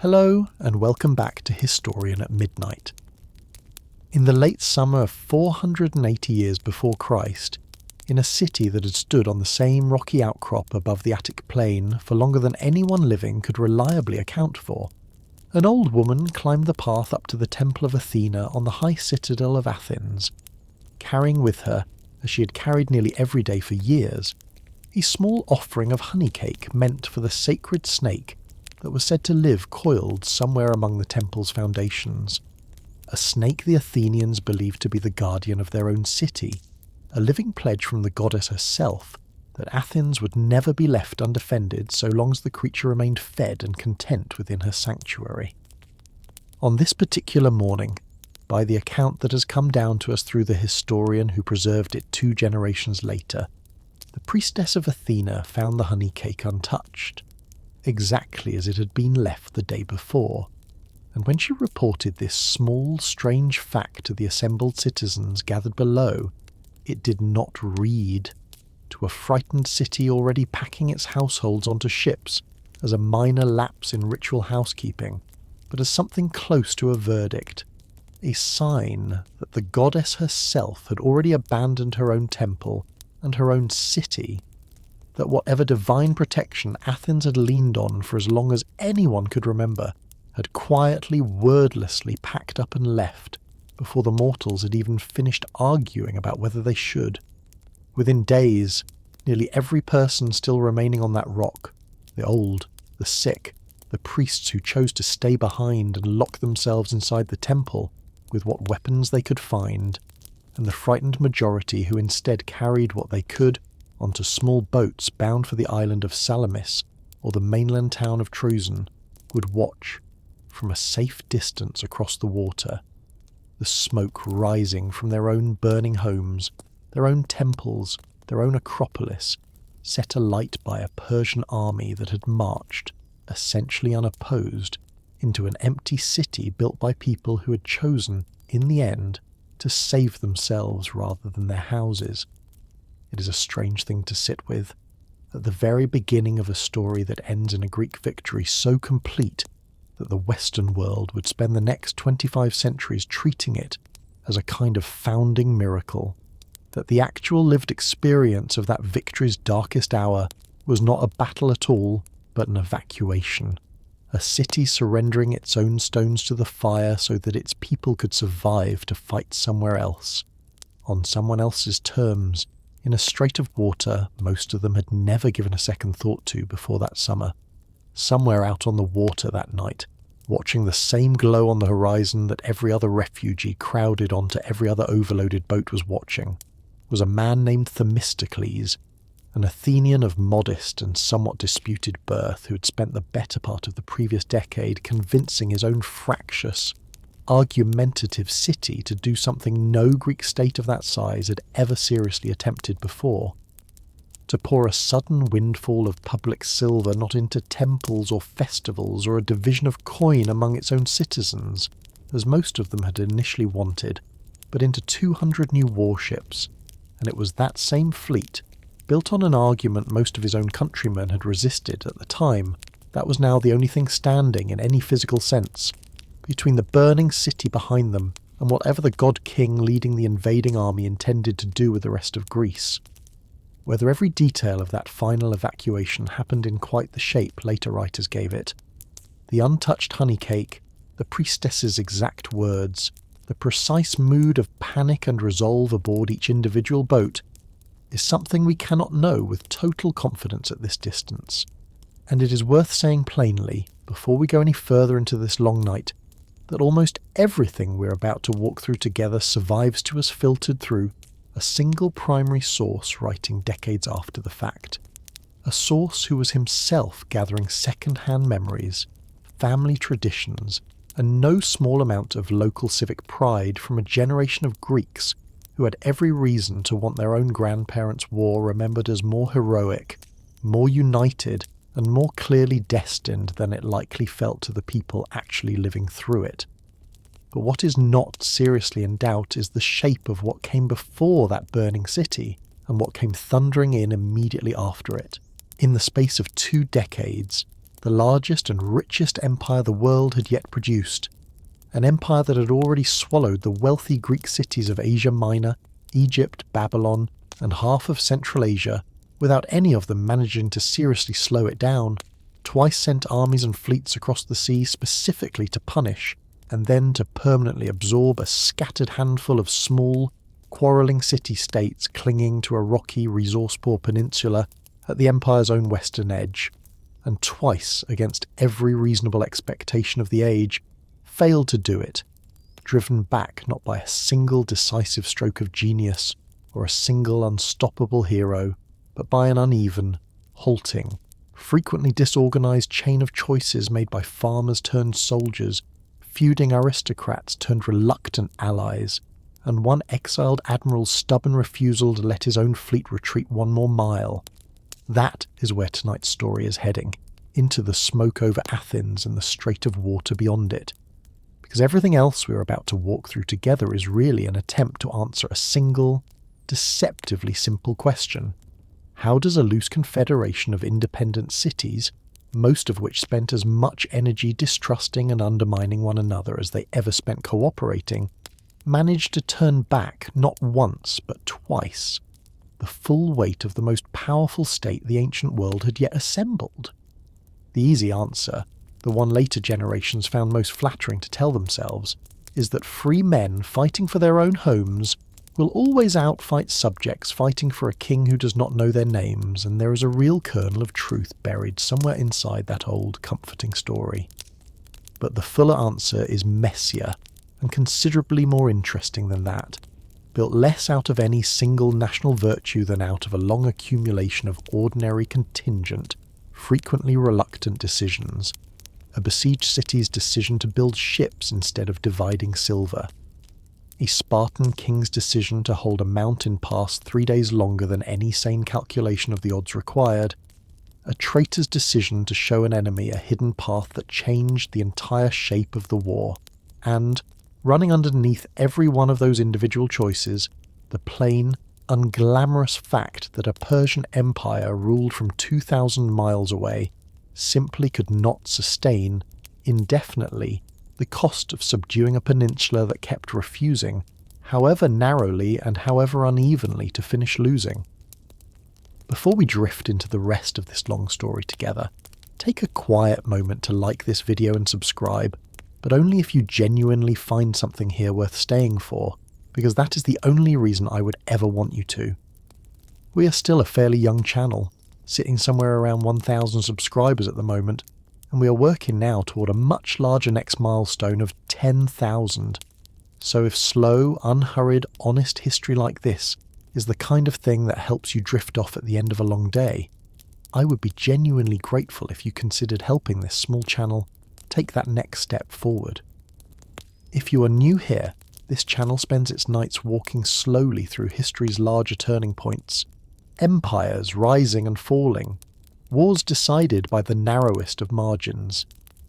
Hello and welcome back to Historian at Midnight. In the late summer of 480 years before Christ, in a city that had stood on the same rocky outcrop above the Attic plain for longer than anyone living could reliably account for, an old woman climbed the path up to the Temple of Athena on the high citadel of Athens, carrying with her, as she had carried nearly every day for years, a small offering of honey cake meant for the sacred snake that was said to live coiled somewhere among the temple's foundations. A snake the Athenians believed to be the guardian of their own city, a living pledge from the goddess herself that Athens would never be left undefended so long as the creature remained fed and content within her sanctuary. On this particular morning, by the account that has come down to us through the historian who preserved it 2 generations later, the priestess of Athena found the honey cake untouched, exactly as it had been left the day before, and when she reported this small, strange fact to the assembled citizens gathered below, it did not read to a frightened city already packing its households onto ships as a minor lapse in ritual housekeeping, but as something close to a verdict, a sign that the goddess herself had already abandoned her own temple and her own city, that whatever divine protection Athens had leaned on for as long as anyone could remember had quietly, wordlessly packed up and left before the mortals had even finished arguing about whether they should. Within days, nearly every person still remaining on that rock, the old, the sick, the priests who chose to stay behind and lock themselves inside the temple with what weapons they could find, and the frightened majority who instead carried what they could onto small boats bound for the island of Salamis or the mainland town of Troezen, would watch, from a safe distance across the water, the smoke rising from their own burning homes, their own temples, their own acropolis, set alight by a Persian army that had marched, essentially unopposed, into an empty city built by people who had chosen, in the end, to save themselves rather than their houses. It is a strange thing to sit with, at the very beginning of a story that ends in a Greek victory so complete that the Western world would spend the next 25 centuries treating it as a kind of founding miracle, that the actual lived experience of that victory's darkest hour was not a battle at all, but an evacuation, a city surrendering its own stones to the fire so that its people could survive to fight somewhere else, on someone else's terms, in a strait of water most of them had never given a second thought to before that summer. Somewhere out on the water that night, watching the same glow on the horizon that every other refugee crowded onto every other overloaded boat was watching, was a man named Themistocles, an Athenian of modest and somewhat disputed birth who had spent the better part of the previous decade convincing his own fractious, argumentative city to do something no Greek state of that size had ever seriously attempted before, to pour a sudden windfall of public silver not into temples or festivals or a division of coin among its own citizens, as most of them had initially wanted, but into 200 new warships, and it was that same fleet, built on an argument most of his own countrymen had resisted at the time, that was now the only thing standing in any physical sense, between the burning city behind them and whatever the god-king leading the invading army intended to do with the rest of Greece. Whether every detail of that final evacuation happened in quite the shape later writers gave it, the untouched honey cake, the priestess's exact words, the precise mood of panic and resolve aboard each individual boat, is something we cannot know with total confidence at this distance. And it is worth saying plainly, before we go any further into this long night, that almost everything we're about to walk through together survives to us filtered through a single primary source writing decades after the fact. A source who was himself gathering second-hand memories, family traditions, and no small amount of local civic pride from a generation of Greeks who had every reason to want their own grandparents' war remembered as more heroic, more united, and more clearly destined than it likely felt to the people actually living through it. But what is not seriously in doubt is the shape of what came before that burning city, and what came thundering in immediately after it. In the space of 2 decades, the largest and richest empire the world had yet produced, an empire that had already swallowed the wealthy Greek cities of Asia Minor, Egypt, Babylon, and half of Central Asia, without any of them managing to seriously slow it down, twice sent armies and fleets across the sea specifically to punish, and then to permanently absorb a scattered handful of small, quarrelling city-states clinging to a rocky, resource-poor peninsula at the empire's own western edge, and twice, against every reasonable expectation of the age, failed to do it, driven back not by a single decisive stroke of genius or a single unstoppable hero, but by an uneven, halting, frequently disorganized chain of choices made by farmers turned soldiers, feuding aristocrats turned reluctant allies, and one exiled admiral's stubborn refusal to let his own fleet retreat one more mile. That is where tonight's story is heading, into the smoke over Athens and the strait of water beyond it. Because everything else we are about to walk through together is really an attempt to answer a single, deceptively simple question. How does a loose confederation of independent cities, most of which spent as much energy distrusting and undermining one another as they ever spent cooperating, manage to turn back not once but twice the full weight of the most powerful state the ancient world had yet assembled? The easy answer, the one later generations found most flattering to tell themselves, is that free men fighting for their own homes will always outfight subjects fighting for a king who does not know their names, and there is a real kernel of truth buried somewhere inside that old, comforting story. But the fuller answer is messier, and considerably more interesting than that, built less out of any single national virtue than out of a long accumulation of ordinary contingent, frequently reluctant decisions. A besieged city's decision to build ships instead of dividing silver. A Spartan king's decision to hold a mountain pass 3 days longer than any sane calculation of the odds required. A traitor's decision to show an enemy a hidden path that changed the entire shape of the war. And, running underneath every one of those individual choices, the plain, unglamorous fact that a Persian Empire ruled from 2,000 miles away simply could not sustain, indefinitely, the cost of subduing a peninsula that kept refusing, however narrowly and however unevenly, to finish losing. Before we drift into the rest of this long story together, take a quiet moment to like this video and subscribe, but only if you genuinely find something here worth staying for, because that is the only reason I would ever want you to. We are still a fairly young channel, sitting somewhere around 1,000 subscribers at the moment, and we are working now toward a much larger next milestone of 10,000. So if slow, unhurried, honest history like this is the kind of thing that helps you drift off at the end of a long day, I would be genuinely grateful if you considered helping this small channel take that next step forward. If you are new here, this channel spends its nights walking slowly through history's larger turning points, empires rising and falling, wars decided by the narrowest of margins,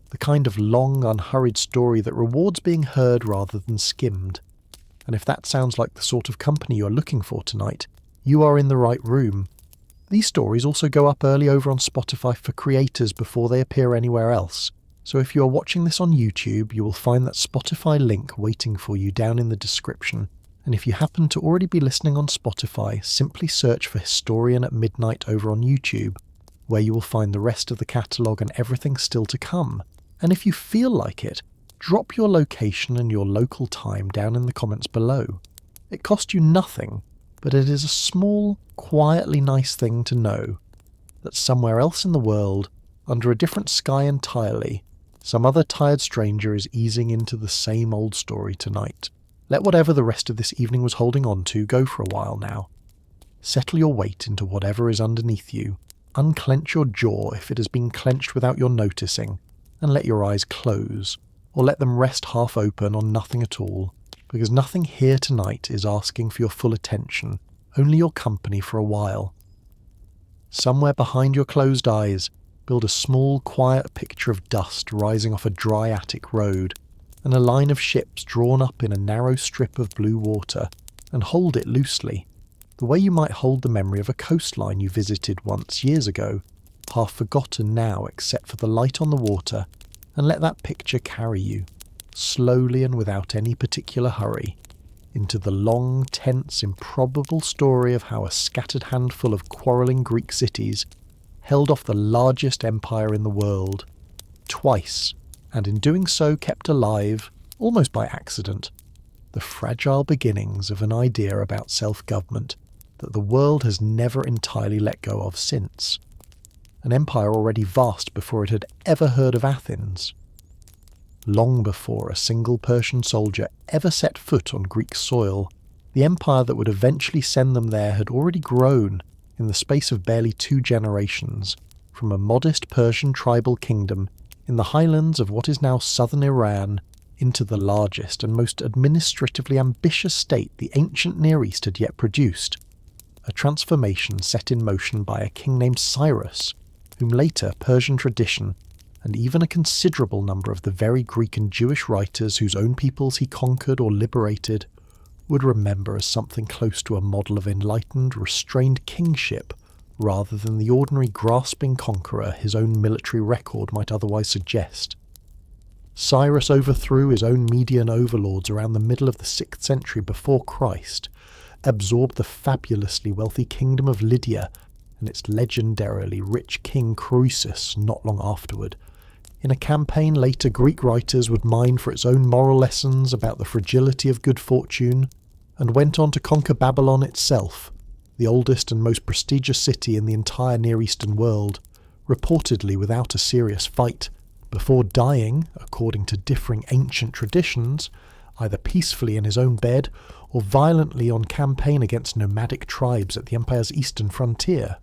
the kind of long, unhurried story that rewards being heard rather than skimmed. And if that sounds like the sort of company you are looking for tonight, you are in the right room. These stories also go up early over on Spotify for creators before they appear anywhere else, so if you are watching this on YouTube, you will find that Spotify link waiting for you down in the description. And if you happen to already be listening on Spotify, simply search for Historian at Midnight over on YouTube, where you will find the rest of the catalogue and everything still to come. And if you feel like it, drop your location and your local time down in the comments below. It costs you nothing, but it is a small, quietly nice thing to know that somewhere else in the world, under a different sky entirely, some other tired stranger is easing into the same old story tonight. Let whatever the rest of this evening was holding on to go for a while now. Settle your weight into whatever is underneath you, unclench your jaw if it has been clenched without your noticing, and let your eyes close, or let them rest half open on nothing at all, because nothing here tonight is asking for your full attention, only your company for a while. Somewhere behind your closed eyes, build a small, quiet picture of dust rising off a dry attic road, and a line of ships drawn up in a narrow strip of blue water, and hold it loosely, the way you might hold the memory of a coastline you visited once years ago, half forgotten now except for the light on the water, and let that picture carry you, slowly and without any particular hurry, into the long, tense, improbable story of how a scattered handful of quarrelling Greek cities held off the largest empire in the world, twice, and in doing so kept alive, almost by accident, the fragile beginnings of an idea about self-government that the world has never entirely let go of since. An empire already vast before it had ever heard of Athens. Long before a single Persian soldier ever set foot on Greek soil, the empire that would eventually send them there had already grown, in the space of barely 2 generations, from a modest Persian tribal kingdom in the highlands of what is now southern Iran into the largest and most administratively ambitious state the ancient Near East had yet produced, a transformation set in motion by a king named Cyrus, whom later Persian tradition, and even a considerable number of the very Greek and Jewish writers whose own peoples he conquered or liberated, would remember as something close to a model of enlightened, restrained kingship, rather than the ordinary grasping conqueror his own military record might otherwise suggest. Cyrus overthrew his own Median overlords around the middle of the 6th century before Christ, absorbed the fabulously wealthy kingdom of Lydia and its legendarily rich king Croesus not long afterward, in a campaign later Greek writers would mine for its own moral lessons about the fragility of good fortune, and went on to conquer Babylon itself, the oldest and most prestigious city in the entire Near Eastern world, reportedly without a serious fight, before dying, according to differing ancient traditions, either peacefully in his own bed or violently on campaign against nomadic tribes at the empire's eastern frontier.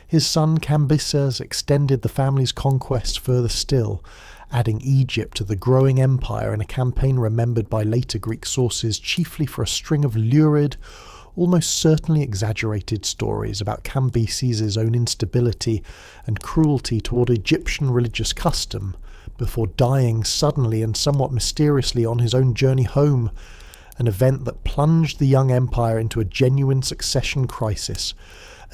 His son Cambyses extended the family's conquest further still, adding Egypt to the growing empire in a campaign remembered by later Greek sources chiefly for a string of lurid, almost certainly exaggerated stories about Cambyses' own instability and cruelty toward Egyptian religious custom, before dying suddenly and somewhat mysteriously on his own journey home, an event that plunged the young empire into a genuine succession crisis,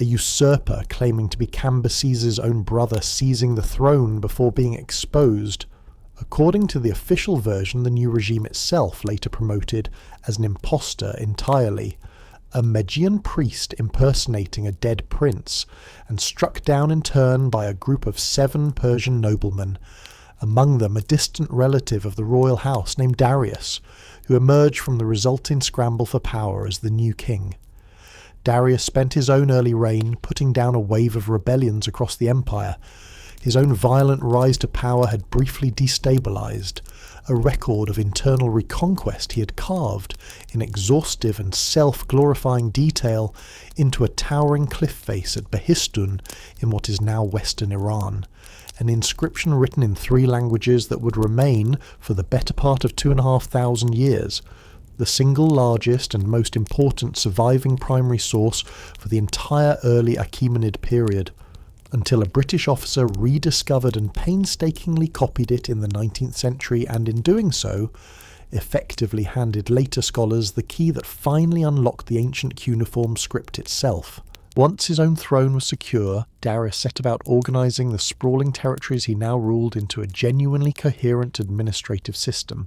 a usurper claiming to be Cambyses' own brother seizing the throne before being exposed, according to the official version the new regime itself later promoted as an impostor entirely, a Magian priest impersonating a dead prince, and struck down in turn by a group of 7 Persian noblemen, among them a distant relative of the royal house named Darius, who emerged from the resulting scramble for power as the new king. Darius spent his own early reign putting down a wave of rebellions across the empire. His own violent rise to power had briefly destabilized, a record of internal reconquest he had carved in exhaustive and self-glorifying detail into a towering cliff face at Behistun in what is now western Iran, an inscription written in 3 languages that would remain for the better part of 2,500 years, the single largest and most important surviving primary source for the entire early Achaemenid period, until a British officer rediscovered and painstakingly copied it in the 19th century, and in doing so, effectively handed later scholars the key that finally unlocked the ancient cuneiform script itself. Once his own throne was secure, Darius set about organising the sprawling territories he now ruled into a genuinely coherent administrative system,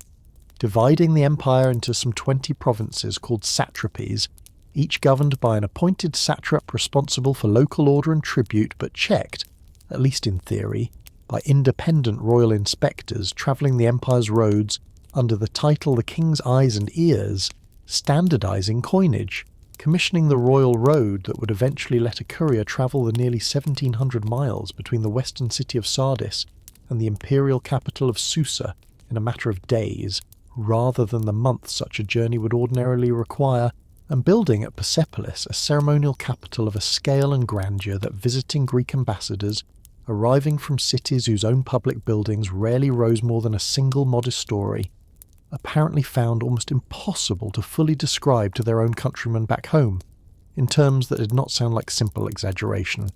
dividing the empire into some 20 provinces called satrapies, each governed by an appointed satrap responsible for local order and tribute, but checked, at least in theory, by independent royal inspectors travelling the empire's roads under the title the King's Eyes and Ears, standardising coinage, commissioning the royal road that would eventually let a courier travel the nearly 1,700 miles between the western city of Sardis and the imperial capital of Susa in a matter of days, rather than the months such a journey would ordinarily require, and building at Persepolis a ceremonial capital of a scale and grandeur that visiting Greek ambassadors, arriving from cities whose own public buildings rarely rose more than a single modest story, apparently found almost impossible to fully describe to their own countrymen back home, in terms that did not sound like simple exaggeration.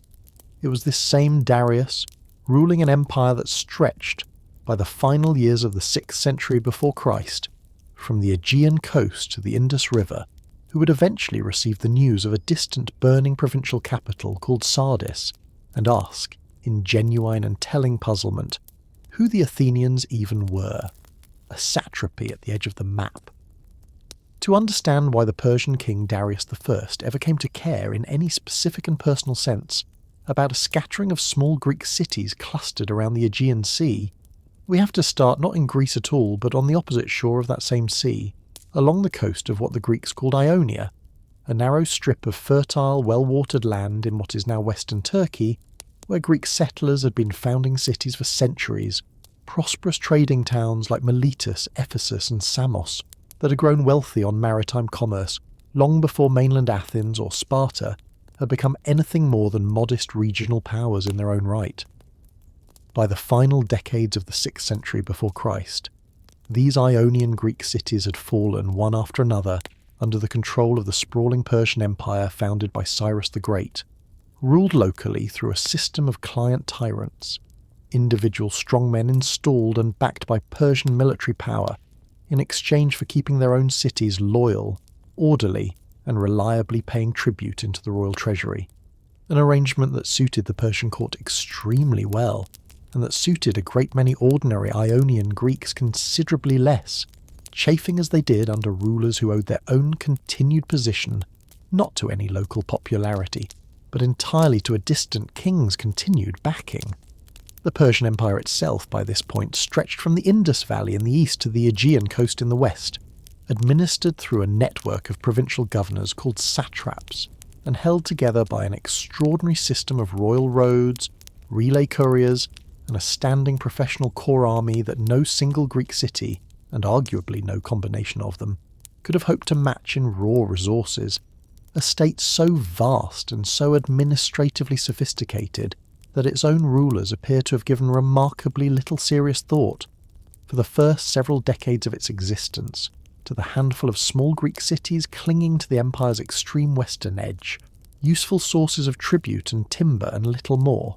It was this same Darius, ruling an empire that stretched, by the final years of the 6th century before Christ, from the Aegean coast to the Indus River, who would eventually receive the news of a distant burning provincial capital called Sardis, and ask, in genuine and telling puzzlement, who the Athenians even were, a satrapy at the edge of the map. To understand why the Persian king Darius I ever came to care in any specific and personal sense about a scattering of small Greek cities clustered around the Aegean Sea, we have to start not in Greece at all, but on the opposite shore of that same sea, along the coast of what the Greeks called Ionia, a narrow strip of fertile, well-watered land in what is now western Turkey, where Greek settlers had been founding cities for centuries, prosperous trading towns like Miletus, Ephesus and Samos that had grown wealthy on maritime commerce long before mainland Athens or Sparta had become anything more than modest regional powers in their own right. By the final decades of the 6th century before Christ, these Ionian Greek cities had fallen one after another under the control of the sprawling Persian Empire founded by Cyrus the Great, ruled locally through a system of client tyrants, individual strongmen installed and backed by Persian military power in exchange for keeping their own cities loyal, orderly, and reliably paying tribute into the royal treasury, an arrangement that suited the Persian court extremely well, and that suited a great many ordinary Ionian Greeks considerably less, chafing as they did under rulers who owed their own continued position not to any local popularity, but entirely to a distant king's continued backing. The Persian Empire itself by this point stretched from the Indus Valley in the east to the Aegean coast in the west, administered through a network of provincial governors called satraps, and held together by an extraordinary system of royal roads, relay couriers, and a standing professional corps army that no single Greek city, and arguably no combination of them, could have hoped to match in raw resources, a state so vast and so administratively sophisticated that its own rulers appear to have given remarkably little serious thought, for the first several decades of its existence, to the handful of small Greek cities clinging to the empire's extreme western edge, useful sources of tribute and timber and little more.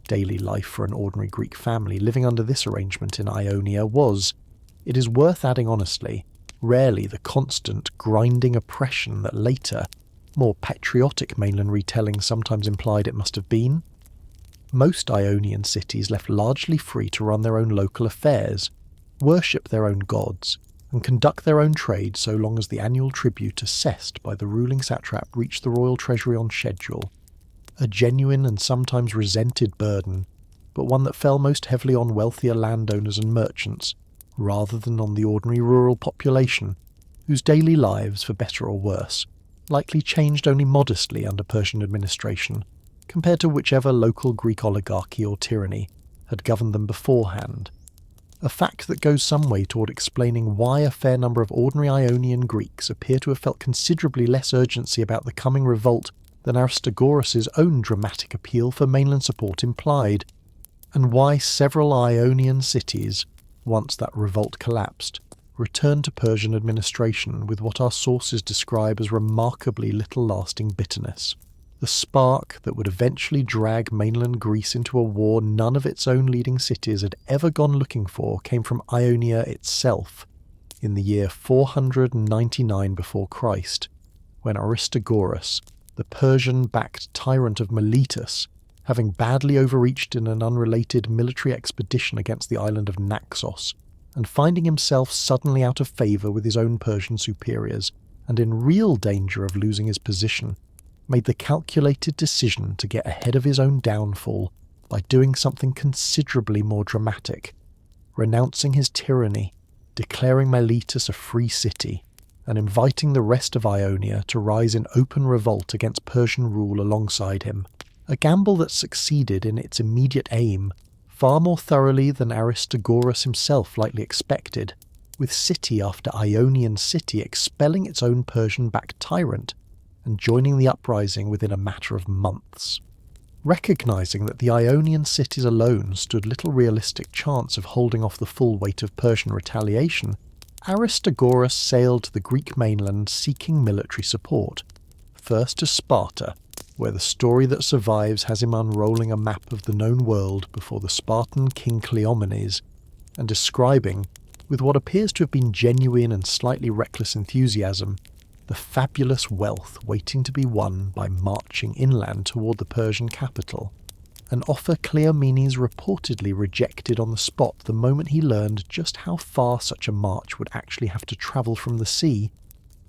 Daily life for an ordinary Greek family living under this arrangement in Ionia was, it is worth adding honestly, rarely the constant, grinding oppression that later, more patriotic mainland retelling sometimes implied it must have been. Most Ionian cities left largely free to run their own local affairs, worship their own gods, and conduct their own trade so long as the annual tribute assessed by the ruling satrap reached the royal treasury on schedule. A genuine and sometimes resented burden, but one that fell most heavily on wealthier landowners and merchants, rather than on the ordinary rural population, whose daily lives, for better or worse, likely changed only modestly under Persian administration, compared to whichever local Greek oligarchy or tyranny had governed them beforehand. A fact that goes some way toward explaining why a fair number of ordinary Ionian Greeks appear to have felt considerably less urgency about the coming revolt than Aristagoras' own dramatic appeal for mainland support implied, and why several Ionian cities, once that revolt collapsed, returned to Persian administration with what our sources describe as remarkably little lasting bitterness. The spark that would eventually drag mainland Greece into a war none of its own leading cities had ever gone looking for came from Ionia itself, in the year 499 before Christ, when Aristagoras, the Persian-backed tyrant of Miletus, having badly overreached in an unrelated military expedition against the island of Naxos, and finding himself suddenly out of favour with his own Persian superiors, and in real danger of losing his position, made the calculated decision to get ahead of his own downfall by doing something considerably more dramatic, renouncing his tyranny, declaring Miletus a free city, and inviting the rest of Ionia to rise in open revolt against Persian rule alongside him, a gamble that succeeded in its immediate aim far more thoroughly than Aristagoras himself likely expected, with city after Ionian city expelling its own Persian-backed tyrant and joining the uprising within a matter of months. Recognising that the Ionian cities alone stood little realistic chance of holding off the full weight of Persian retaliation, Aristagoras sailed to the Greek mainland seeking military support, first to Sparta, where the story that survives has him unrolling a map of the known world before the Spartan king Cleomenes, and describing, with what appears to have been genuine and slightly reckless enthusiasm, the fabulous wealth waiting to be won by marching inland toward the Persian capital, an offer Cleomenes reportedly rejected on the spot the moment he learned just how far such a march would actually have to travel from the sea,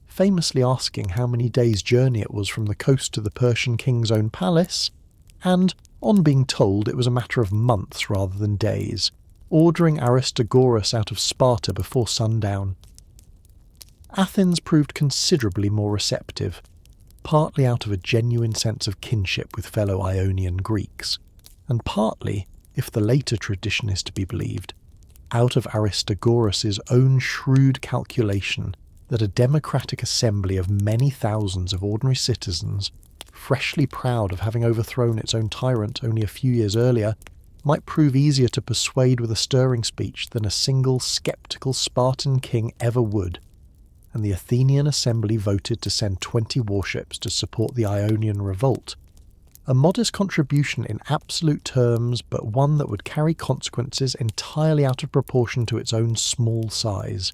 famously asking how many days' journey it was from the coast to the Persian king's own palace, and, on being told it was a matter of months rather than days, ordering Aristagoras out of Sparta before sundown. Athens proved considerably more receptive, partly out of a genuine sense of kinship with fellow Ionian Greeks, and partly, if the later tradition is to be believed, out of Aristagoras' own shrewd calculation that a democratic assembly of many thousands of ordinary citizens, freshly proud of having overthrown its own tyrant only a few years earlier, might prove easier to persuade with a stirring speech than a single sceptical Spartan king ever would, and the Athenian assembly voted to send 20 warships to support the Ionian Revolt, a modest contribution in absolute terms, but one that would carry consequences entirely out of proportion to its own small size.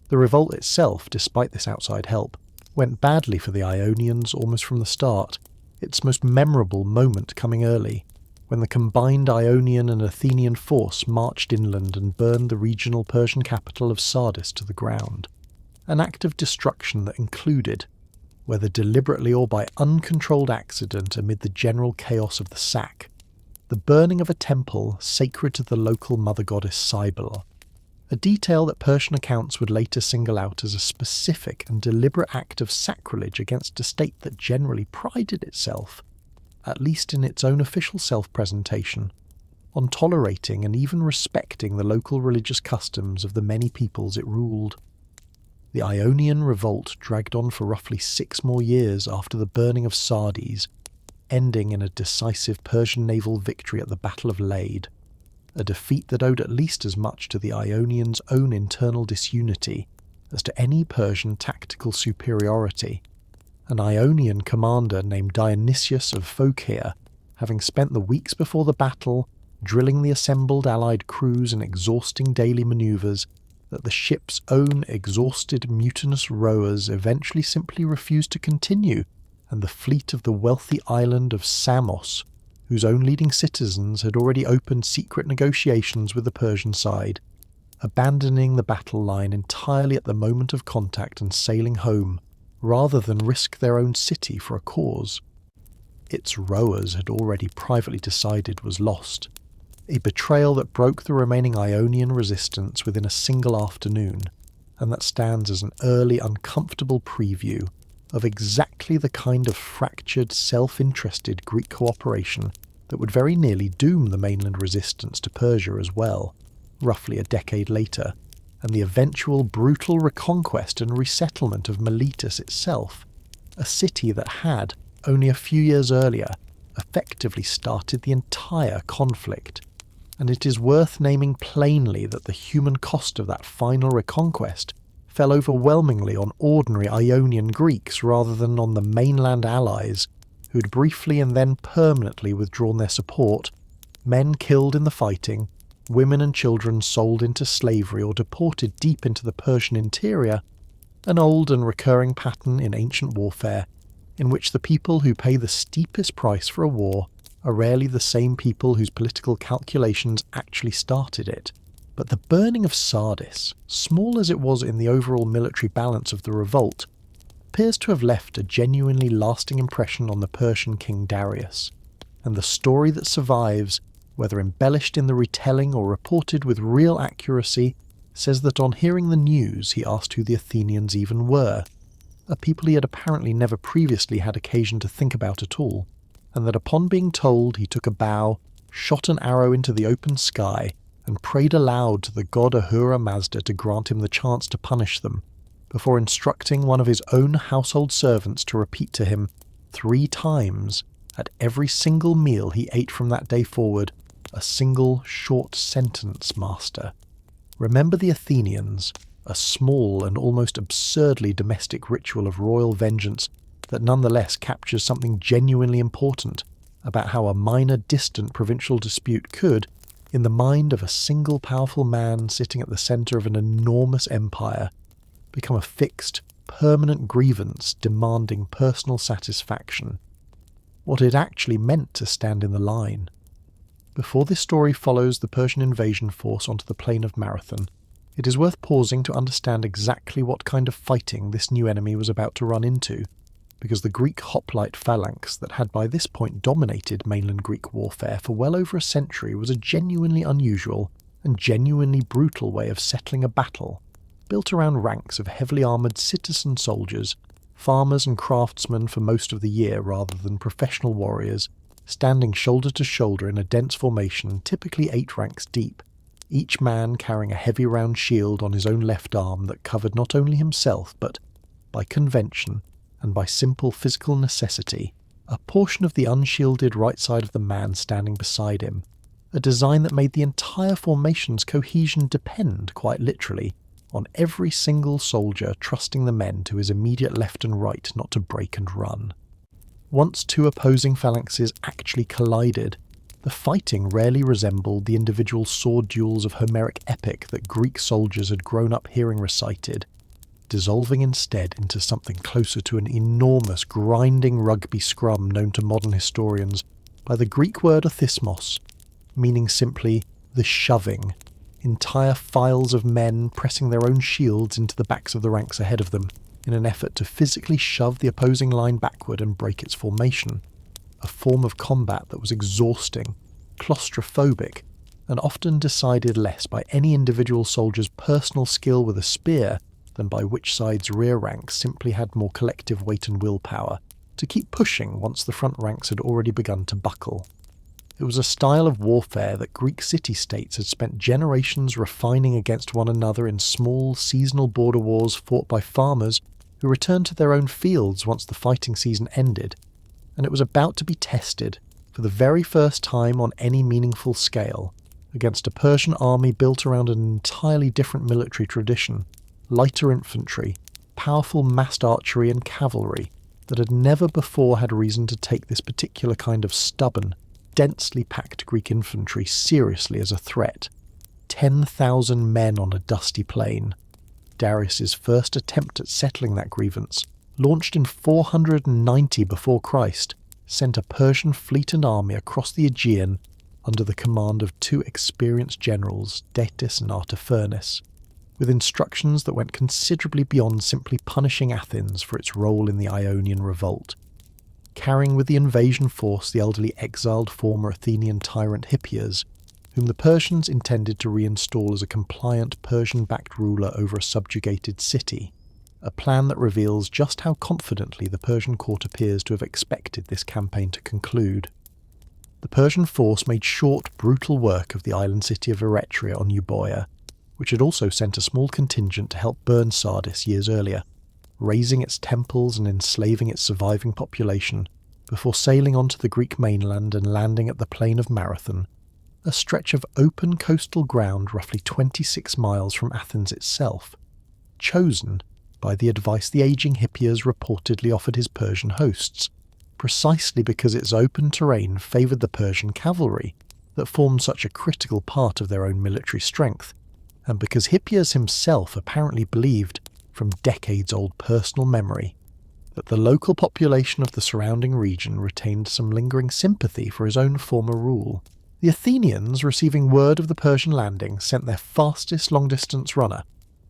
The revolt itself, despite this outside help, went badly for the Ionians almost from the start, its most memorable moment coming early, when the combined Ionian and Athenian force marched inland and burned the regional Persian capital of Sardis to the ground. An act of destruction that included, whether deliberately or by uncontrolled accident amid the general chaos of the sack, the burning of a temple sacred to the local mother goddess Cybele, a detail that Persian accounts would later single out as a specific and deliberate act of sacrilege against a state that generally prided itself, at least in its own official self-presentation, on tolerating and even respecting the local religious customs of the many peoples it ruled. The Ionian Revolt dragged on for roughly 6 more years after the burning of Sardis, ending in a decisive Persian naval victory at the Battle of Lade, a defeat that owed at least as much to the Ionians' own internal disunity as to any Persian tactical superiority. An Ionian commander named Dionysius of Phocaea, having spent the weeks before the battle drilling the assembled allied crews in exhausting daily manoeuvres that the ship's own exhausted mutinous rowers eventually simply refused to continue, and the fleet of the wealthy island of Samos, whose own leading citizens had already opened secret negotiations with the Persian side, abandoning the battle line entirely at the moment of contact and sailing home, rather than risk their own city for a cause its rowers had already privately decided was lost, a betrayal that broke the remaining Ionian resistance within a single afternoon, and that stands as an early uncomfortable preview of exactly the kind of fractured, self-interested Greek cooperation that would very nearly doom the mainland resistance to Persia as well, roughly a decade later, and the eventual brutal reconquest and resettlement of Miletus itself, a city that had, only a few years earlier, effectively started the entire conflict. And it is worth naming plainly that the human cost of that final reconquest fell overwhelmingly on ordinary Ionian Greeks rather than on the mainland allies, who had briefly and then permanently withdrawn their support, men killed in the fighting, women and children sold into slavery or deported deep into the Persian interior, an old and recurring pattern in ancient warfare, in which the people who pay the steepest price for a war are rarely the same people whose political calculations actually started it. But the burning of Sardis, small as it was in the overall military balance of the revolt, appears to have left a genuinely lasting impression on the Persian king Darius, and the story that survives, whether embellished in the retelling or reported with real accuracy, says that on hearing the news he asked who the Athenians even were, a people he had apparently never previously had occasion to think about at all, and that upon being told he took a bow, shot an arrow into the open sky, and prayed aloud to the god Ahura Mazda to grant him the chance to punish them, before instructing one of his own household servants to repeat to him 3 times, at every single meal he ate from that day forward, a single short sentence, master. Remember the Athenians, a small and almost absurdly domestic ritual of royal vengeance that nonetheless captures something genuinely important about how a minor distant provincial dispute could, in the mind of a single powerful man sitting at the centre of an enormous empire, become a fixed, permanent grievance demanding personal satisfaction. what it actually meant to stand in the line. Before this story follows the Persian invasion force onto the plain of Marathon, it is worth pausing to understand exactly what kind of fighting this new enemy was about to run into, because the Greek hoplite phalanx that had by this point dominated mainland Greek warfare for well over a century was a genuinely unusual and genuinely brutal way of settling a battle, built around ranks of heavily armoured citizen soldiers, farmers and craftsmen for most of the year rather than professional warriors, standing shoulder to shoulder in a dense formation typically 8 ranks deep, each man carrying a heavy round shield on his own left arm that covered not only himself but, by convention and by simple physical necessity, a portion of the unshielded right side of the man standing beside him, a design that made the entire formation's cohesion depend, quite literally, on every single soldier trusting the men to his immediate left and right not to break and run. Once 2 opposing phalanxes actually collided, the fighting rarely resembled the individual sword duels of Homeric epic that Greek soldiers had grown up hearing recited, dissolving instead into something closer to an enormous grinding rugby scrum known to modern historians by the Greek word othismos, meaning simply the shoving, entire files of men pressing their own shields into the backs of the ranks ahead of them in an effort to physically shove the opposing line backward and break its formation, a form of combat that was exhausting, claustrophobic, and often decided less by any individual soldier's personal skill with a spear than by which side's rear ranks simply had more collective weight and willpower to keep pushing once the front ranks had already begun to buckle. It was a style of warfare that Greek city-states had spent generations refining against one another in small, seasonal border wars fought by farmers who returned to their own fields once the fighting season ended, and it was about to be tested, for the very first time on any meaningful scale, against a Persian army built around an entirely different military tradition, lighter infantry, powerful massed archery and cavalry, that had never before had reason to take this particular kind of stubborn, densely packed Greek infantry seriously as a threat. 10,000 men on a dusty plain. Darius's first attempt at settling that grievance, launched in 490 before Christ, sent a Persian fleet and army across the Aegean under the command of 2 experienced generals, Datis and Artaphernes, with instructions that went considerably beyond simply punishing Athens for its role in the Ionian Revolt. Carrying with the invasion force the elderly exiled former Athenian tyrant Hippias, whom the Persians intended to reinstall as a compliant Persian-backed ruler over a subjugated city, a plan that reveals just how confidently the Persian court appears to have expected this campaign to conclude. The Persian force made short, brutal work of the island city of Eretria on Euboea, which had also sent a small contingent to help burn Sardis years earlier, razing its temples and enslaving its surviving population, before sailing onto the Greek mainland and landing at the plain of Marathon, a stretch of open coastal ground roughly 26 miles from Athens itself, chosen by the advice the aging Hippias reportedly offered his Persian hosts, precisely because its open terrain favoured the Persian cavalry that formed such a critical part of their own military strength, and because Hippias himself apparently believed, from decades-old personal memory, that the local population of the surrounding region retained some lingering sympathy for his own former rule. The Athenians, receiving word of the Persian landing, sent their fastest long-distance runner,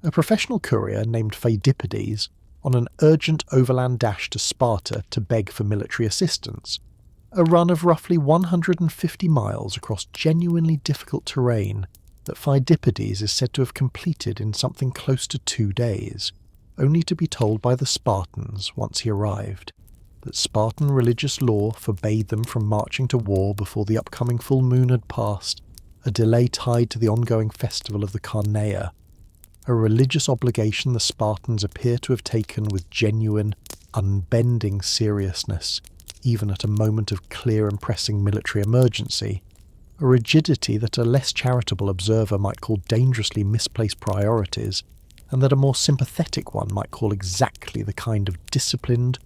a professional courier named Pheidippides, on an urgent overland dash to Sparta to beg for military assistance, a run of roughly 150 miles across genuinely difficult terrain that Pheidippides is said to have completed in something close to 2 days, only to be told by the Spartans, once he arrived, that Spartan religious law forbade them from marching to war before the upcoming full moon had passed, a delay tied to the ongoing festival of the Carneia, a religious obligation the Spartans appear to have taken with genuine, unbending seriousness, even at a moment of clear and pressing military emergency, a rigidity that a less charitable observer might call dangerously misplaced priorities, and that a more sympathetic one might call exactly the kind of disciplined,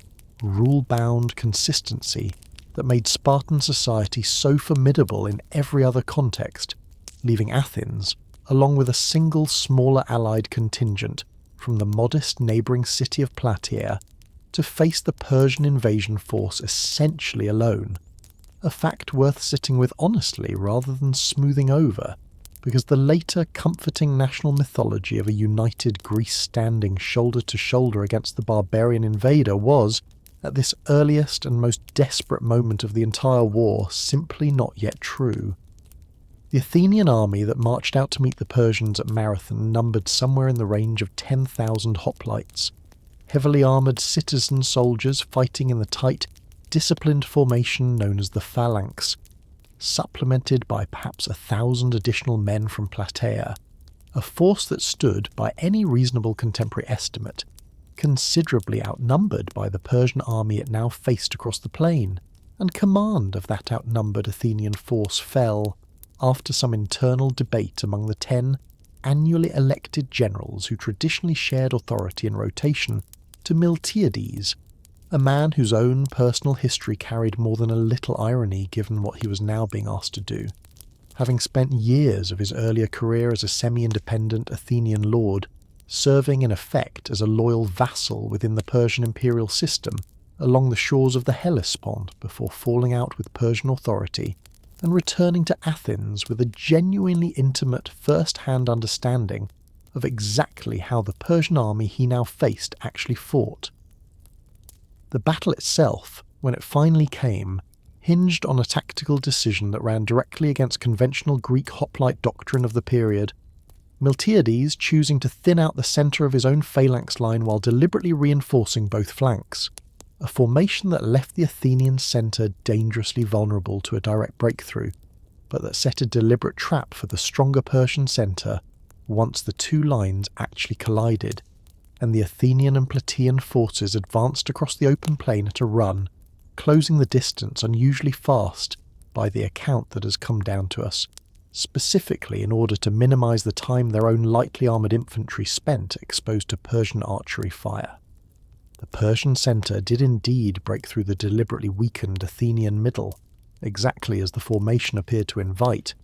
rule-bound consistency that made Spartan society so formidable in every other context, leaving Athens, along with a single smaller allied contingent from the modest neighbouring city of Plataea, to face the Persian invasion force essentially alone, a fact worth sitting with honestly rather than smoothing over, because the later comforting national mythology of a united Greece standing shoulder to shoulder against the barbarian invader was, at this earliest and most desperate moment of the entire war, simply not yet true. The Athenian army that marched out to meet the Persians at Marathon numbered somewhere in the range of 10,000 hoplites, heavily armoured citizen soldiers fighting in the tight, disciplined formation known as the phalanx, supplemented by perhaps 1,000 additional men from Plataea, a force that stood, by any reasonable contemporary estimate, considerably outnumbered by the Persian army it now faced across the plain, and command of that outnumbered Athenian force fell, after some internal debate among the 10 annually elected generals who traditionally shared authority in rotation, to Miltiades, a man whose own personal history carried more than a little irony given what he was now being asked to do. Having spent years of his earlier career as a semi-independent Athenian lord, serving in effect as a loyal vassal within the Persian imperial system along the shores of the Hellespont before falling out with Persian authority and returning to Athens with a genuinely intimate first-hand understanding of exactly how the Persian army he now faced actually fought. The battle itself, when it finally came, hinged on a tactical decision that ran directly against conventional Greek hoplite doctrine of the period, Miltiades choosing to thin out the centre of his own phalanx line while deliberately reinforcing both flanks, a formation that left the Athenian centre dangerously vulnerable to a direct breakthrough, but that set a deliberate trap for the stronger Persian centre once the two lines actually collided, and the Athenian and Plataean forces advanced across the open plain at a run, closing the distance unusually fast by the account that has come down to us, specifically in order to minimise the time their own lightly armoured infantry spent exposed to Persian archery fire. The Persian centre did indeed break through the deliberately weakened Athenian middle, exactly as the formation appeared to invite,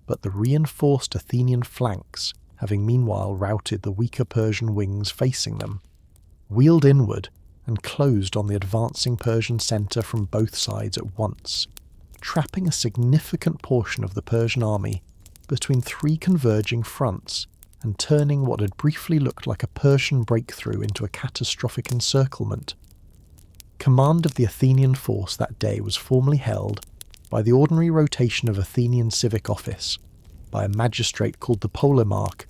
but the reinforced Athenian flanks, having meanwhile routed the weaker Persian wings facing them, wheeled inward and closed on the advancing Persian centre from both sides at once, trapping a significant portion of the Persian army between three converging fronts and turning what had briefly looked like a Persian breakthrough into a catastrophic encirclement. Command of the Athenian force that day was formally held by the ordinary rotation of Athenian civic office, by a magistrate called the Polemarch,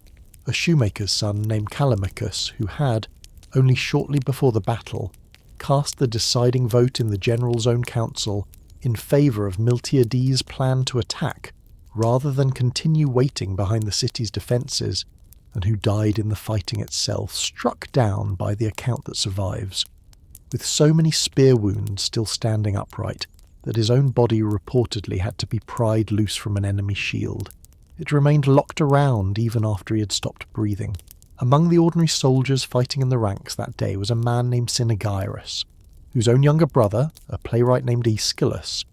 a shoemaker's son named Callimachus, who had, only shortly before the battle, cast the deciding vote in the general's own council in favour of Miltiades' plan to attack rather than continue waiting behind the city's defences, and who died in the fighting itself, struck down by the account that survives, with so many spear wounds still standing upright that his own body reportedly had to be pried loose from an enemy shield. It remained locked around even after he had stopped breathing. Among the ordinary soldiers fighting in the ranks that day was a man named Cynaegirus, whose own younger brother, a playwright named Aeschylus,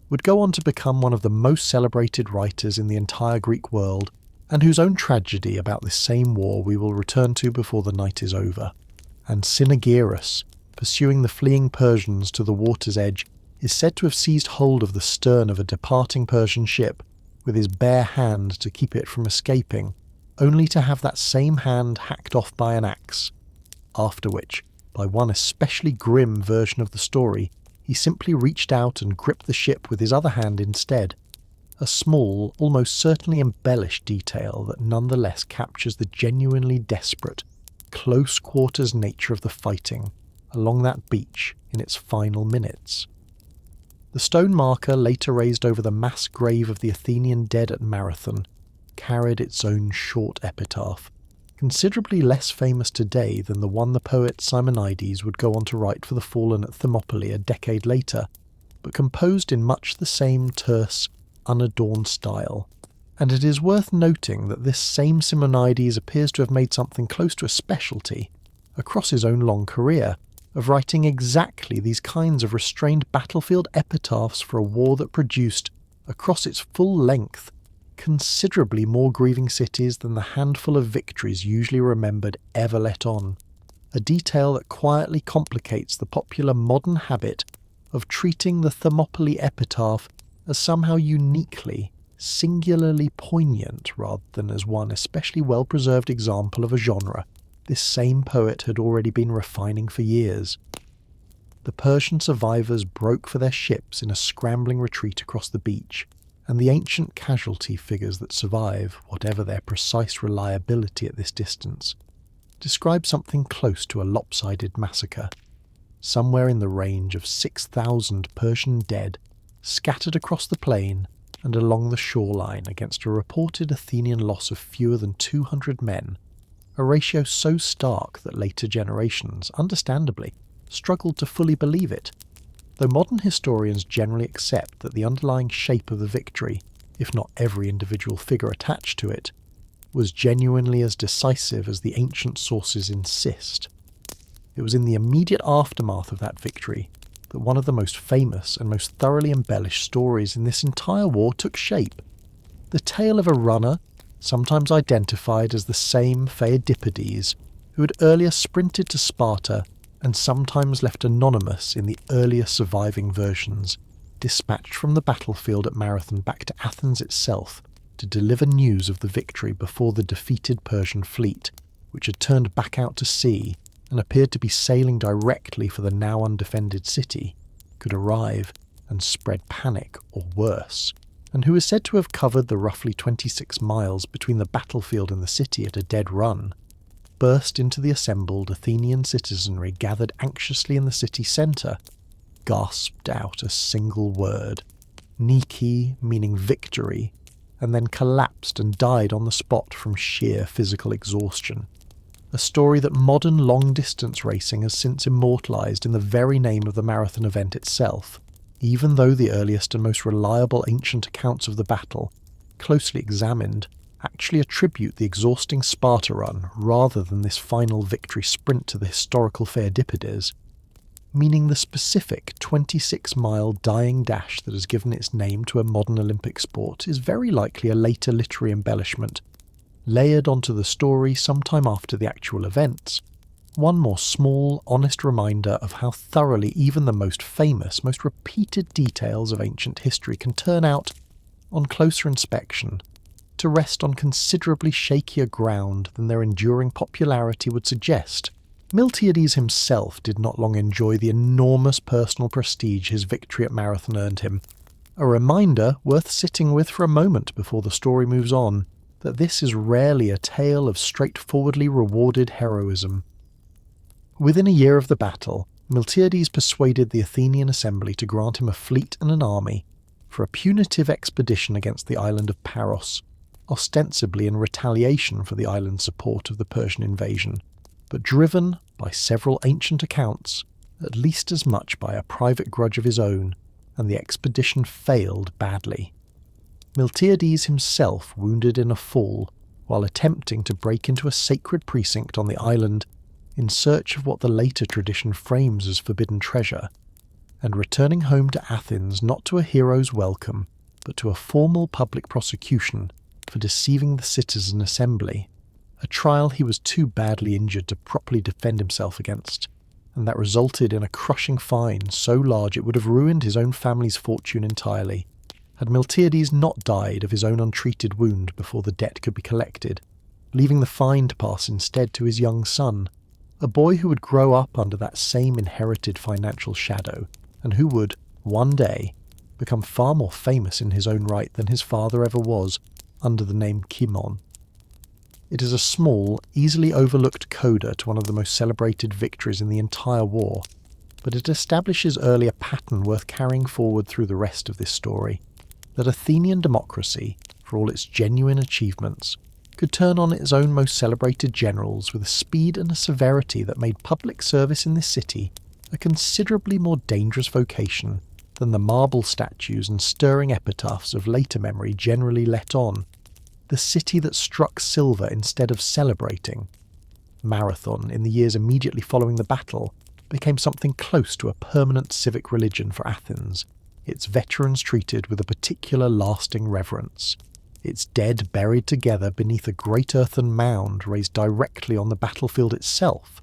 would go on to become one of the most celebrated writers in the entire Greek world, and whose own tragedy about this same war we will return to before the night is over. And Cynaegirus, pursuing the fleeing Persians to the water's edge, is said to have seized hold of the stern of a departing Persian ship with his bare hand to keep it from escaping, only to have that same hand hacked off by an axe, after which, by one especially grim version of the story, he simply reached out and gripped the ship with his other hand instead, a small, almost certainly embellished detail that nonetheless captures the genuinely desperate, close-quarters nature of the fighting along that beach in its final minutes. The stone marker later raised over the mass grave of the Athenian dead at Marathon carried its own short epitaph, considerably less famous today than the one the poet Simonides would go on to write for the fallen at Thermopylae a decade later, but composed in much the same terse, unadorned style. And it is worth noting that this same Simonides appears to have made something close to a specialty, across his own long career, of writing exactly these kinds of restrained battlefield epitaphs for a war that produced, across its full length, considerably more grieving cities than the handful of victories usually remembered ever let on, a detail that quietly complicates the popular modern habit of treating the Thermopylae epitaph as somehow uniquely, singularly poignant rather than as one especially well-preserved example of a genre this same poet had already been refining for years. The Persian survivors broke for their ships in a scrambling retreat across the beach, and the ancient casualty figures that survive, whatever their precise reliability at this distance, describe something close to a lopsided massacre. Somewhere in the range of 6,000 Persian dead, scattered across the plain and along the shoreline against a reported Athenian loss of fewer than 200 men, a ratio so stark that later generations, understandably, struggled to fully believe it, though modern historians generally accept that the underlying shape of the victory, if not every individual figure attached to it, was genuinely as decisive as the ancient sources insist. It was in the immediate aftermath of that victory that one of the most famous and most thoroughly embellished stories in this entire war took shape. The tale of a runner, sometimes identified as the same Phaedippides, who had earlier sprinted to Sparta and sometimes left anonymous in the earlier surviving versions, dispatched from the battlefield at Marathon back to Athens itself to deliver news of the victory before the defeated Persian fleet, which had turned back out to sea and appeared to be sailing directly for the now undefended city, could arrive and spread panic or worse, and who is said to have covered the roughly 26 miles between the battlefield and the city at a dead run, burst into the assembled Athenian citizenry gathered anxiously in the city centre, gasped out a single word, Nike, meaning victory, and then collapsed and died on the spot from sheer physical exhaustion. A story that modern long-distance racing has since immortalised in the very name of the marathon event itself, even though the earliest and most reliable ancient accounts of the battle, closely examined, actually attribute the exhausting Sparta run rather than this final victory sprint to the historical Phaedippides, meaning the specific 26-mile dying dash that has given its name to a modern Olympic sport is very likely a later literary embellishment, layered onto the story sometime after the actual events, one more small, honest reminder of how thoroughly even the most famous, most repeated details of ancient history can turn out, on closer inspection, to rest on considerably shakier ground than their enduring popularity would suggest. Miltiades himself did not long enjoy the enormous personal prestige his victory at Marathon earned him, a reminder worth sitting with for a moment before the story moves on, that this is rarely a tale of straightforwardly rewarded heroism. Within a year of the battle, Miltiades persuaded the Athenian assembly to grant him a fleet and an army for a punitive expedition against the island of Paros, ostensibly in retaliation for the island's support of the Persian invasion, but driven, by several ancient accounts, at least as much by a private grudge of his own, and the expedition failed badly. Miltiades himself wounded in a fall while attempting to break into a sacred precinct on the island in search of what the later tradition frames as forbidden treasure, and returning home to Athens not to a hero's welcome, but to a formal public prosecution for deceiving the citizen assembly, a trial he was too badly injured to properly defend himself against, and that resulted in a crushing fine so large it would have ruined his own family's fortune entirely, had Miltiades not died of his own untreated wound before the debt could be collected, leaving the fine to pass instead to his young son, a boy who would grow up under that same inherited financial shadow, and who would, one day, become far more famous in his own right than his father ever was, under the name Cimon. It is a small, easily overlooked coda to one of the most celebrated victories in the entire war, but it establishes early a pattern worth carrying forward through the rest of this story, that Athenian democracy, for all its genuine achievements, could turn on its own most celebrated generals with a speed and a severity that made public service in this city a considerably more dangerous vocation than the marble statues and stirring epitaphs of later memory generally let on. The city that struck silver instead of celebrating. Marathon, in the years immediately following the battle, became something close to a permanent civic religion for Athens, its veterans treated with a particular lasting reverence, its dead buried together beneath a great earthen mound raised directly on the battlefield itself,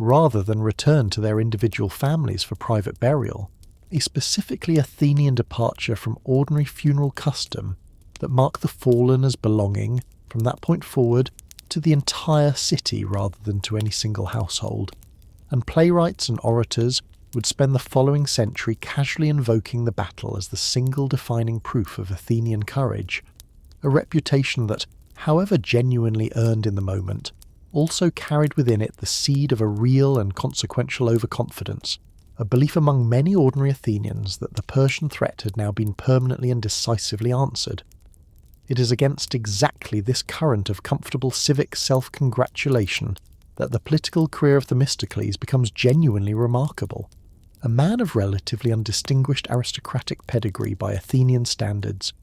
rather than return to their individual families for private burial, a specifically Athenian departure from ordinary funeral custom that marked the fallen as belonging, from that point forward, to the entire city rather than to any single household, and playwrights and orators would spend the following century casually invoking the battle as the single defining proof of Athenian courage, a reputation that, however genuinely earned in the moment, also carried within it the seed of a real and consequential overconfidence, a belief among many ordinary Athenians that the Persian threat had now been permanently and decisively answered. It is against exactly this current of comfortable civic self-congratulation that the political career of Themistocles becomes genuinely remarkable. A man of relatively undistinguished aristocratic pedigree by Athenian standards,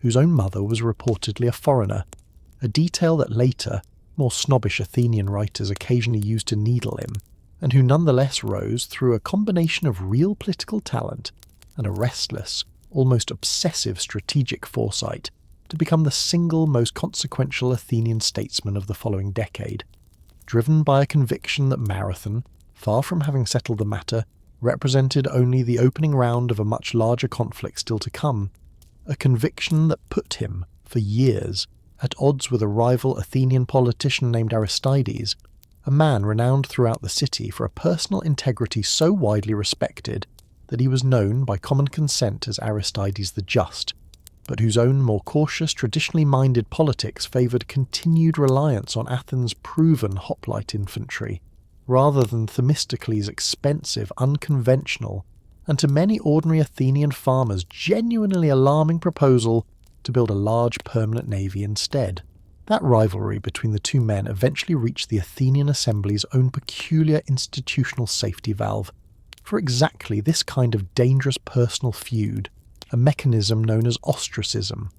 whose own mother was reportedly a foreigner, a detail that later, more snobbish Athenian writers occasionally used to needle him, and who nonetheless rose through a combination of real political talent and a restless, almost obsessive strategic foresight to become the single most consequential Athenian statesman of the following decade, driven by a conviction that Marathon, far from having settled the matter, represented only the opening round of a much larger conflict still to come, a conviction that put him, for years, at odds with a rival Athenian politician named Aristides, a man renowned throughout the city for a personal integrity so widely respected that he was known by common consent as Aristides the Just, but whose own more cautious, traditionally minded politics favoured continued reliance on Athens' proven hoplite infantry, rather than Themistocles' expensive, unconventional, and to many ordinary Athenian farmers genuinely alarming proposal to build a large permanent navy instead. That rivalry between the two men eventually reached the Athenian Assembly's own peculiar institutional safety valve for exactly this kind of dangerous personal feud, a mechanism known as ostracism,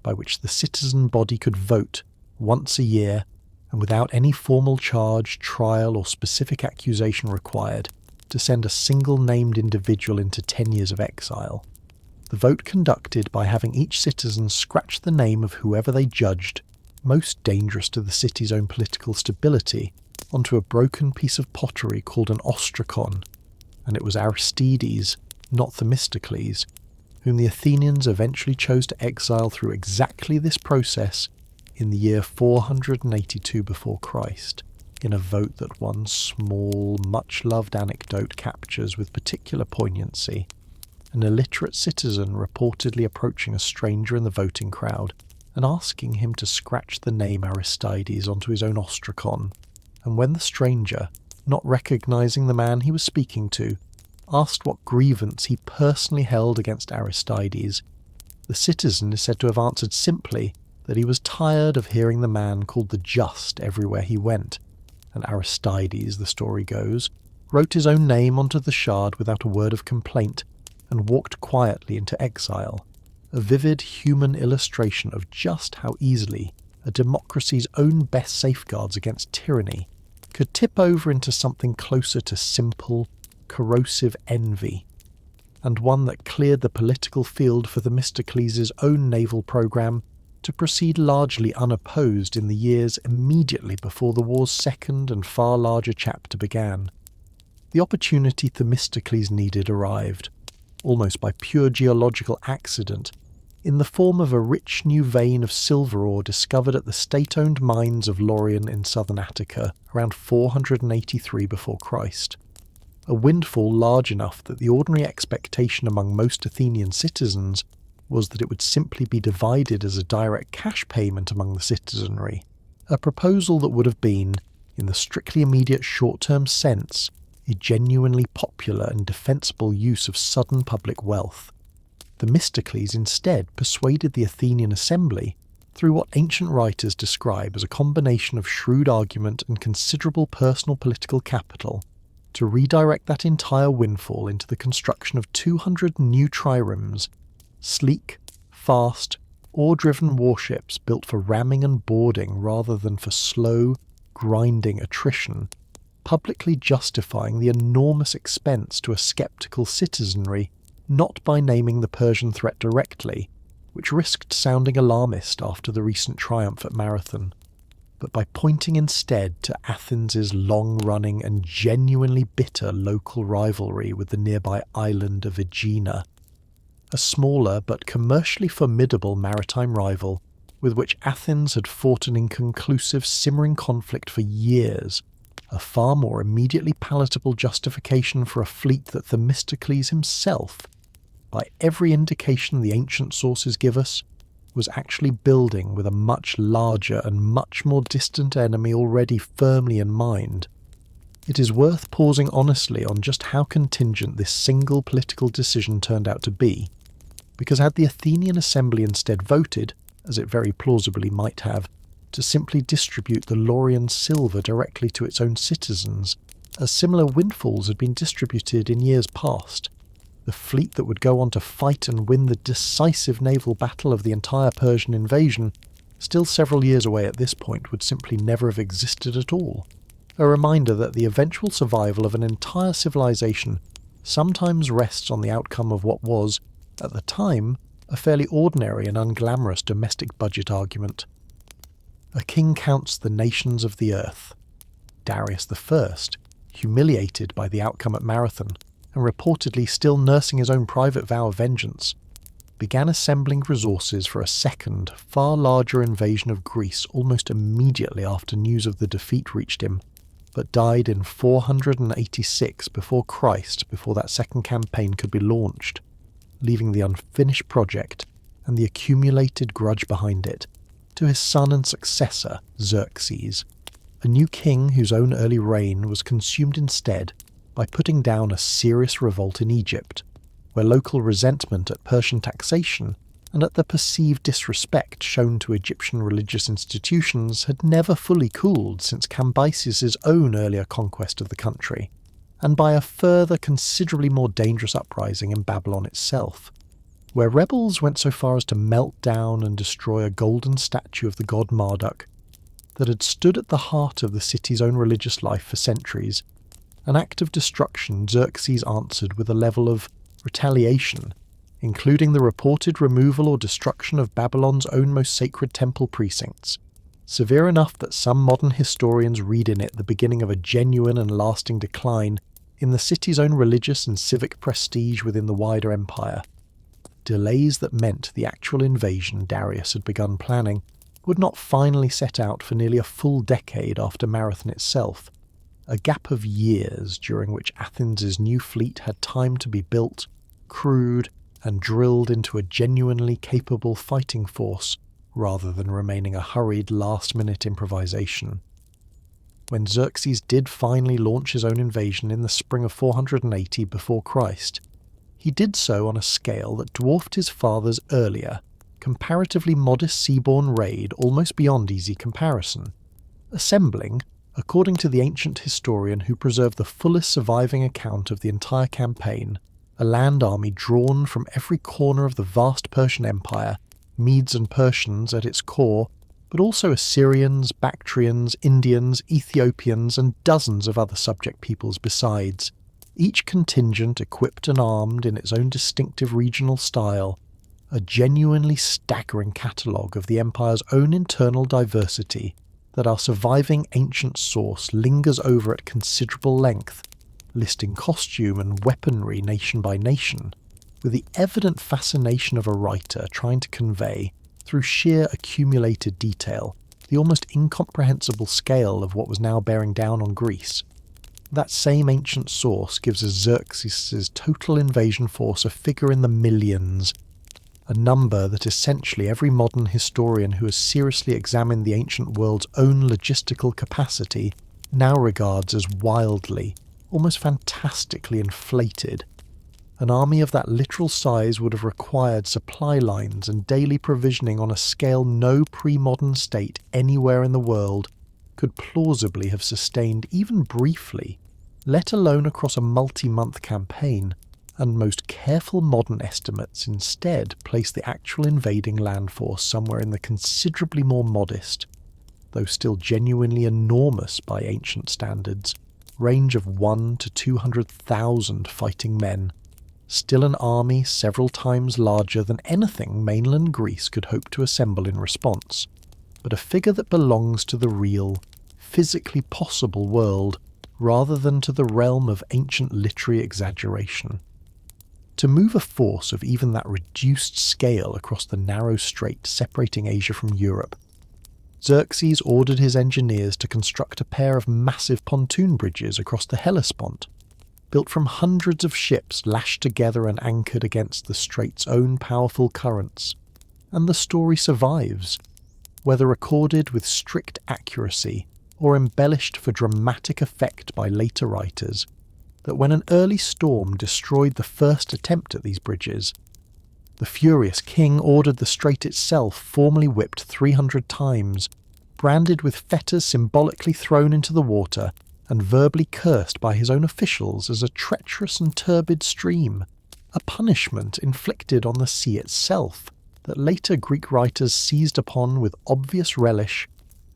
by which the citizen body could vote once a year and without any formal charge, trial or specific accusation required to send a single named individual into 10 years of exile. The vote conducted by having each citizen scratch the name of whoever they judged most dangerous to the city's own political stability onto a broken piece of pottery called an ostracon, and it was Aristides, not Themistocles, whom the Athenians eventually chose to exile through exactly this process in the year 482 before Christ, in a vote that one small, much-loved anecdote captures with particular poignancy. An illiterate citizen reportedly approaching a stranger in the voting crowd and asking him to scratch the name Aristides onto his own ostracon, and when the stranger, not recognising the man he was speaking to, asked what grievance he personally held against Aristides, the citizen is said to have answered simply that he was tired of hearing the man called the Just everywhere he went, and Aristides, the story goes, wrote his own name onto the shard without a word of complaint, and walked quietly into exile, a vivid human illustration of just how easily a democracy's own best safeguards against tyranny could tip over into something closer to simple, corrosive envy, and one that cleared the political field for Themistocles' own naval programme to proceed largely unopposed in the years immediately before the war's second and far larger chapter began. The opportunity Themistocles needed arrived, almost by pure geological accident, in the form of a rich new vein of silver ore discovered at the state-owned mines of Laurion in southern Attica around 483 before Christ. A windfall large enough that the ordinary expectation among most Athenian citizens was that it would simply be divided as a direct cash payment among the citizenry, a proposal that would have been, in the strictly immediate short-term sense, a genuinely popular and defensible use of sudden public wealth. Themistocles instead persuaded the Athenian assembly, through what ancient writers describe as a combination of shrewd argument and considerable personal political capital, to redirect that entire windfall into the construction of 200 new triremes, sleek, fast, oar-driven warships built for ramming and boarding rather than for slow, grinding attrition, publicly justifying the enormous expense to a sceptical citizenry not by naming the Persian threat directly, which risked sounding alarmist after the recent triumph at Marathon. but by pointing instead to Athens' long-running and genuinely bitter local rivalry with the nearby island of Aegina, a smaller but commercially formidable maritime rival with which Athens had fought an inconclusive simmering conflict for years, a far more immediately palatable justification for a fleet that Themistocles himself, by every indication the ancient sources give us, was actually building with a much larger and much more distant enemy already firmly in mind. It is worth pausing honestly on just how contingent this single political decision turned out to be, because had the Athenian assembly instead voted, as it very plausibly might have, to simply distribute the Laurian silver directly to its own citizens, as similar windfalls had been distributed in years past, the fleet that would go on to fight and win the decisive naval battle of the entire Persian invasion, still several years away at this point, would simply never have existed at all. A reminder that the eventual survival of an entire civilization sometimes rests on the outcome of what was, at the time, a fairly ordinary and unglamorous domestic budget argument. A king counts the nations of the earth. Darius I, humiliated by the outcome at Marathon, and reportedly still nursing his own private vow of vengeance, began assembling resources for a second, far larger invasion of Greece almost immediately after news of the defeat reached him, but died in 486 before Christ before that second campaign could be launched, leaving the unfinished project and the accumulated grudge behind it to his son and successor, Xerxes, a new king whose own early reign was consumed instead by putting down a serious revolt in Egypt, where local resentment at Persian taxation and at the perceived disrespect shown to Egyptian religious institutions had never fully cooled since Cambyses' own earlier conquest of the country, and by a further considerably more dangerous uprising in Babylon itself, where rebels went so far as to melt down and destroy a golden statue of the god Marduk that had stood at the heart of the city's own religious life for centuries, an act of destruction Xerxes answered with a level of retaliation, including the reported removal or destruction of Babylon's own most sacred temple precincts, severe enough that some modern historians read in it the beginning of a genuine and lasting decline in the city's own religious and civic prestige within the wider empire. Delays that meant the actual invasion Darius had begun planning would not finally set out for nearly a full decade after Marathon itself, a gap of years during which Athens' new fleet had time to be built, crewed, and drilled into a genuinely capable fighting force, rather than remaining a hurried last-minute improvisation. When Xerxes did finally launch his own invasion in the spring of 480 before Christ, he did so on a scale that dwarfed his father's earlier, comparatively modest seaborne raid almost beyond easy comparison, assembling, according to the ancient historian who preserved the fullest surviving account of the entire campaign, a land army drawn from every corner of the vast Persian Empire, Medes and Persians at its core, but also Assyrians, Bactrians, Indians, Ethiopians, and dozens of other subject peoples besides, each contingent equipped and armed in its own distinctive regional style, a genuinely staggering catalogue of the empire's own internal diversity that our surviving ancient source lingers over at considerable length, listing costume and weaponry nation by nation, with the evident fascination of a writer trying to convey, through sheer accumulated detail, the almost incomprehensible scale of what was now bearing down on Greece. That same ancient source gives Xerxes' total invasion force a figure in the millions, a number that essentially every modern historian who has seriously examined the ancient world's own logistical capacity now regards as wildly, almost fantastically inflated. An army of that literal size would have required supply lines and daily provisioning on a scale no pre-modern state anywhere in the world could plausibly have sustained even briefly, let alone across a multi-month campaign, and most careful modern estimates instead place the actual invading land force somewhere in the considerably more modest, though still genuinely enormous by ancient standards, range of 1 to 200,000 fighting men, still an army several times larger than anything mainland Greece could hope to assemble in response. but a figure that belongs to the real, physically possible world rather than to the realm of ancient literary exaggeration. To move a force of even that reduced scale across the narrow strait separating Asia from Europe, Xerxes ordered his engineers to construct a pair of massive pontoon bridges across the Hellespont, built from hundreds of ships lashed together and anchored against the strait's own powerful currents. And the story survives, whether recorded with strict accuracy or embellished for dramatic effect by later writers, that when an early storm destroyed the first attempt at these bridges, the furious king ordered the strait itself formally whipped 300 times, branded with fetters symbolically thrown into the water, and verbally cursed by his own officials as a treacherous and turbid stream, a punishment inflicted on the sea itself that later Greek writers seized upon with obvious relish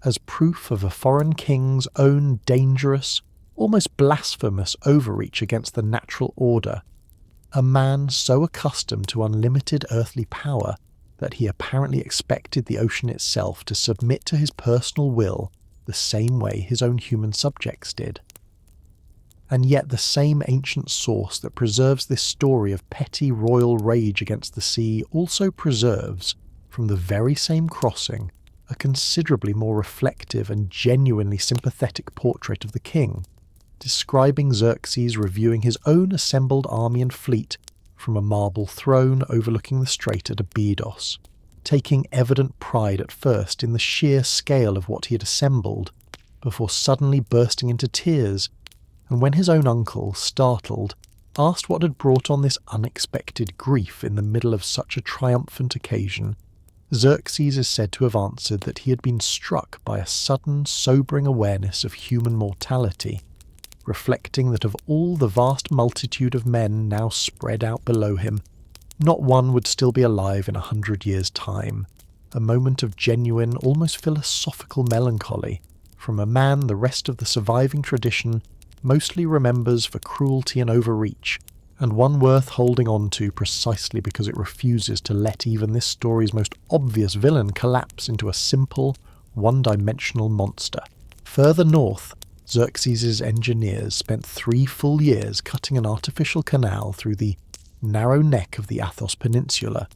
as proof of a foreign king's own dangerous, almost blasphemous overreach against the natural order, a man so accustomed to unlimited earthly power that he apparently expected the ocean itself to submit to his personal will the same way his own human subjects did. And yet the same ancient source that preserves this story of petty royal rage against the sea also preserves, from the very same crossing, a considerably more reflective and genuinely sympathetic portrait of the king, describing Xerxes reviewing his own assembled army and fleet from a marble throne overlooking the strait at Abydos, taking evident pride at first in the sheer scale of what he had assembled, before suddenly bursting into tears, and when his own uncle, startled, asked what had brought on this unexpected grief in the middle of such a triumphant occasion, Xerxes is said to have answered that he had been struck by a sudden, sobering awareness of human mortality, reflecting that of all the vast multitude of men now spread out below him, not one would still be alive in 100 years' time, a moment of genuine, almost philosophical melancholy from a man the rest of the surviving tradition mostly remembers for cruelty and overreach, and one worth holding on to precisely because it refuses to let even this story's most obvious villain collapse into a simple, one-dimensional monster. Further north, Xerxes' engineers spent 3 full years cutting an artificial canal through the narrow neck of the Athos Peninsula,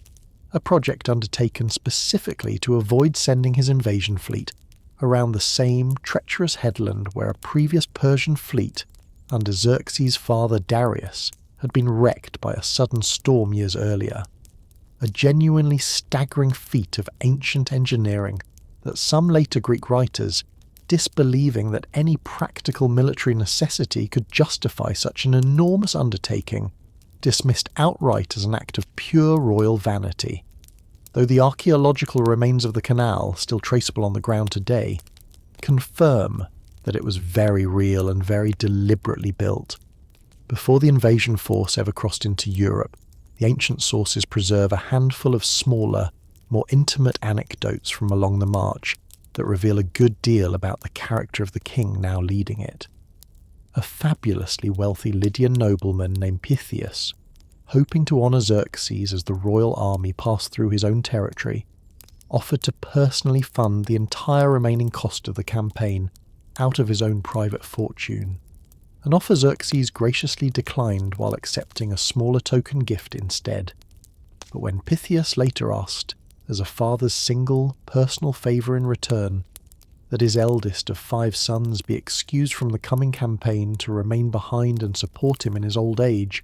a project undertaken specifically to avoid sending his invasion fleet around the same treacherous headland where a previous Persian fleet, under Xerxes' father Darius, had been wrecked by a sudden storm years earlier. A genuinely staggering feat of ancient engineering that some later Greek writers, disbelieving that any practical military necessity could justify such an enormous undertaking, dismissed outright as an act of pure royal vanity, though the archaeological remains of the canal, still traceable on the ground today, confirm that it was very real and very deliberately built. Before the invasion force ever crossed into Europe, the ancient sources preserve a handful of smaller, more intimate anecdotes from along the march that reveal a good deal about the character of the king now leading it. A fabulously wealthy Lydian nobleman named Pythias, hoping to honour Xerxes as the royal army passed through his own territory, offered to personally fund the entire remaining cost of the campaign out of his own private fortune, an offer Xerxes graciously declined while accepting a smaller token gift instead. But when Pythias later asked, as a father's single, personal favour in return, that his eldest of 5 sons be excused from the coming campaign to remain behind and support him in his old age,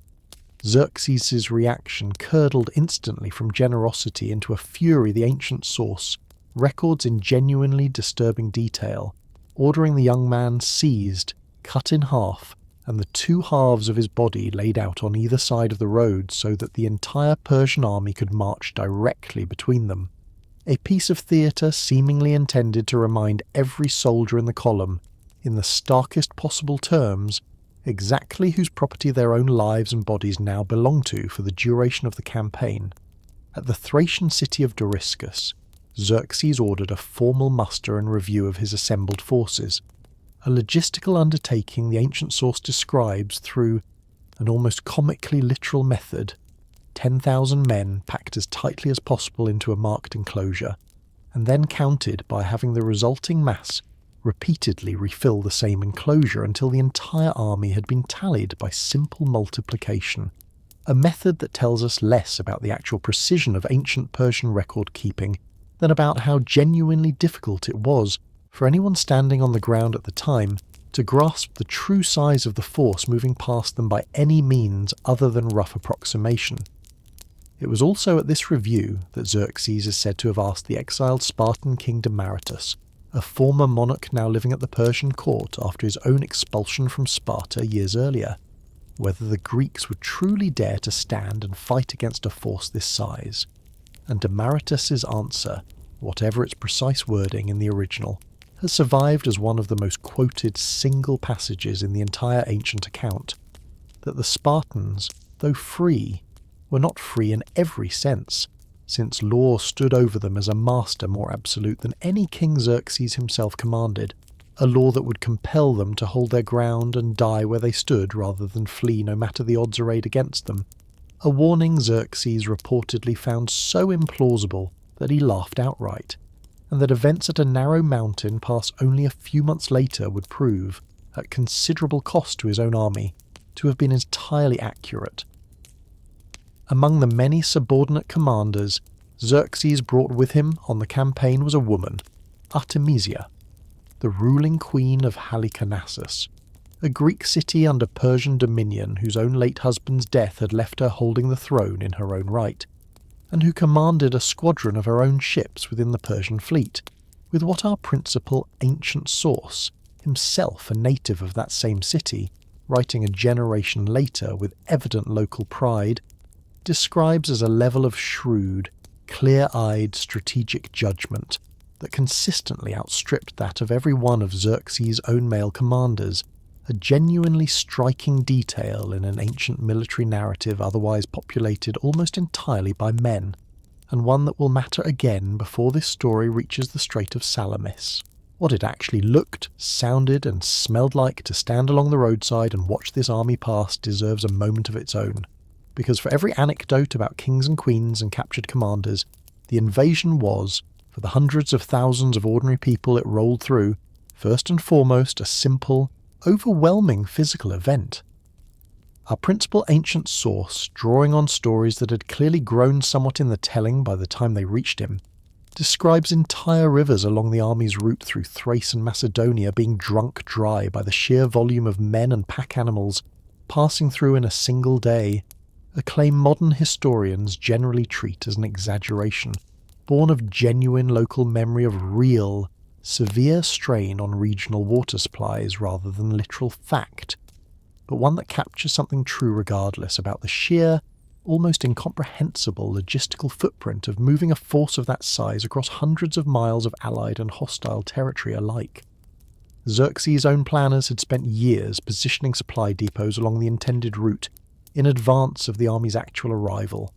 Xerxes' reaction curdled instantly from generosity into a fury the ancient source records in genuinely disturbing detail, ordering the young man seized, cut in half, and the 2 halves of his body laid out on either side of the road so that the entire Persian army could march directly between them. A piece of theatre seemingly intended to remind every soldier in the column, in the starkest possible terms, exactly whose property their own lives and bodies now belong to for the duration of the campaign. At the Thracian city of Doriscus, Xerxes ordered a formal muster and review of his assembled forces, a logistical undertaking the ancient source describes through an almost comically literal method, 10,000 men packed as tightly as possible into a marked enclosure, and then counted by having the resulting mass repeatedly refill the same enclosure until the entire army had been tallied by simple multiplication, a method that tells us less about the actual precision of ancient Persian record-keeping than about how genuinely difficult it was for anyone standing on the ground at the time to grasp the true size of the force moving past them by any means other than rough approximation. It was also at this review that Xerxes is said to have asked the exiled Spartan king Demaratus, a former monarch now living at the Persian court after his own expulsion from Sparta years earlier, whether the Greeks would truly dare to stand and fight against a force this size. And Demaratus's answer, whatever its precise wording in the original, has survived as one of the most quoted single passages in the entire ancient account, that the Spartans, though free, were not free in every sense, since law stood over them as a master more absolute than any King Xerxes himself commanded, a law that would compel them to hold their ground and die where they stood rather than flee no matter the odds arrayed against them, a warning Xerxes reportedly found so implausible that he laughed outright, and that events at a narrow mountain pass only a few months later would prove, at considerable cost to his own army, to have been entirely accurate. Among the many subordinate commanders Xerxes brought with him on the campaign was a woman, Artemisia, the ruling queen of Halicarnassus, a Greek city under Persian dominion whose own late husband's death had left her holding the throne in her own right, and who commanded a squadron of her own ships within the Persian fleet, with what our principal ancient source, himself a native of that same city, writing a generation later with evident local pride, describes as a level of shrewd, clear-eyed strategic judgment that consistently outstripped that of every one of Xerxes' own male commanders, a genuinely striking detail in an ancient military narrative otherwise populated almost entirely by men, and one that will matter again before this story reaches the Strait of Salamis. What it actually looked, sounded, and smelled like to stand along the roadside and watch this army pass deserves a moment of its own, because for every anecdote about kings and queens and captured commanders, the invasion was, for the hundreds of thousands of ordinary people it rolled through, first and foremost a simple, overwhelming physical event. Our principal ancient source, drawing on stories that had clearly grown somewhat in the telling by the time they reached him, describes entire rivers along the army's route through Thrace and Macedonia being drunk dry by the sheer volume of men and pack animals passing through in a single day, a claim modern historians generally treat as an exaggeration, born of genuine local memory of real, severe strain on regional water supplies rather than literal fact, but one that captures something true regardless about the sheer, almost incomprehensible logistical footprint of moving a force of that size across hundreds of miles of allied and hostile territory alike. Xerxes' own planners had spent years positioning supply depots along the intended route in advance of the army's actual arrival,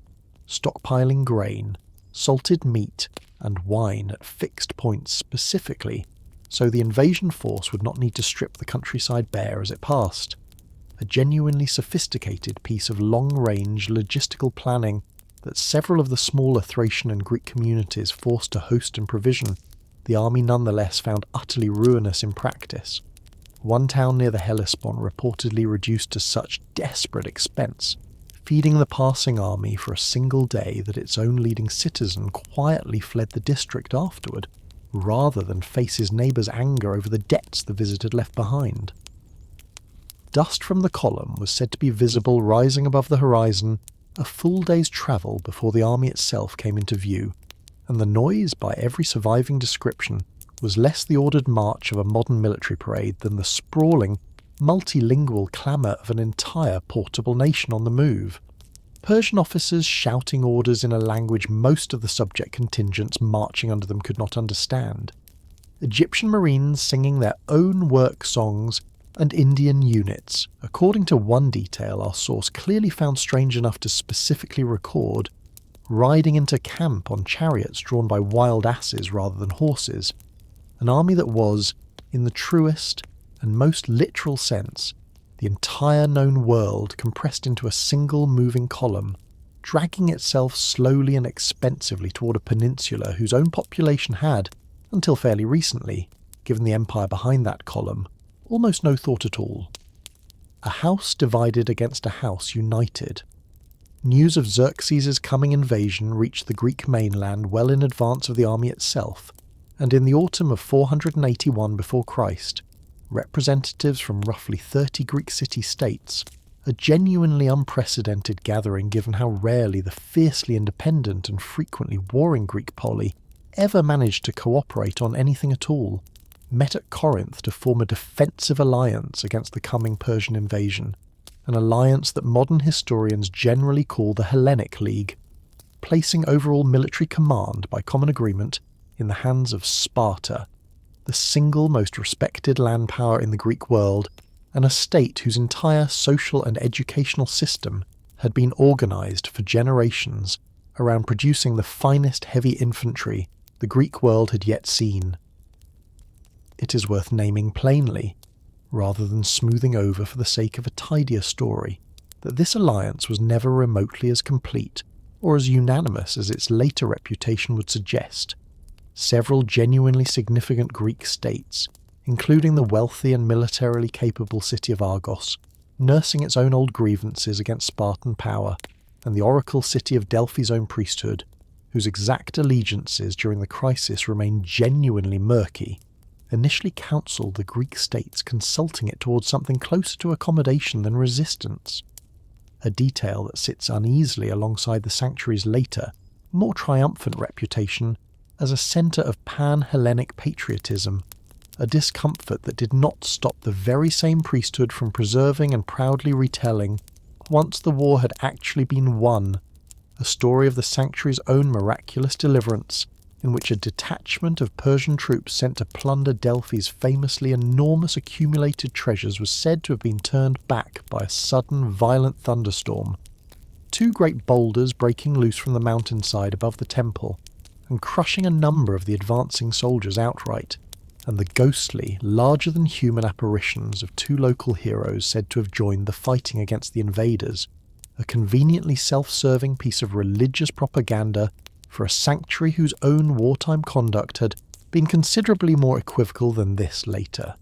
stockpiling grain, salted meat, and wine at fixed points specifically, so the invasion force would not need to strip the countryside bare as it passed. A genuinely sophisticated piece of long-range logistical planning that several of the smaller Thracian and Greek communities forced to host and provision, the army nonetheless found utterly ruinous in practice. One town near the Hellespont reportedly reduced to such desperate expense, feeding the passing army for a single day, that its own leading citizen quietly fled the district afterward, rather than face his neighbour's anger over the debts the visit had left behind. Dust from the column was said to be visible rising above the horizon a full day's travel before the army itself came into view, and the noise, by every surviving description, was less the ordered march of a modern military parade than the sprawling, multilingual clamour of an entire portable nation on the move. Persian officers shouting orders in a language most of the subject contingents marching under them could not understand. Egyptian marines singing their own work songs, and Indian units, according to one detail our source clearly found strange enough to specifically record, riding into camp on chariots drawn by wild asses rather than horses, an army that was, in the truest and most literal sense, the entire known world compressed into a single moving column, dragging itself slowly and expensively toward a peninsula whose own population had, until fairly recently, given the empire behind that column, almost no thought at all. A house divided against a house united. News of Xerxes' coming invasion reached the Greek mainland well in advance of the army itself, and in the autumn of 481 before Christ, representatives from roughly 30 Greek city-states, a genuinely unprecedented gathering given how rarely the fiercely independent and frequently warring Greek poli ever managed to cooperate on anything at all, met at Corinth to form a defensive alliance against the coming Persian invasion, an alliance that modern historians generally call the Hellenic League, placing overall military command by common agreement in the hands of Sparta, the single most respected land power in the Greek world, and a state whose entire social and educational system had been organised for generations around producing the finest heavy infantry the Greek world had yet seen. It is worth naming plainly, rather than smoothing over for the sake of a tidier story, that this alliance was never remotely as complete or as unanimous as its later reputation would suggest. Several genuinely significant Greek states, including the wealthy and militarily capable city of Argos, nursing its own old grievances against Spartan power, and the oracle city of Delphi's own priesthood, whose exact allegiances during the crisis remained genuinely murky, initially counselled the Greek states consulting it towards something closer to accommodation than resistance, a detail that sits uneasily alongside the sanctuary's later, more triumphant reputation as a centre of pan-Hellenic patriotism, a discomfort that did not stop the very same priesthood from preserving and proudly retelling, once the war had actually been won, a story of the sanctuary's own miraculous deliverance, in which a detachment of Persian troops sent to plunder Delphi's famously enormous accumulated treasures was said to have been turned back by a sudden violent thunderstorm, two great boulders breaking loose from the mountainside above the temple and crushing a number of the advancing soldiers outright, and the ghostly, larger-than-human apparitions of two local heroes said to have joined the fighting against the invaders, a conveniently self-serving piece of religious propaganda for a sanctuary whose own wartime conduct had been considerably more equivocal than this later.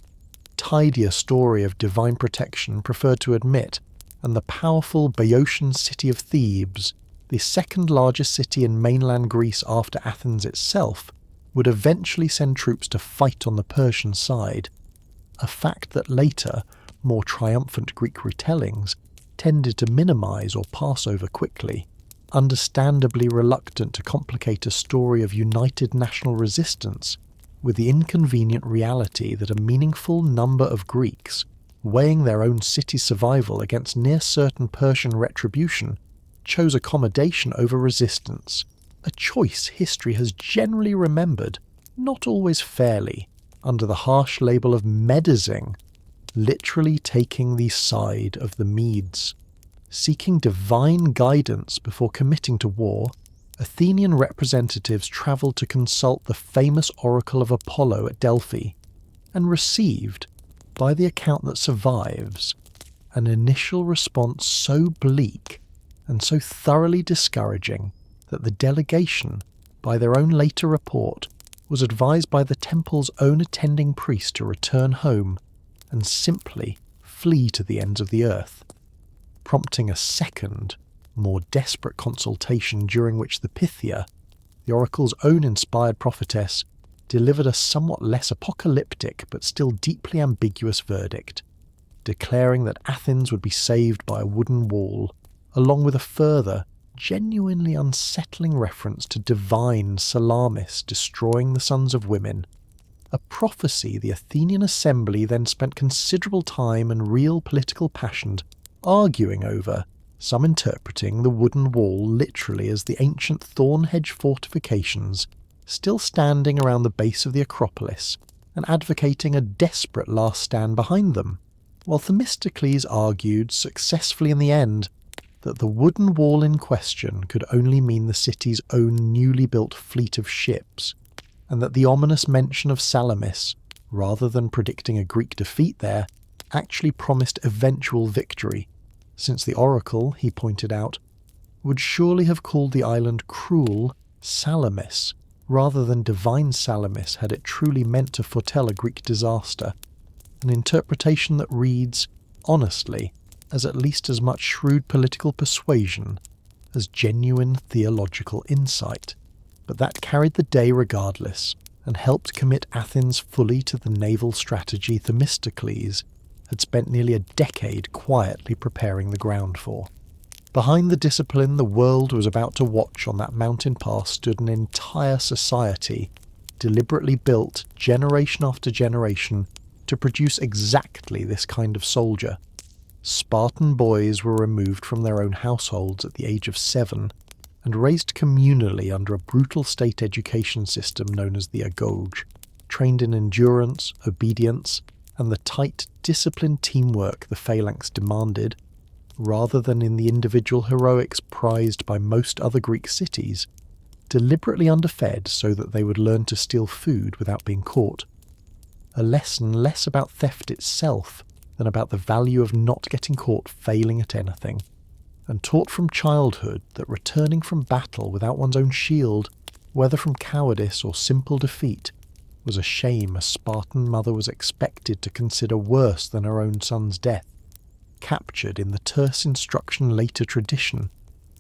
Tidier story of divine protection preferred to admit, and the powerful Boeotian city of Thebes, the second largest city in mainland Greece after Athens itself, would eventually send troops to fight on the Persian side, a fact that later, more triumphant Greek retellings tended to minimise or pass over quickly, understandably reluctant to complicate a story of united national resistance with the inconvenient reality that a meaningful number of Greeks, weighing their own city's survival against near-certain Persian retribution, chose accommodation over resistance, a choice history has generally remembered, not always fairly, under the harsh label of medizing, literally taking the side of the Medes. Seeking divine guidance before committing to war, Athenian representatives travelled to consult the famous oracle of Apollo at Delphi, and received, by the account that survives, an initial response so bleak and so thoroughly discouraging that the delegation, by their own later report, was advised by the temple's own attending priest to return home and simply flee to the ends of the earth, prompting a second, more desperate consultation during which the Pythia, the oracle's own inspired prophetess, delivered a somewhat less apocalyptic but still deeply ambiguous verdict, declaring that Athens would be saved by a wooden wall, along with a further, genuinely unsettling reference to divine Salamis destroying the sons of women, a prophecy the Athenian assembly then spent considerable time and real political passion arguing over, some interpreting the wooden wall literally as the ancient thorn-hedge fortifications still standing around the base of the Acropolis and advocating a desperate last stand behind them, while Themistocles argued, successfully in the end, that the wooden wall in question could only mean the city's own newly built fleet of ships, and that the ominous mention of Salamis, rather than predicting a Greek defeat there, actually promised eventual victory, since the oracle, he pointed out, would surely have called the island cruel Salamis, rather than divine Salamis had it truly meant to foretell a Greek disaster, an interpretation that reads, honestly, as at least as much shrewd political persuasion as genuine theological insight. But that carried the day regardless, and helped commit Athens fully to the naval strategy Themistocles had spent nearly a decade quietly preparing the ground for. Behind the discipline the world was about to watch on that mountain pass stood an entire society, deliberately built generation after generation to produce exactly this kind of soldier. Spartan boys were removed from their own households at the age of 7 and raised communally under a brutal state education system known as the agoge, trained in endurance, obedience, and the tight, disciplined teamwork the phalanx demanded, rather than in the individual heroics prized by most other Greek cities, deliberately underfed so that they would learn to steal food without being caught. A lesson less about theft itself than about the value of not getting caught failing at anything, and taught from childhood that returning from battle without one's own shield, whether from cowardice or simple defeat, was a shame a Spartan mother was expected to consider worse than her own son's death, captured in the terse instruction later tradition,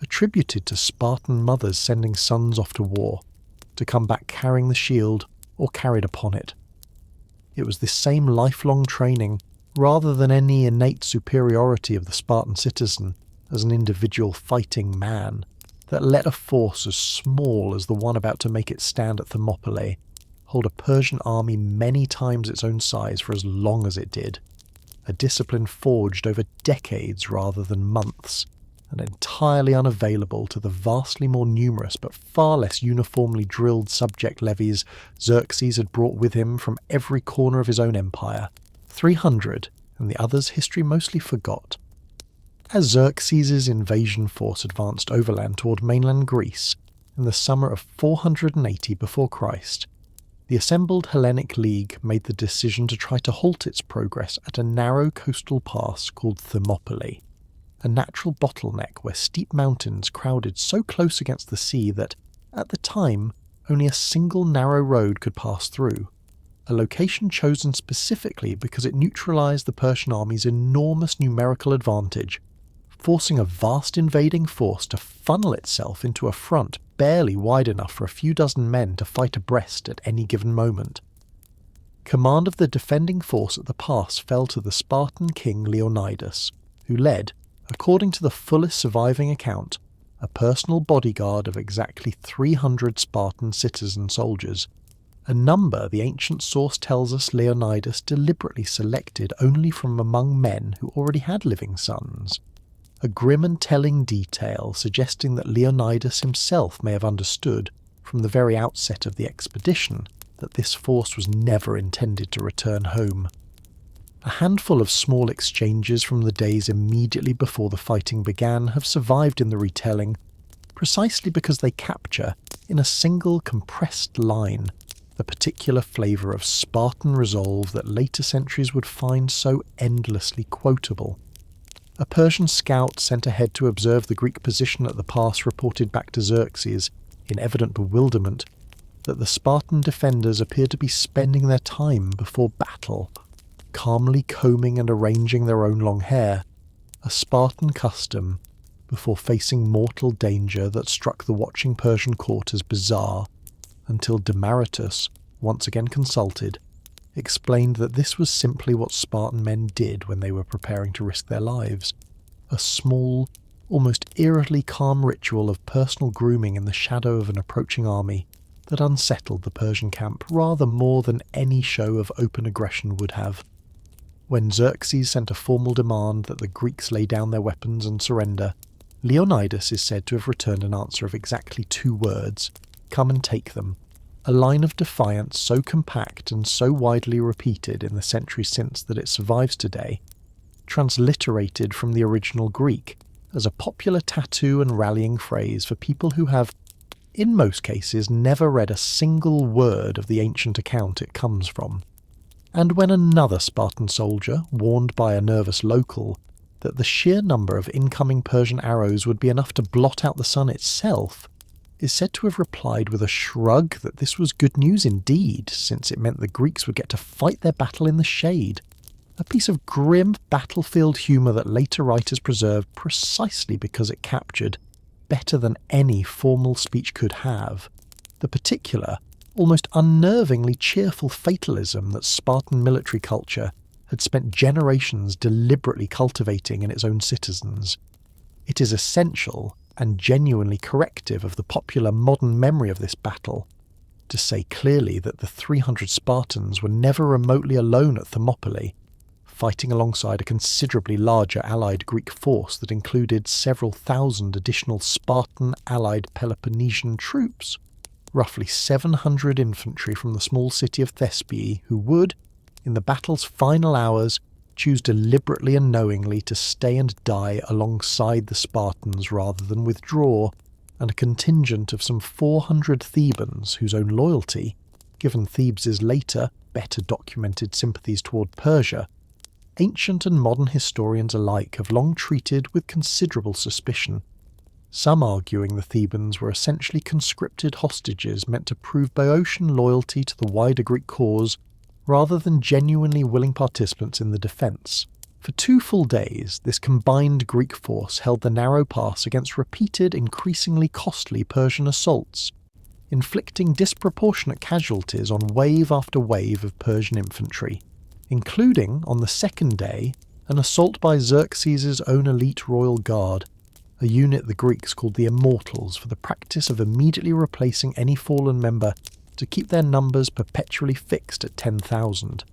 attributed to Spartan mothers sending sons off to war, to come back carrying the shield or carried upon it. It was this same lifelong training, rather than any innate superiority of the Spartan citizen as an individual fighting man, that let a force as small as the one about to make its stand at Thermopylae hold a Persian army many times its own size for as long as it did, a discipline forged over decades rather than months, and entirely unavailable to the vastly more numerous but far less uniformly drilled subject levies Xerxes had brought with him from every corner of his own empire, 300, and the others history mostly forgot. As Xerxes' invasion force advanced overland toward mainland Greece in the summer of 480 before Christ, the assembled Hellenic League made the decision to try to halt its progress at a narrow coastal pass called Thermopylae, a natural bottleneck where steep mountains crowded so close against the sea that, at the time, only a single narrow road could pass through, a location chosen specifically because it neutralized the Persian army's enormous numerical advantage, forcing a vast invading force to funnel itself into a front barely wide enough for a few dozen men to fight abreast at any given moment. Command of the defending force at the pass fell to the Spartan king Leonidas, who led, according to the fullest surviving account, a personal bodyguard of exactly 300 Spartan citizen soldiers, a number the ancient source tells us Leonidas deliberately selected only from among men who already had living sons. A grim and telling detail suggesting that Leonidas himself may have understood, from the very outset of the expedition, that this force was never intended to return home. A handful of small exchanges from the days immediately before the fighting began have survived in the retelling, precisely because they capture, in a single compressed line, the particular flavour of Spartan resolve that later centuries would find so endlessly quotable. A Persian scout sent ahead to observe the Greek position at the pass reported back to Xerxes, in evident bewilderment, that the Spartan defenders appeared to be spending their time before battle, calmly combing and arranging their own long hair, a Spartan custom, before facing mortal danger that struck the watching Persian court as bizarre, until Demaratus, once again consulted, explained that this was simply what Spartan men did when they were preparing to risk their lives, a small, almost eerily calm ritual of personal grooming in the shadow of an approaching army that unsettled the Persian camp rather more than any show of open aggression would have. When Xerxes sent a formal demand that the Greeks lay down their weapons and surrender, Leonidas is said to have returned an answer of exactly 2 words, "Come and take them," a line of defiance so compact and so widely repeated in the centuries since that it survives today, transliterated from the original Greek as a popular tattoo and rallying phrase for people who have, in most cases, never read a single word of the ancient account it comes from. And when another Spartan soldier, warned by a nervous local, that the sheer number of incoming Persian arrows would be enough to blot out the sun itself, is said to have replied with a shrug that this was good news indeed, since it meant the Greeks would get to fight their battle in the shade. A piece of grim battlefield humour that later writers preserved precisely because it captured, better than any formal speech could have, the particular, almost unnervingly cheerful fatalism that Spartan military culture had spent generations deliberately cultivating in its own citizens. It is essential and genuinely corrective of the popular modern memory of this battle to say clearly that the 300 Spartans were never remotely alone at Thermopylae, fighting alongside a considerably larger allied Greek force that included several thousand additional Spartan allied Peloponnesian troops, roughly 700 infantry from the small city of Thespiae who would, in the battle's final hours, choose deliberately and knowingly to stay and die alongside the Spartans rather than withdraw, and a contingent of some 400 Thebans whose own loyalty, given Thebes' later, better documented sympathies toward Persia, ancient and modern historians alike have long treated with considerable suspicion, some arguing the Thebans were essentially conscripted hostages meant to prove Boeotian loyalty to the wider Greek cause rather than genuinely willing participants in the defence. For 2 full days, this combined Greek force held the narrow pass against repeated, increasingly costly Persian assaults, inflicting disproportionate casualties on wave after wave of Persian infantry, including, on the second day, an assault by Xerxes' own elite royal guard, a unit the Greeks called the Immortals for the practice of immediately replacing any fallen member to keep their numbers perpetually fixed at 10,000,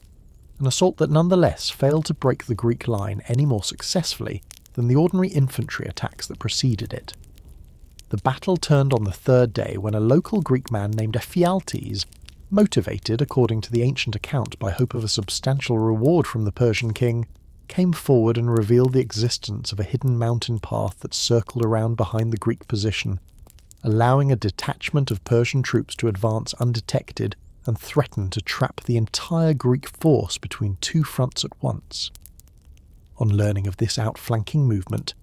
an assault that nonetheless failed to break the Greek line any more successfully than the ordinary infantry attacks that preceded it. The battle turned on the third day when a local Greek man named Ephialtes, motivated according to the ancient account by hope of a substantial reward from the Persian king, came forward and revealed the existence of a hidden mountain path that circled around behind the Greek position, allowing a detachment of Persian troops to advance undetected and threaten to trap the entire Greek force between 2 fronts at once. On learning of this outflanking movement,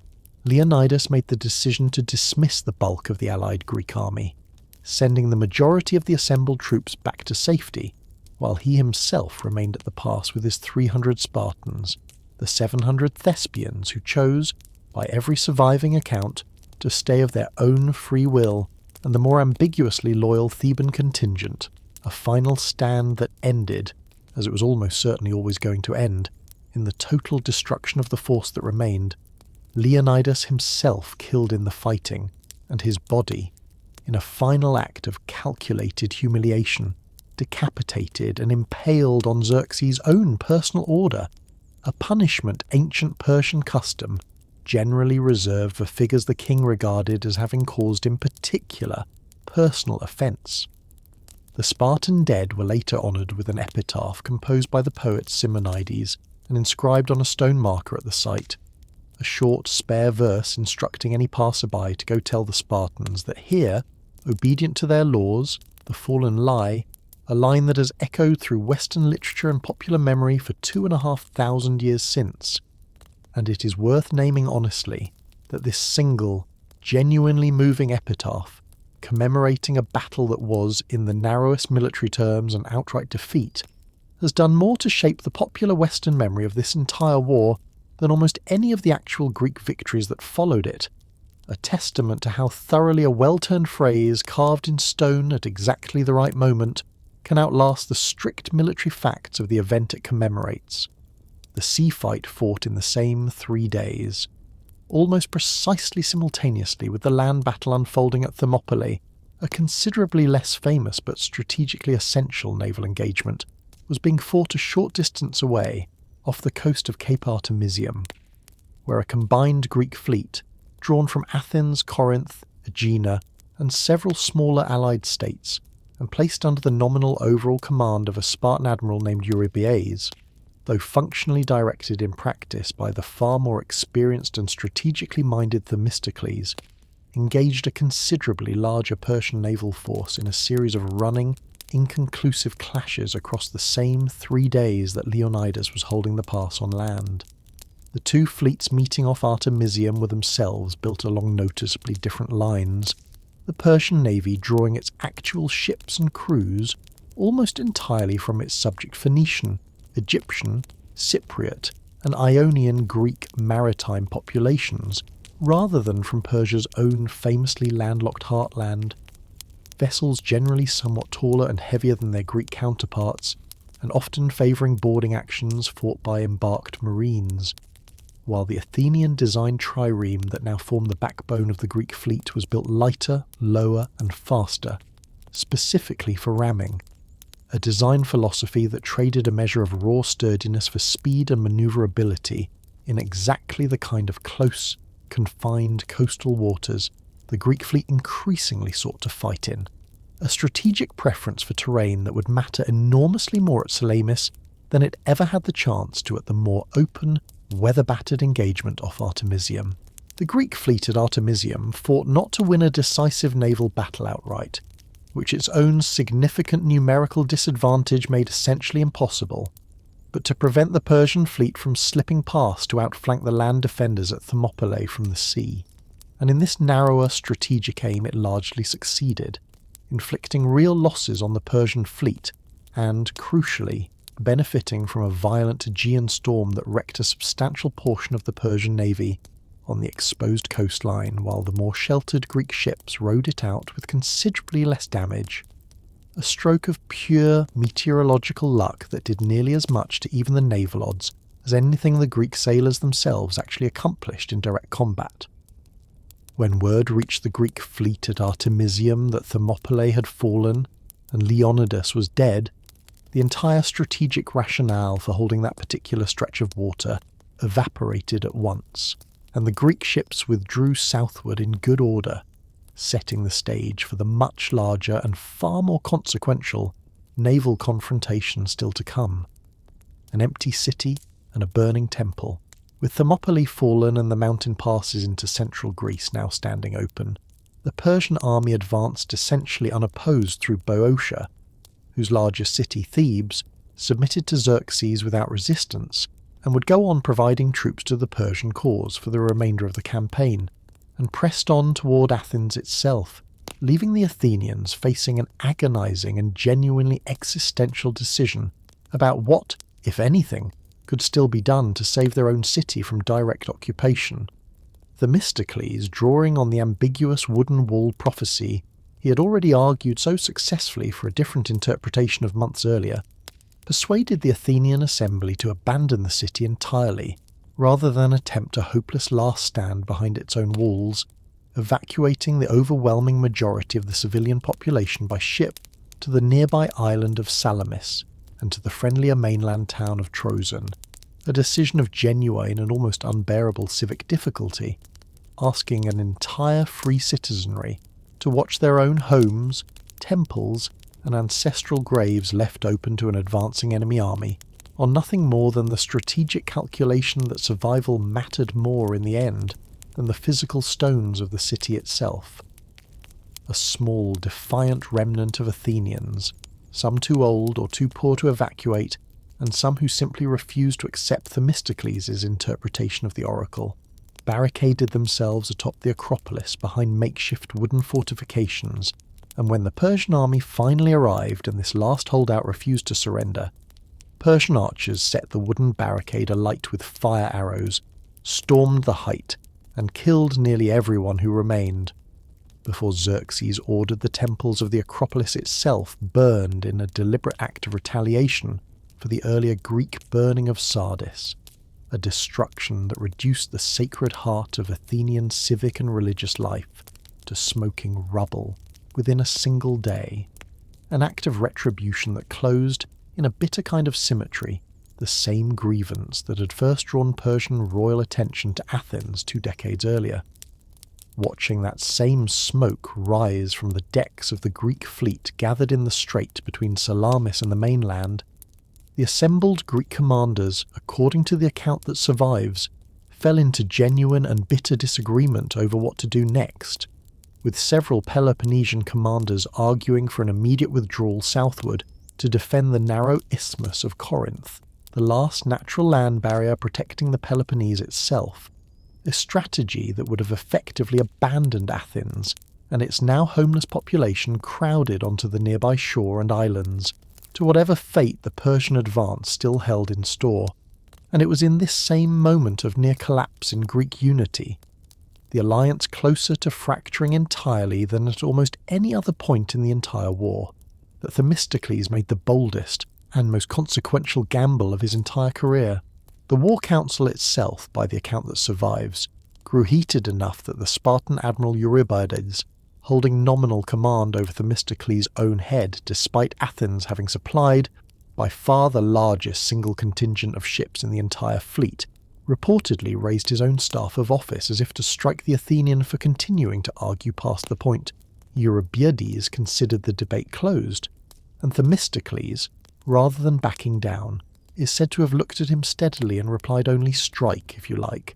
Leonidas made the decision to dismiss the bulk of the allied Greek army, sending the majority of the assembled troops back to safety, while he himself remained at the pass with his 300 Spartans, the 700 Thespians who chose, by every surviving account, to stay of their own free will, and the more ambiguously loyal Theban contingent, a final stand that ended, as it was almost certainly always going to end, in the total destruction of the force that remained, Leonidas himself killed in the fighting, and his body, in a final act of calculated humiliation, decapitated and impaled on Xerxes' own personal order, a punishment ancient Persian custom generally reserved for figures the king regarded as having caused in particular personal offence. The Spartan dead were later honoured with an epitaph composed by the poet Simonides and inscribed on a stone marker at the site, a short spare verse instructing any passerby to go tell the Spartans that here, obedient to their laws, the fallen lie, a line that has echoed through Western literature and popular memory for 2,500 years since, and it is worth naming honestly that this single, genuinely moving epitaph, commemorating a battle that was, in the narrowest military terms, an outright defeat, has done more to shape the popular Western memory of this entire war than almost any of the actual Greek victories that followed it, a testament to how thoroughly a well-turned phrase carved in stone at exactly the right moment can outlast the strict military facts of the event it commemorates. The sea fight fought in the same 3 days, almost precisely simultaneously with the land battle unfolding at Thermopylae, a considerably less famous but strategically essential naval engagement, was being fought a short distance away, off the coast of Cape Artemisium, where a combined Greek fleet, drawn from Athens, Corinth, Aegina, and several smaller allied states, and placed under the nominal overall command of a Spartan admiral named Eurybiades, though functionally directed in practice by the far more experienced and strategically minded Themistocles, engaged a considerably larger Persian naval force in a series of running, inconclusive clashes across the same 3 days that Leonidas was holding the pass on land. The two fleets meeting off Artemisium were themselves built along noticeably different lines, the Persian navy drawing its actual ships and crews almost entirely from its subject Phoenician, Egyptian, Cypriot, and Ionian Greek maritime populations, rather than from Persia's own famously landlocked heartland. Vessels generally somewhat taller and heavier than their Greek counterparts, and often favouring boarding actions fought by embarked marines, while the Athenian-designed trireme that now formed the backbone of the Greek fleet was built lighter, lower, and faster, specifically for ramming, a design philosophy that traded a measure of raw sturdiness for speed and manoeuvrability in exactly the kind of close, confined coastal waters the Greek fleet increasingly sought to fight in, a strategic preference for terrain that would matter enormously more at Salamis than it ever had the chance to at the more open, weather-battered engagement off Artemisium. The Greek fleet at Artemisium fought not to win a decisive naval battle outright, which its own significant numerical disadvantage made essentially impossible, but to prevent the Persian fleet from slipping past to outflank the land defenders at Thermopylae from the sea. And in this narrower strategic aim it largely succeeded, inflicting real losses on the Persian fleet and, crucially, benefiting from a violent Aegean storm that wrecked a substantial portion of the Persian navy on the exposed coastline, while the more sheltered Greek ships rode it out with considerably less damage. A stroke of pure meteorological luck that did nearly as much to even the naval odds as anything the Greek sailors themselves actually accomplished in direct combat. When word reached the Greek fleet at Artemisium that Thermopylae had fallen and Leonidas was dead, the entire strategic rationale for holding that particular stretch of water evaporated at once, and the Greek ships withdrew southward in good order, setting the stage for the much larger and far more consequential naval confrontation still to come. An empty city and a burning temple, with Thermopylae fallen and the mountain passes into central Greece now standing open, the Persian army advanced essentially unopposed through Boeotia, whose largest city, Thebes, submitted to Xerxes without resistance and would go on providing troops to the Persian cause for the remainder of the campaign, and pressed on toward Athens itself, leaving the Athenians facing an agonizing and genuinely existential decision about what, if anything, could still be done to save their own city from direct occupation. Themistocles, drawing on the ambiguous wooden wall prophecy he had already argued so successfully for a different interpretation of months earlier, persuaded the Athenian assembly to abandon the city entirely, rather than attempt a hopeless last stand behind its own walls, evacuating the overwhelming majority of the civilian population by ship to the nearby island of Salamis and to the friendlier mainland town of Troezen, a decision of genuine and almost unbearable civic difficulty, asking an entire free citizenry to watch their own homes, temples, and ancestral graves left open to an advancing enemy army, on nothing more than the strategic calculation that survival mattered more in the end than the physical stones of the city itself. A small, defiant remnant of Athenians, some too old or too poor to evacuate, and some who simply refused to accept Themistocles' interpretation of the oracle, barricaded themselves atop the Acropolis behind makeshift wooden fortifications, and when the Persian army finally arrived and this last holdout refused to surrender, Persian archers set the wooden barricade alight with fire arrows, stormed the height, and killed nearly everyone who remained, before Xerxes ordered the temples of the Acropolis itself burned in a deliberate act of retaliation for the earlier Greek burning of Sardis, a destruction that reduced the sacred heart of Athenian civic and religious life to smoking rubble within a single day, an act of retribution that closed, in a bitter kind of symmetry, the same grievance that had first drawn Persian royal attention to Athens 2 decades earlier. Watching that same smoke rise from the decks of the Greek fleet gathered in the strait between Salamis and the mainland, the assembled Greek commanders, according to the account that survives, fell into genuine and bitter disagreement over what to do next, with several Peloponnesian commanders arguing for an immediate withdrawal southward to defend the narrow isthmus of Corinth, the last natural land barrier protecting the Peloponnese itself, a strategy that would have effectively abandoned Athens and its now homeless population crowded onto the nearby shore and islands, to whatever fate the Persian advance still held in store. And it was in this same moment of near collapse in Greek unity, the alliance closer to fracturing entirely than at almost any other point in the entire war, that Themistocles made the boldest and most consequential gamble of his entire career. The war council itself, by the account that survives, grew heated enough that the Spartan admiral Eurybiades, holding nominal command over Themistocles' own head despite Athens having supplied, by far the largest single contingent of ships in the entire fleet, reportedly raised his own staff of office as if to strike the Athenian for continuing to argue past the point. Eurybiades considered the debate closed, and Themistocles, rather than backing down, is said to have looked at him steadily and replied only "strike, if you like.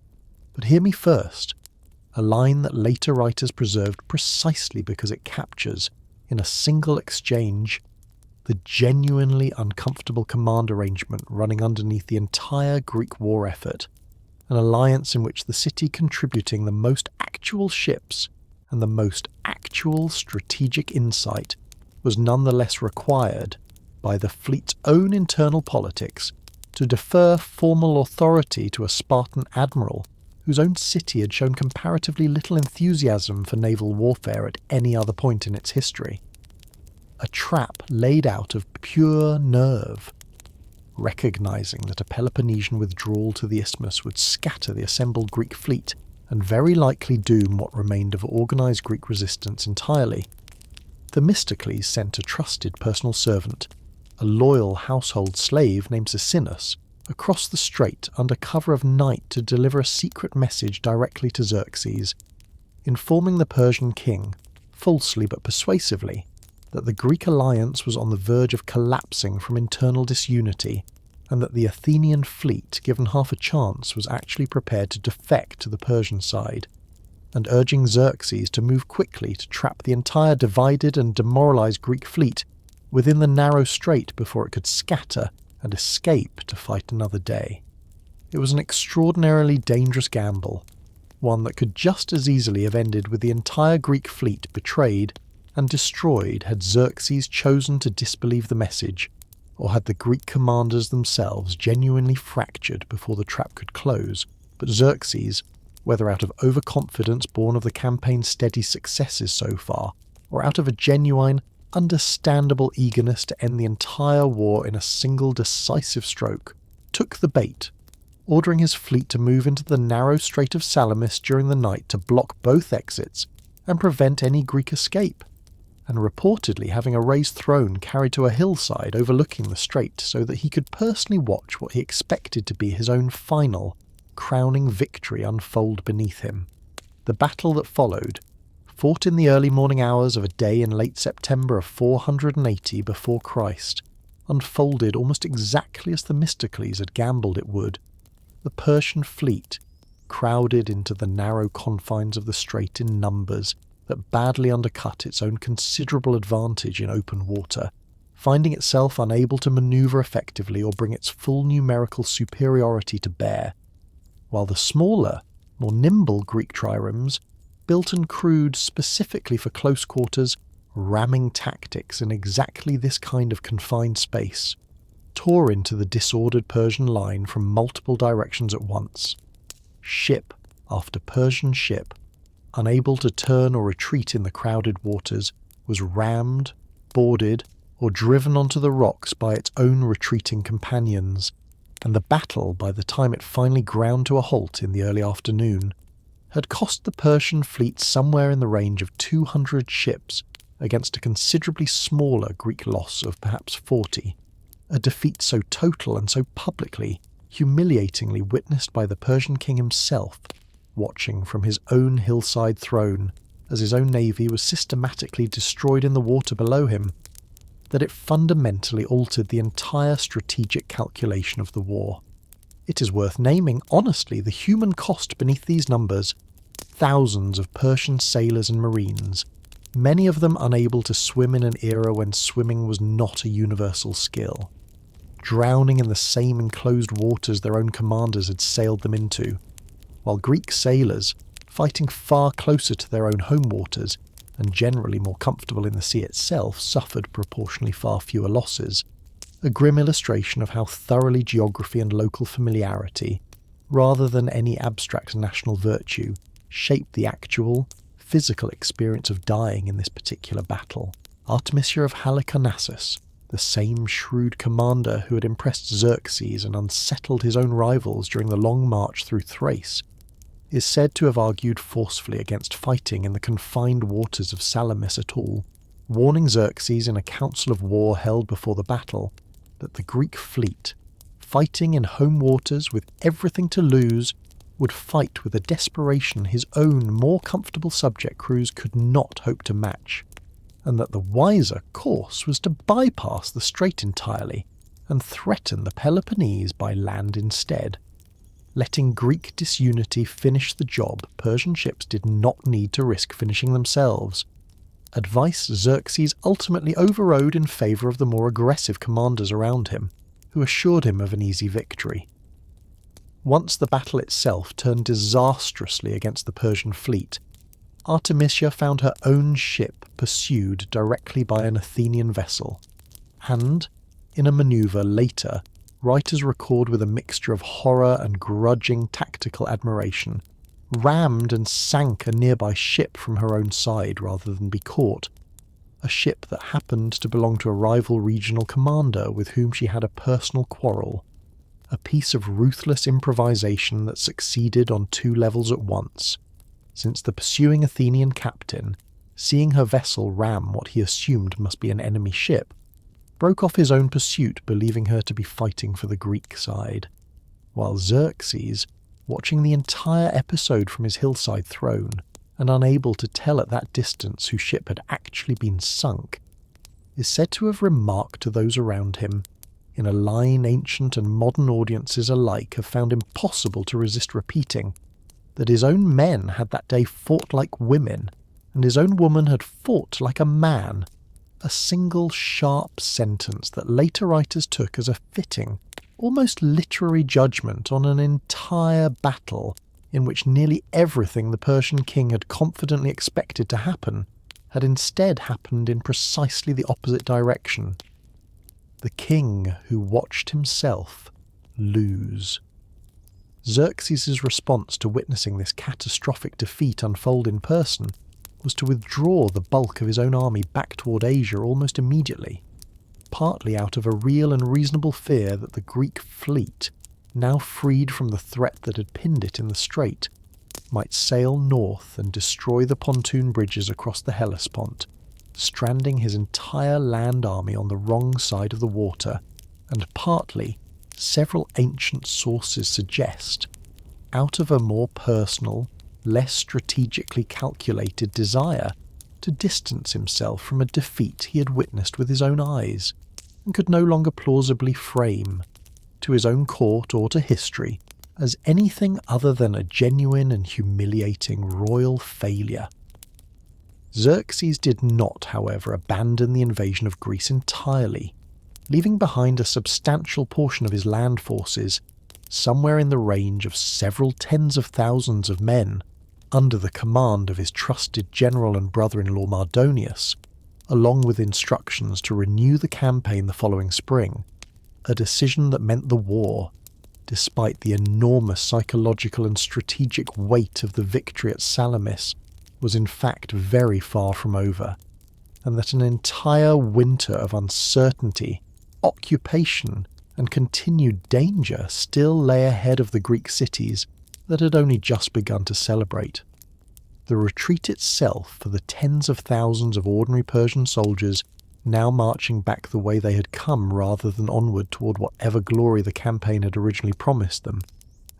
But hear me first," a line that later writers preserved precisely because it captures, in a single exchange, the genuinely uncomfortable command arrangement running underneath the entire Greek war effort, an alliance in which the city contributing the most actual ships and the most actual strategic insight was nonetheless required, by the fleet's own internal politics, to defer formal authority to a Spartan admiral whose own city had shown comparatively little enthusiasm for naval warfare at any other point in its history. A trap laid out of pure nerve, recognising that a Peloponnesian withdrawal to the isthmus would scatter the assembled Greek fleet and very likely doom what remained of organised Greek resistance entirely. Themistocles sent a trusted personal servant, a loyal household slave named Sisinus, across the strait under cover of night to deliver a secret message directly to Xerxes, informing the Persian king, falsely but persuasively, that the Greek alliance was on the verge of collapsing from internal disunity, and that the Athenian fleet, given half a chance, was actually prepared to defect to the Persian side, and urging Xerxes to move quickly to trap the entire divided and demoralised Greek fleet within the narrow strait before it could scatter and escape to fight another day. It was an extraordinarily dangerous gamble, one that could just as easily have ended with the entire Greek fleet betrayed and destroyed had Xerxes chosen to disbelieve the message, or had the Greek commanders themselves genuinely fractured before the trap could close. But Xerxes, whether out of overconfidence born of the campaign's steady successes so far, or out of a genuine, understandable eagerness to end the entire war in a single decisive stroke, took the bait, ordering his fleet to move into the narrow Strait of Salamis during the night to block both exits and prevent any Greek escape, and reportedly having a raised throne carried to a hillside overlooking the strait so that he could personally watch what he expected to be his own final, crowning victory unfold beneath him. The battle that followed, fought in the early morning hours of a day in late September of 480 before Christ, unfolded almost exactly as Themistocles had gambled it would. The Persian fleet, crowded into the narrow confines of the strait in numbers that badly undercut its own considerable advantage in open water, finding itself unable to manoeuvre effectively or bring its full numerical superiority to bear, while the smaller, more nimble Greek triremes, built and crewed specifically for close quarters, ramming tactics in exactly this kind of confined space, tore into the disordered Persian line from multiple directions at once. Ship after Persian ship, unable to turn or retreat in the crowded waters, was rammed, boarded, or driven onto the rocks by its own retreating companions, and the battle, by the time it finally ground to a halt in the early afternoon, had cost the Persian fleet somewhere in the range of 200 ships against a considerably smaller Greek loss of perhaps 40, a defeat so total and so publicly, humiliatingly witnessed by the Persian king himself, watching from his own hillside throne as his own navy was systematically destroyed in the water below him, that it fundamentally altered the entire strategic calculation of the war. It is worth naming, honestly, the human cost beneath these numbers: thousands of Persian sailors and marines, many of them unable to swim in an era when swimming was not a universal skill. drowning in the same enclosed waters their own commanders had sailed them into, while Greek sailors, fighting far closer to their own home waters and generally more comfortable in the sea itself, suffered proportionally far fewer losses, a grim illustration of how thoroughly geography and local familiarity, rather than any abstract national virtue, shaped the actual, physical experience of dying in this particular battle. Artemisia of Halicarnassus, the same shrewd commander who had impressed Xerxes and unsettled his own rivals during the long march through Thrace, is said to have argued forcefully against fighting in the confined waters of Salamis at all, warning Xerxes in a council of war held before the battle that the Greek fleet, fighting in home waters with everything to lose, would fight with a desperation his own more comfortable subject crews could not hope to match, and that the wiser course was to bypass the strait entirely and threaten the Peloponnese by land instead. Letting Greek disunity finish the job Persian ships did not need to risk finishing themselves, advice Xerxes ultimately overrode in favour of the more aggressive commanders around him, who assured him of an easy victory. Once the battle itself turned disastrously against the Persian fleet, Artemisia found her own ship pursued directly by an Athenian vessel, and, in a manoeuvre later, writers record with a mixture of horror and grudging tactical admiration, rammed and sank a nearby ship from her own side rather than be caught, a ship that happened to belong to a rival regional commander with whom she had a personal quarrel, a piece of ruthless improvisation that succeeded on two levels at once, since the pursuing Athenian captain, seeing her vessel ram what he assumed must be an enemy ship, broke off his own pursuit believing her to be fighting for the Greek side, while Xerxes, watching the entire episode from his hillside throne, and unable to tell at that distance whose ship had actually been sunk, is said to have remarked to those around him, in a line ancient and modern audiences alike have found impossible to resist repeating, that his own men had that day fought like women, and his own woman had fought like a man, a single sharp sentence that later writers took as a fitting, almost literary judgment on an entire battle in which nearly everything the Persian king had confidently expected to happen had instead happened in precisely the opposite direction. The king who watched himself lose. Xerxes' response to witnessing this catastrophic defeat unfold in person was to withdraw the bulk of his own army back toward Asia almost immediately, partly out of a real and reasonable fear that the Greek fleet, now freed from the threat that had pinned it in the strait, might sail north and destroy the pontoon bridges across the Hellespont, stranding his entire land army on the wrong side of the water, and partly, several ancient sources suggest, out of a more personal, less strategically calculated desire to distance himself from a defeat he had witnessed with his own eyes, and could no longer plausibly frame, to his own court or to history, as anything other than a genuine and humiliating royal failure. Xerxes did not, however, abandon the invasion of Greece entirely, leaving behind a substantial portion of his land forces, somewhere in the range of several tens of thousands of men, under the command of his trusted general and brother-in-law Mardonius, along with instructions to renew the campaign the following spring, a decision that meant the war, despite the enormous psychological and strategic weight of the victory at Salamis, was in fact very far from over, and that an entire winter of uncertainty, occupation, and continued danger still lay ahead of the Greek cities that had only just begun to celebrate. The retreat itself for the tens of thousands of ordinary Persian soldiers now marching back the way they had come rather than onward toward whatever glory the campaign had originally promised them,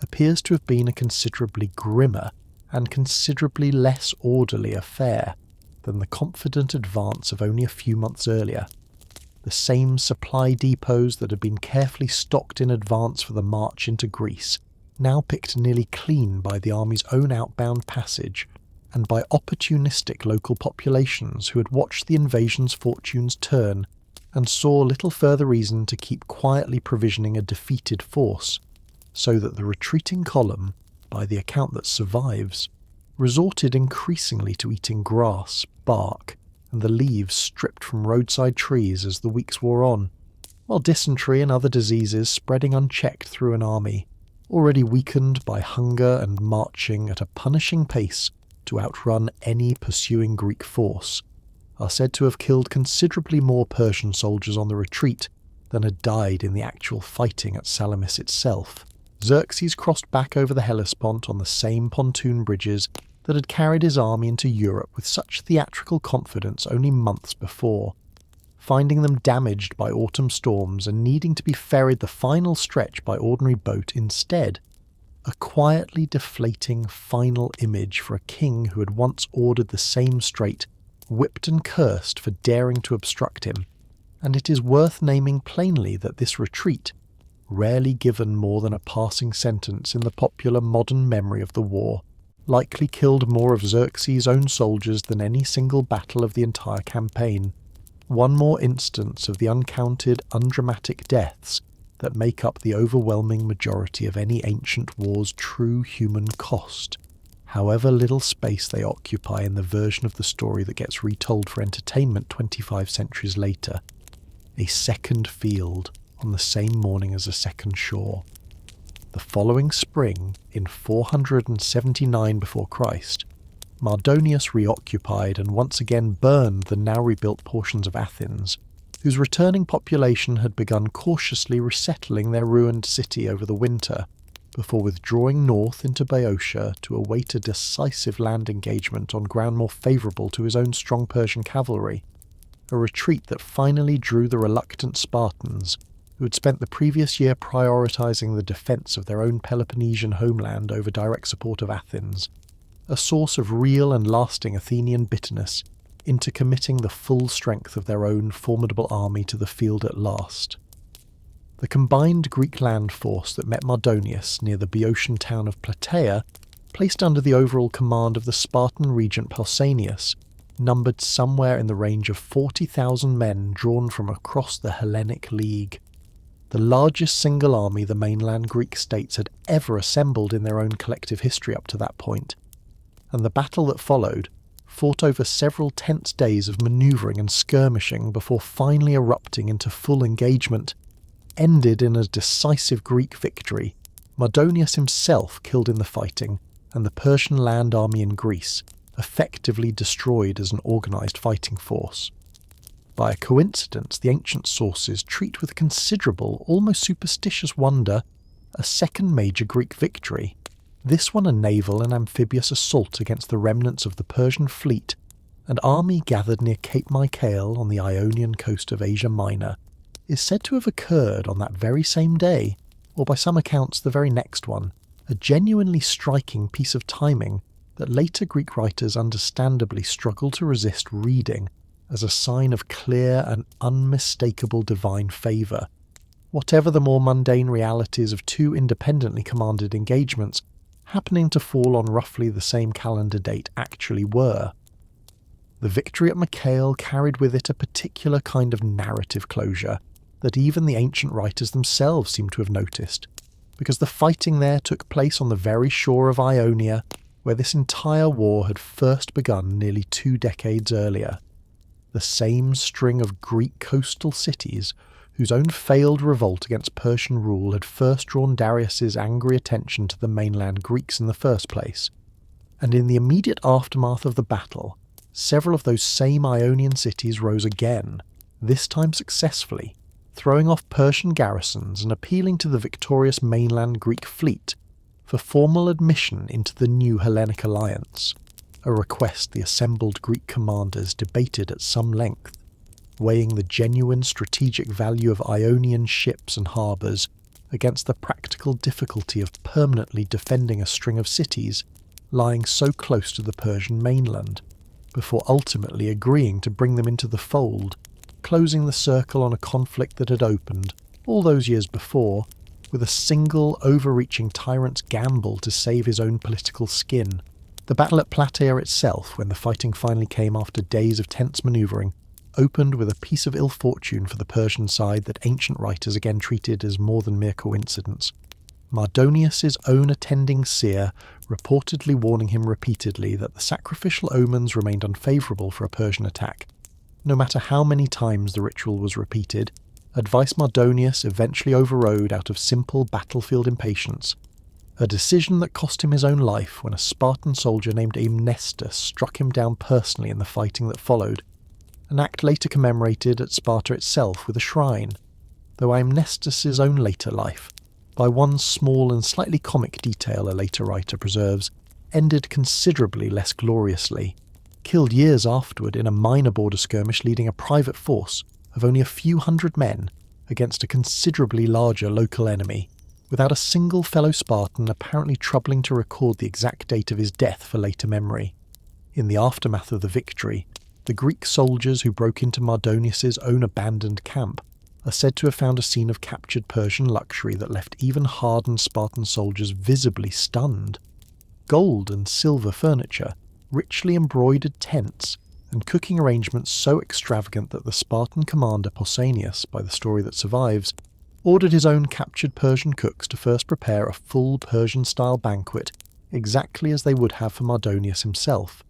appears to have been a considerably grimmer and considerably less orderly affair than the confident advance of only a few months earlier. The same supply depots that had been carefully stocked in advance for the march into Greece, now picked nearly clean by the army's own outbound passage, and by opportunistic local populations who had watched the invasion's fortunes turn and saw little further reason to keep quietly provisioning a defeated force, so that the retreating column, by the account that survives, resorted increasingly to eating grass, bark, and the leaves stripped from roadside trees as the weeks wore on, while dysentery and other diseases spreading unchecked through an army, already weakened by hunger and marching at a punishing pace to outrun any pursuing Greek force, are said to have killed considerably more Persian soldiers on the retreat than had died in the actual fighting at Salamis itself. Xerxes crossed back over the Hellespont on the same pontoon bridges that had carried his army into Europe with such theatrical confidence only months before, finding them damaged by autumn storms and needing to be ferried the final stretch by ordinary boat instead. A quietly deflating final image for a king who had once ordered the same strait, whipped and cursed for daring to obstruct him, and it is worth naming plainly that this retreat, rarely given more than a passing sentence in the popular modern memory of the war, likely killed more of Xerxes' own soldiers than any single battle of the entire campaign. One more instance of the uncounted, undramatic deaths that make up the overwhelming majority of any ancient war's true human cost, however little space they occupy in the version of the story that gets retold for entertainment 25 centuries later. A second field on the same morning as a second shore. The following spring, in 479 before Christ, Mardonius reoccupied and once again burned the now rebuilt portions of Athens, whose returning population had begun cautiously resettling their ruined city over the winter, before withdrawing north into Boeotia to await a decisive land engagement on ground more favourable to his own strong Persian cavalry, a retreat that finally drew the reluctant Spartans, who had spent the previous year prioritising the defence of their own Peloponnesian homeland over direct support of Athens, a source of real and lasting Athenian bitterness, into committing the full strength of their own formidable army to the field at last. The combined Greek land force that met Mardonius near the Boeotian town of Plataea, placed under the overall command of the Spartan regent Pausanias, numbered somewhere in the range of 40,000 men drawn from across the Hellenic League, the largest single army the mainland Greek states had ever assembled in their own collective history up to that point, and the battle that followed, fought over several tense days of manoeuvring and skirmishing before finally erupting into full engagement, ended in a decisive Greek victory, Mardonius himself killed in the fighting, and the Persian land army in Greece effectively destroyed as an organised fighting force. By a coincidence, the ancient sources treat with considerable, almost superstitious wonder, a second major Greek victory, this one a naval and amphibious assault against the remnants of the Persian fleet, an army gathered near Cape Mycale on the Ionian coast of Asia Minor, is said to have occurred on that very same day, or by some accounts the very next one, a genuinely striking piece of timing that later Greek writers understandably struggle to resist reading as a sign of clear and unmistakable divine favour, whatever the more mundane realities of two independently commanded engagements happening to fall on roughly the same calendar date actually were. The victory at Mycale carried with it a particular kind of narrative closure that even the ancient writers themselves seem to have noticed, because the fighting there took place on the very shore of Ionia, where this entire war had first begun nearly 2 decades earlier. The same string of Greek coastal cities whose own failed revolt against Persian rule had first drawn Darius's angry attention to the mainland Greeks in the first place, and in the immediate aftermath of the battle, several of those same Ionian cities rose again, this time successfully, throwing off Persian garrisons and appealing to the victorious mainland Greek fleet for formal admission into the new Hellenic alliance, a request the assembled Greek commanders debated at some length, weighing the genuine strategic value of Ionian ships and harbours against the practical difficulty of permanently defending a string of cities lying so close to the Persian mainland, before ultimately agreeing to bring them into the fold, closing the circle on a conflict that had opened, all those years before, with a single overreaching tyrant's gamble to save his own political skin. The battle at Plataea itself, when the fighting finally came after days of tense manoeuvring, opened with a piece of ill fortune for the Persian side that ancient writers again treated as more than mere coincidence. Mardonius's own attending seer reportedly warning him repeatedly that the sacrificial omens remained unfavourable for a Persian attack. No matter how many times the ritual was repeated, advice Mardonius eventually overrode out of simple battlefield impatience, a decision that cost him his own life when a Spartan soldier named Amnestus struck him down personally in the fighting that followed, an act later commemorated at Sparta itself with a shrine, though Amnestus's own later life, by one small and slightly comic detail a later writer preserves, ended considerably less gloriously, killed years afterward in a minor border skirmish leading a private force of only a few hundred men against a considerably larger local enemy, without a single fellow Spartan apparently troubling to record the exact date of his death for later memory. In the aftermath of the victory, the Greek soldiers who broke into Mardonius's own abandoned camp are said to have found a scene of captured Persian luxury that left even hardened Spartan soldiers visibly stunned. Gold and silver furniture, richly embroidered tents, and cooking arrangements so extravagant that the Spartan commander Pausanias, by the story that survives, ordered his own captured Persian cooks to first prepare a full Persian-style banquet exactly as they would have for Mardonius himself,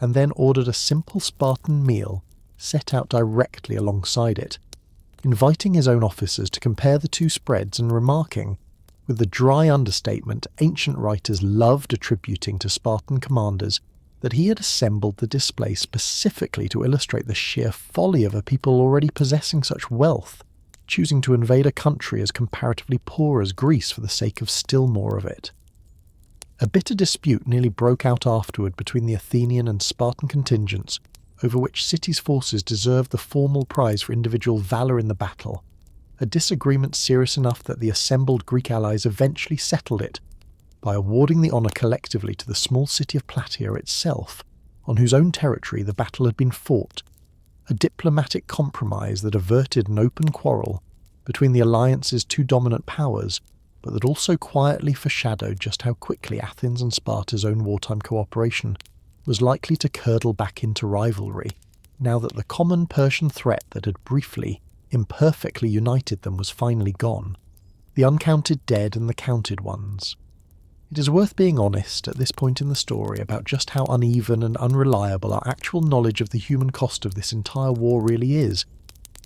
and then ordered a simple Spartan meal set out directly alongside it, inviting his own officers to compare the two spreads and remarking, with the dry understatement ancient writers loved attributing to Spartan commanders, that he had assembled the display specifically to illustrate the sheer folly of a people already possessing such wealth, choosing to invade a country as comparatively poor as Greece for the sake of still more of it. A bitter dispute nearly broke out afterward between the Athenian and Spartan contingents over which city's forces deserved the formal prize for individual valour in the battle, a disagreement serious enough that the assembled Greek allies eventually settled it by awarding the honour collectively to the small city of Plataea itself, on whose own territory the battle had been fought, a diplomatic compromise that averted an open quarrel between the alliance's two dominant powers, but that also quietly foreshadowed just how quickly Athens and Sparta's own wartime cooperation was likely to curdle back into rivalry, now that the common Persian threat that had briefly, imperfectly united them was finally gone, the uncounted dead and the counted ones. It is worth being honest at this point in the story about just how uneven and unreliable our actual knowledge of the human cost of this entire war really is,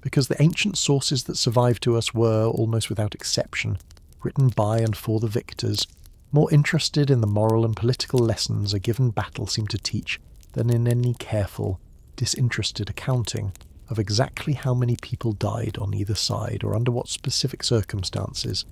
because the ancient sources that survive to us were, almost without exception, written by and for the victors, more interested in the moral and political lessons a given battle seemed to teach than in any careful, disinterested accounting of exactly how many people died on either side or under what specific circumstances.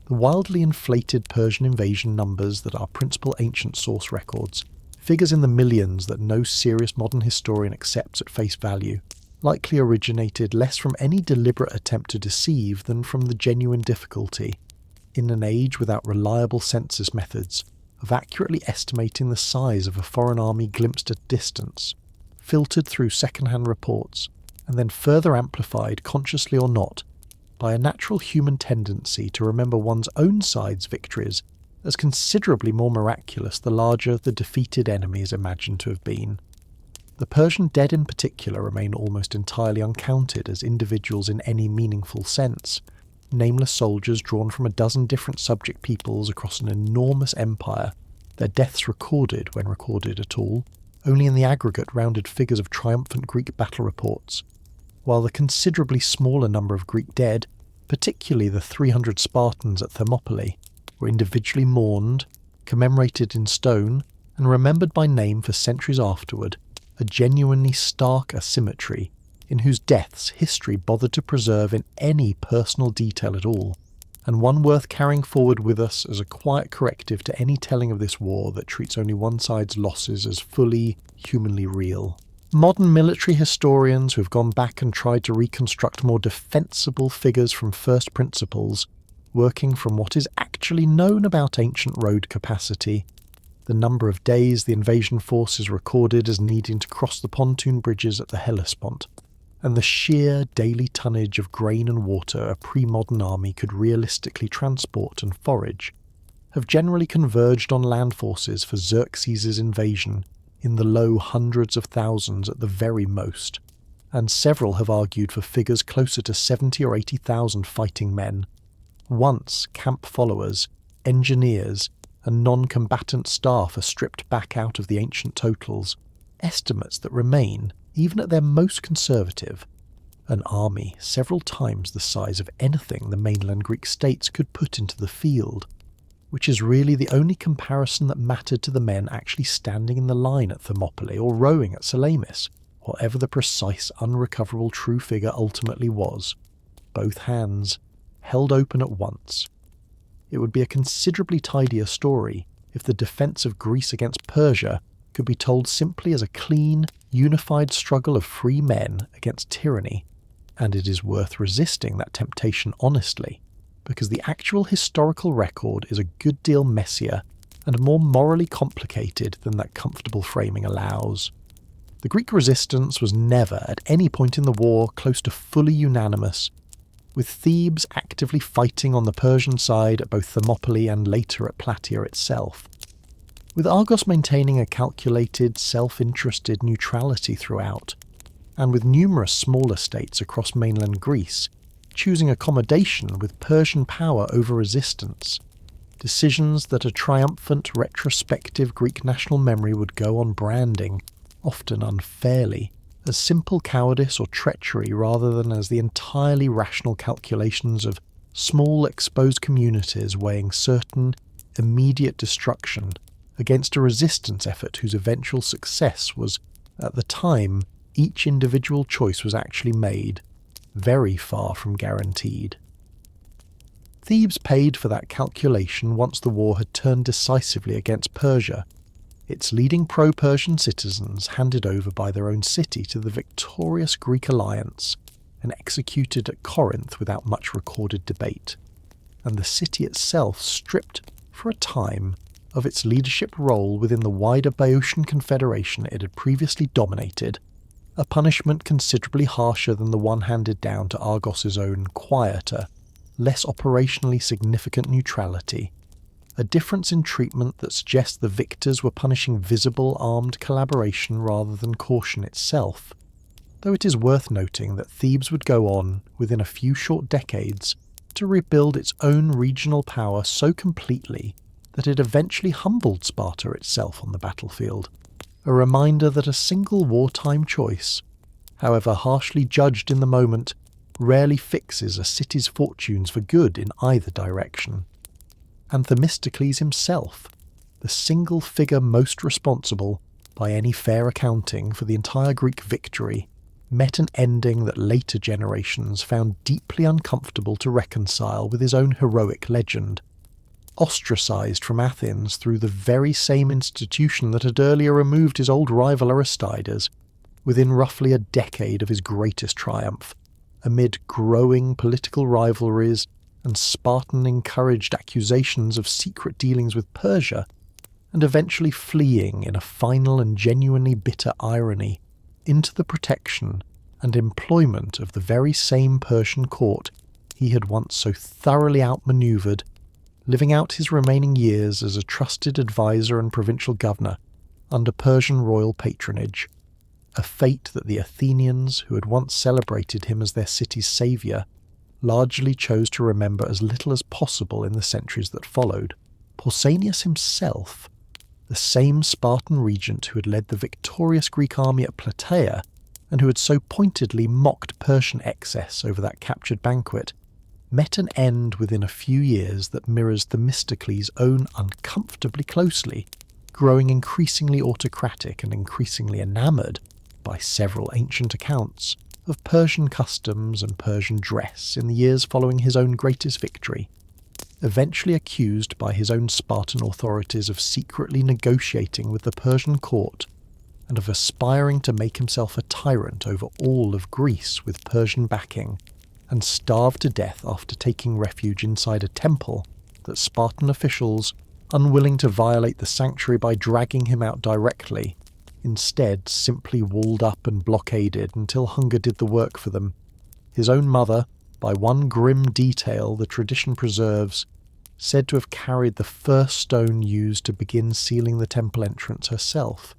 The wildly inflated Persian invasion numbers that our principal ancient source records, figures in the millions that no serious modern historian accepts at face value, likely originated less from any deliberate attempt to deceive than from the genuine difficulty, in an age without reliable census methods, of accurately estimating the size of a foreign army glimpsed at distance, filtered through second-hand reports, and then further amplified, consciously or not, by a natural human tendency to remember one's own side's victories as considerably more miraculous the larger the defeated enemy is imagined to have been. The Persian dead in particular remain almost entirely uncounted as individuals in any meaningful sense, nameless soldiers drawn from a dozen different subject peoples across an enormous empire, their deaths recorded, when recorded at all, only in the aggregate rounded figures of triumphant Greek battle reports, while the considerably smaller number of Greek dead, particularly the 300 Spartans at Thermopylae, were individually mourned, commemorated in stone, and remembered by name for centuries afterward, a genuinely stark asymmetry in whose deaths history bothered to preserve in any personal detail at all, and one worth carrying forward with us as a quiet corrective to any telling of this war that treats only one side's losses as fully, humanly real. Modern military historians who have gone back and tried to reconstruct more defensible figures from first principles, working from what is actually known about ancient road capacity, the number of days the invasion force is recorded as needing to cross the pontoon bridges at the Hellespont, and the sheer daily tonnage of grain and water a pre-modern army could realistically transport and forage, have generally converged on land forces for Xerxes' invasion in the low hundreds of thousands at the very most, and several have argued for figures closer to 70 or 80,000 fighting men, once camp followers, engineers, and non-combatant staff are stripped back out of the ancient totals, estimates that remain, even at their most conservative, an army several times the size of anything the mainland Greek states could put into the field, which is really the only comparison that mattered to the men actually standing in the line at Thermopylae or rowing at Salamis, whatever the precise unrecoverable true figure ultimately was, both hands held open at once. It would be a considerably tidier story if the defence of Greece against Persia could be told simply as a clean, unified struggle of free men against tyranny, and it is worth resisting that temptation honestly, because the actual historical record is a good deal messier and more morally complicated than that comfortable framing allows. The Greek resistance was never, at any point in the war, close to fully unanimous, with Thebes actively fighting on the Persian side at both Thermopylae and later at Plataea itself, with Argos maintaining a calculated, self-interested neutrality throughout, and with numerous smaller states across mainland Greece choosing accommodation with Persian power over resistance, decisions that a triumphant retrospective Greek national memory would go on branding, often unfairly, as simple cowardice or treachery rather than as the entirely rational calculations of small exposed communities weighing certain, immediate destruction against a resistance effort whose eventual success was, at the time each individual choice was actually made, very far from guaranteed. Thebes paid for that calculation once the war had turned decisively against Persia, its leading pro-Persian citizens handed over by their own city to the victorious Greek alliance and executed at Corinth without much recorded debate, and the city itself stripped, for a time, of its leadership role within the wider Boeotian confederation it had previously dominated, a punishment considerably harsher than the one handed down to Argos's own quieter, less operationally significant neutrality, a difference in treatment that suggests the victors were punishing visible armed collaboration rather than caution itself, though it is worth noting that Thebes would go on, within a few short decades, to rebuild its own regional power so completely that it eventually humbled Sparta itself on the battlefield, a reminder that a single wartime choice, however harshly judged in the moment, rarely fixes a city's fortunes for good in either direction. And Themistocles himself, the single figure most responsible, by any fair accounting, for the entire Greek victory, met an ending that later generations found deeply uncomfortable to reconcile with his own heroic legend. Ostracised from Athens through the very same institution that had earlier removed his old rival Aristides, within roughly a decade of his greatest triumph, amid growing political rivalries and Spartan-encouraged accusations of secret dealings with Persia, and eventually fleeing in a final and genuinely bitter irony into the protection and employment of the very same Persian court he had once so thoroughly outmanoeuvred, living out his remaining years as a trusted advisor and provincial governor under Persian royal patronage, a fate that the Athenians, who had once celebrated him as their city's saviour, largely chose to remember as little as possible in the centuries that followed. Pausanias himself, the same Spartan regent who had led the victorious Greek army at Plataea and who had so pointedly mocked Persian excess over that captured banquet, met an end within a few years that mirrors Themistocles' own uncomfortably closely, growing increasingly autocratic and increasingly enamoured, by several ancient accounts, of Persian customs and Persian dress in the years following his own greatest victory, eventually accused by his own Spartan authorities of secretly negotiating with the Persian court and of aspiring to make himself a tyrant over all of Greece with Persian backing, and starved to death after taking refuge inside a temple that Spartan officials, unwilling to violate the sanctuary by dragging him out directly, instead simply walled up and blockaded until hunger did the work for them. His own mother, by one grim detail the tradition preserves, said to have carried the first stone used to begin sealing the temple entrance herself.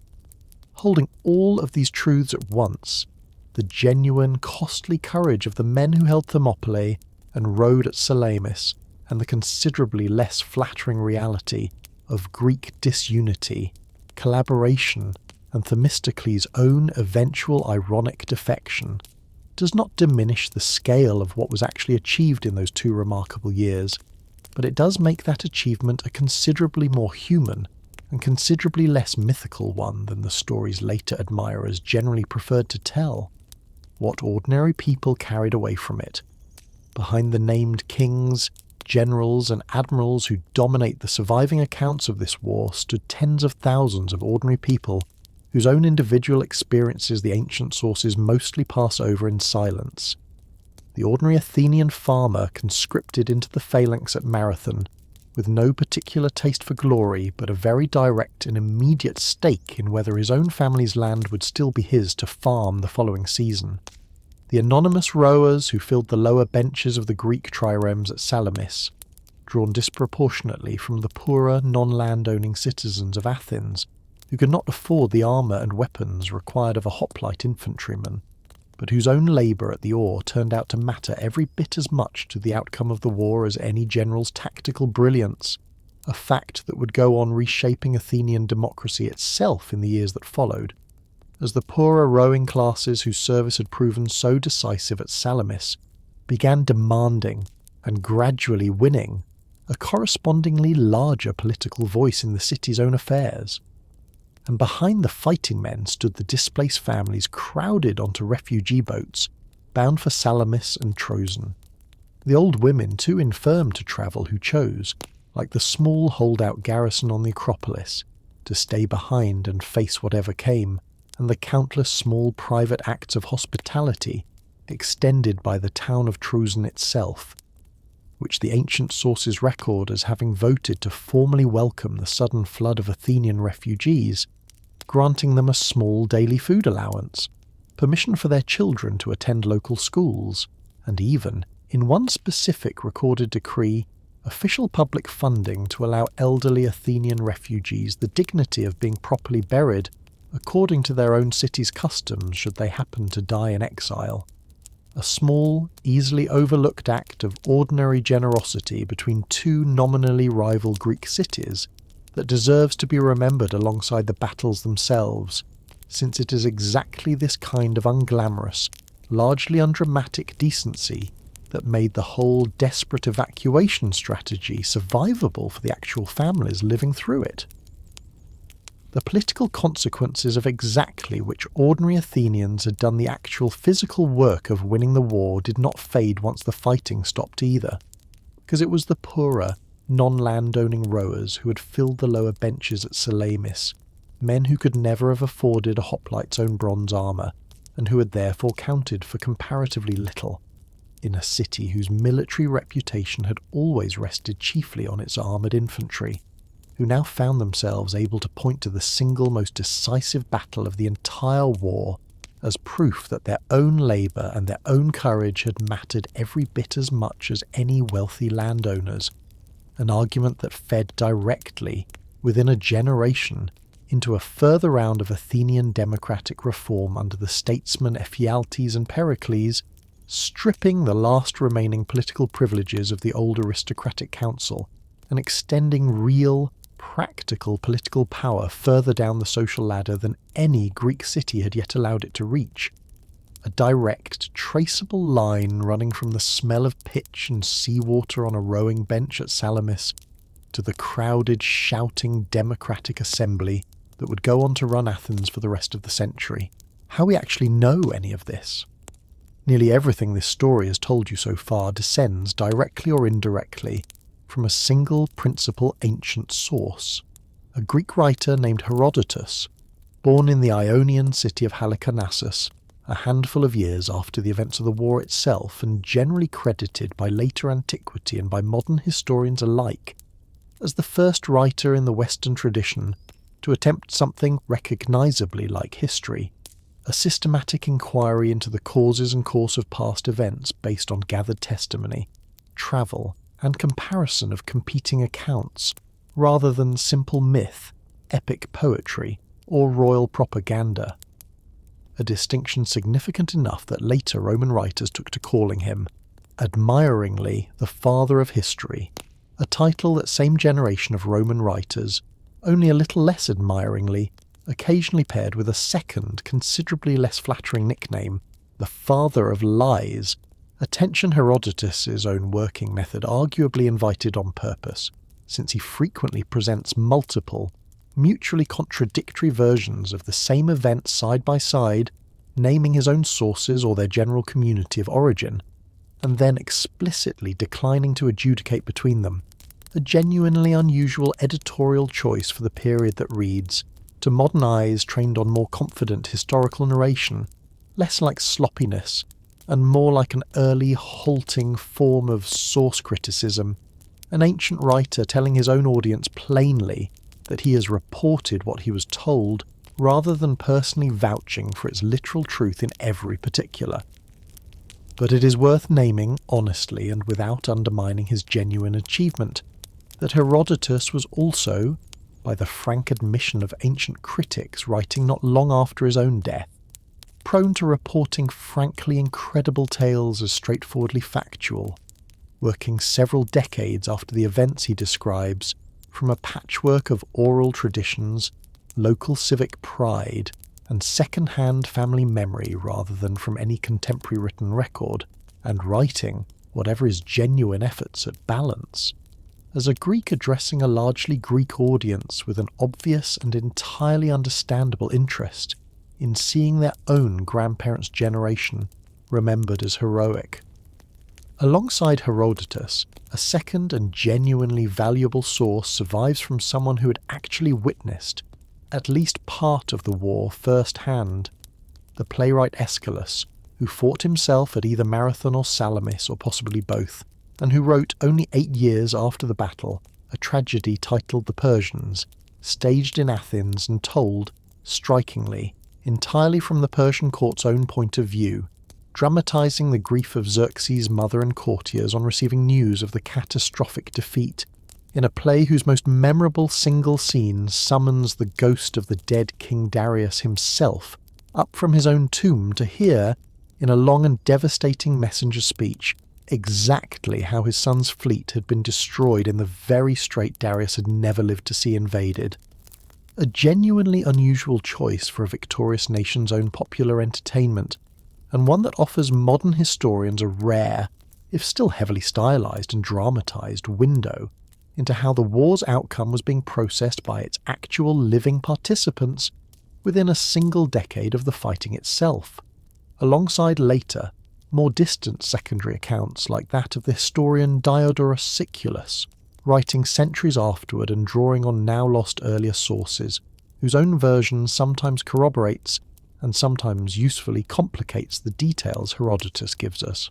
Holding all of these truths at once, the genuine, costly courage of the men who held Thermopylae and rode at Salamis, and the considerably less flattering reality of Greek disunity, collaboration, and Themistocles' own eventual ironic defection, does not diminish the scale of what was actually achieved in those 2 remarkable years, but it does make that achievement a considerably more human and considerably less mythical one than the story's later admirers generally preferred to tell. What ordinary people carried away from it. Behind the named kings, generals, and admirals who dominate the surviving accounts of this war stood tens of thousands of ordinary people whose own individual experiences the ancient sources mostly pass over in silence. The ordinary Athenian farmer conscripted into the phalanx at Marathon, with no particular taste for glory but a very direct and immediate stake in whether his own family's land would still be his to farm the following season. The anonymous rowers who filled the lower benches of the Greek triremes at Salamis, drawn disproportionately from the poorer, non-land-owning citizens of Athens, who could not afford the armour and weapons required of a hoplite infantryman, but whose own labour at the oar turned out to matter every bit as much to the outcome of the war as any general's tactical brilliance, a fact that would go on reshaping Athenian democracy itself in the years that followed, as the poorer rowing classes whose service had proven so decisive at Salamis began demanding, and gradually winning, a correspondingly larger political voice in the city's own affairs. And behind the fighting men stood the displaced families crowded onto refugee boats, bound for Salamis and Troezen. The old women too infirm to travel who chose, like the small holdout garrison on the Acropolis, to stay behind and face whatever came, and the countless small private acts of hospitality extended by the town of Troezen itself, which the ancient sources record as having voted to formally welcome the sudden flood of Athenian refugees, granting them a small daily food allowance, permission for their children to attend local schools, and even, in one specific recorded decree, official public funding to allow elderly Athenian refugees the dignity of being properly buried according to their own city's customs should they happen to die in exile. A small, easily overlooked act of ordinary generosity between 2 nominally rival Greek cities that deserves to be remembered alongside the battles themselves, since it is exactly this kind of unglamorous, largely undramatic decency that made the whole desperate evacuation strategy survivable for the actual families living through it. The political consequences of exactly which ordinary Athenians had done the actual physical work of winning the war did not fade once the fighting stopped either, because it was the poorer, non-land-owning rowers who had filled the lower benches at Salamis, men who could never have afforded a hoplite's own bronze armour, and who had therefore counted for comparatively little, in a city whose military reputation had always rested chiefly on its armoured infantry, who now found themselves able to point to the single most decisive battle of the entire war as proof that their own labour and their own courage had mattered every bit as much as any wealthy landowners, an argument that fed directly, within a generation, into a further round of Athenian democratic reform under the statesmen Ephialtes and Pericles, stripping the last remaining political privileges of the old aristocratic council and extending real, practical political power further down the social ladder than any Greek city had yet allowed it to reach. A direct, traceable line running from the smell of pitch and seawater on a rowing bench at Salamis to the crowded, shouting democratic assembly that would go on to run Athens for the rest of the century. How we actually know any of this? Nearly everything this story has told you so far descends, directly or indirectly, from a single principal ancient source, a Greek writer named Herodotus, born in the Ionian city of Halicarnassus, a handful of years after the events of the war itself, and generally credited by later antiquity and by modern historians alike as the first writer in the Western tradition to attempt something recognisably like history, a systematic inquiry into the causes and course of past events based on gathered testimony, travel, and comparison of competing accounts, rather than simple myth, epic poetry, or royal propaganda. a distinction significant enough that later Roman writers took to calling him, admiringly, the father of history, a title that same generation of Roman writers, only a little less admiringly, occasionally paired with a second, considerably less flattering nickname, the father of lies, a tension Herodotus's own working method arguably invited on purpose, since he frequently presents multiple, mutually contradictory versions of the same event side by side, naming his own sources or their general community of origin, and then explicitly declining to adjudicate between them, a genuinely unusual editorial choice for the period that reads, to modern eyes trained on more confident historical narration, less like sloppiness, and more like an early halting form of source criticism, an ancient writer telling his own audience plainly that he has reported what he was told rather than personally vouching for its literal truth in every particular. But it is worth naming, honestly and without undermining his genuine achievement, that Herodotus was also, by the frank admission of ancient critics writing not long after his own death, prone to reporting frankly incredible tales as straightforwardly factual, working several decades after the events he describes from a patchwork of oral traditions, local civic pride, and second-hand family memory rather than from any contemporary written record, and writing, whatever his genuine efforts at balance, as a Greek addressing a largely Greek audience with an obvious and entirely understandable interest in seeing their own grandparents' generation remembered as heroic. Alongside Herodotus, a second and genuinely valuable source survives from someone who had actually witnessed at least part of the war first-hand, the playwright Aeschylus, who fought himself at either Marathon or Salamis, or possibly both, and who wrote only 8 years after the battle a tragedy titled The Persians, staged in Athens and told, strikingly, entirely from the Persian court's own point of view, dramatising the grief of Xerxes' mother and courtiers on receiving news of the catastrophic defeat, in a play whose most memorable single scene summons the ghost of the dead King Darius himself up from his own tomb to hear, in a long and devastating messenger speech, exactly how his son's fleet had been destroyed in the very strait Darius had never lived to see invaded. A genuinely unusual choice for a victorious nation's own popular entertainment, and one that offers modern historians a rare, if still heavily stylised and dramatised, window into how the war's outcome was being processed by its actual living participants within a single decade of the fighting itself, alongside later, more distant secondary accounts like that of the historian Diodorus Siculus, writing centuries afterward and drawing on now-lost earlier sources, whose own version sometimes corroborates and sometimes usefully complicates the details Herodotus gives us.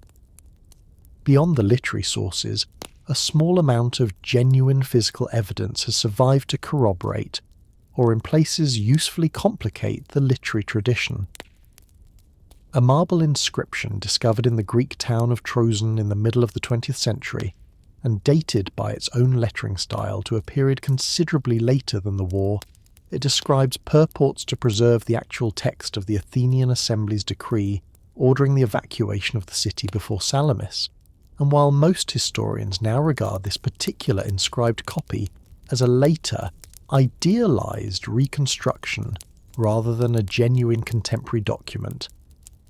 Beyond the literary sources, a small amount of genuine physical evidence has survived to corroborate, or in places usefully complicate, the literary tradition. A marble inscription discovered in the Greek town of Troezen in the middle of the 20th century, and dated by its own lettering style to a period considerably later than the war, it describes purports to preserve the actual text of the Athenian Assembly's decree ordering the evacuation of the city before Salamis, and while most historians now regard this particular inscribed copy as a later, idealised reconstruction rather than a genuine contemporary document,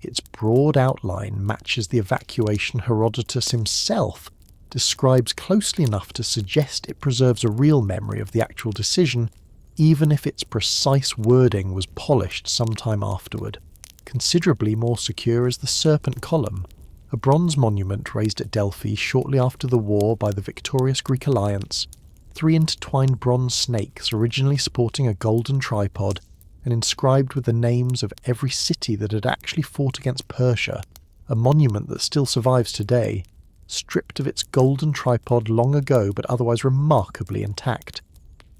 its broad outline matches the evacuation Herodotus himself describes closely enough to suggest it preserves a real memory of the actual decision, even if its precise wording was polished some time afterward. Considerably more secure is the Serpent Column, a bronze monument raised at Delphi shortly after the war by the victorious Greek alliance, 3 intertwined bronze snakes originally sporting a golden tripod and inscribed with the names of every city that had actually fought against Persia, a monument that still survives today, stripped of its golden tripod long ago but otherwise remarkably intact.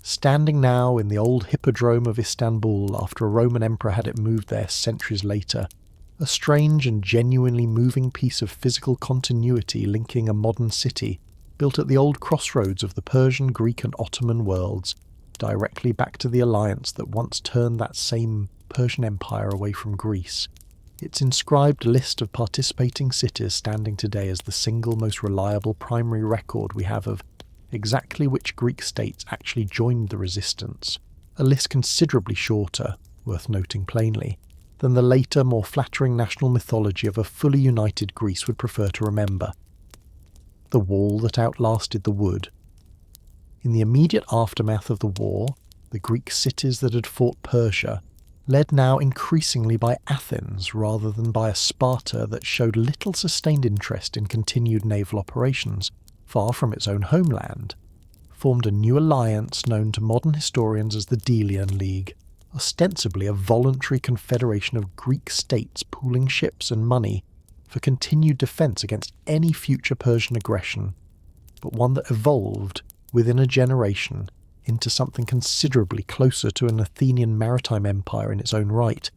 Standing now in the old hippodrome of Istanbul after a Roman emperor had it moved there centuries later, a strange and genuinely moving piece of physical continuity linking a modern city built at the old crossroads of the Persian, Greek and Ottoman worlds, directly back to the alliance that once turned that same Persian Empire away from Greece, its inscribed list of participating cities standing today as the single most reliable primary record we have of exactly which Greek states actually joined the resistance, a list considerably shorter, worth noting plainly, than the later, more flattering national mythology of a fully united Greece would prefer to remember. The wall that outlasted the wood. In the immediate aftermath of the war, the Greek cities that had fought Persia, led now increasingly by Athens rather than by a Sparta that showed little sustained interest in continued naval operations, far from its own homeland, formed a new alliance known to modern historians as the Delian League, ostensibly a voluntary confederation of Greek states pooling ships and money for continued defence against any future Persian aggression, but one that evolved, within a generation, into something considerably closer to an Athenian maritime empire in its own right,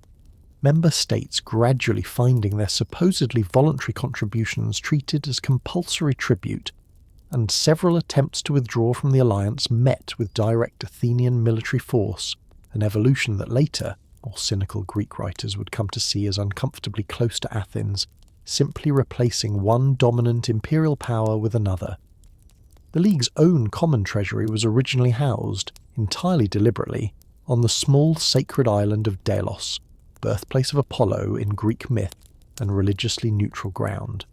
member states gradually finding their supposedly voluntary contributions treated as compulsory tribute, and several attempts to withdraw from the alliance met with direct Athenian military force, an evolution that later, more cynical Greek writers would come to see as uncomfortably close to Athens, simply replacing one dominant imperial power with another. The League's own common treasury was originally housed, entirely deliberately, on the small sacred island of Delos, birthplace of Apollo in Greek myth and religiously neutral ground.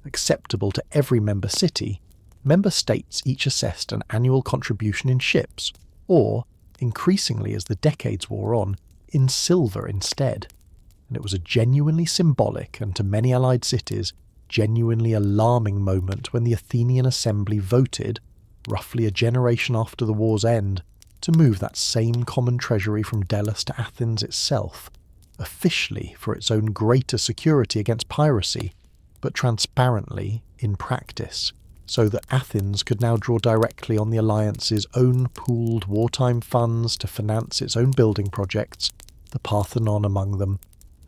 Acceptable to every member city, member states each assessed an annual contribution in ships, or, increasingly as the decades wore on, in silver instead. And it was a genuinely symbolic and to many allied cities, genuinely alarming moment when the Athenian assembly voted, roughly a generation after the war's end, to move that same common treasury from Delos to Athens itself, officially for its own greater security against piracy, but transparently in practice, so that Athens could now draw directly on the alliance's own pooled wartime funds to finance its own building projects, the Parthenon among them,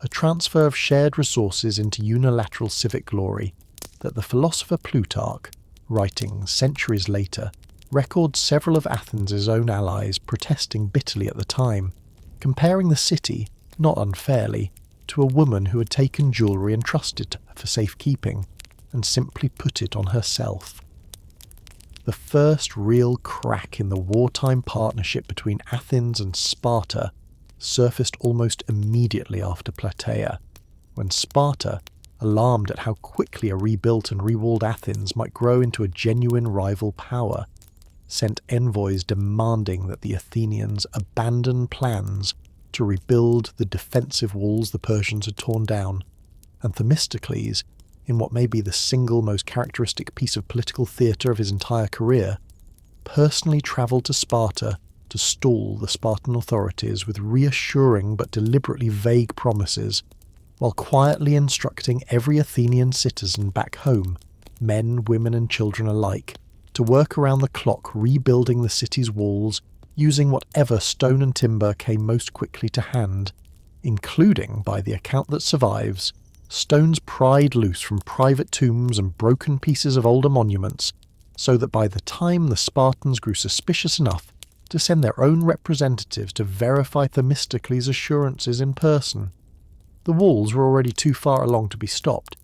a transfer of shared resources into unilateral civic glory that the philosopher Plutarch, writing centuries later, records several of Athens' own allies protesting bitterly at the time, comparing the city, not unfairly, to a woman who had taken jewellery entrusted to her for safekeeping, and simply put it on herself. The first real crack in the wartime partnership between Athens and Sparta surfaced almost immediately after Plataea, when Sparta, alarmed at how quickly a rebuilt and rewalled Athens might grow into a genuine rival power, sent envoys demanding that the Athenians abandon plans to rebuild the defensive walls the Persians had torn down, and Themistocles, in what may be the single most characteristic piece of political theatre of his entire career, personally travelled to Sparta to stall the Spartan authorities with reassuring but deliberately vague promises, while quietly instructing every Athenian citizen back home, men, women and children alike, to work around the clock rebuilding the city's walls using whatever stone and timber came most quickly to hand, including, by the account that survives, stones pried loose from private tombs and broken pieces of older monuments, so that by the time the Spartans grew suspicious enough to send their own representatives to verify Themistocles' assurances in person, the walls were already too far along to be stopped,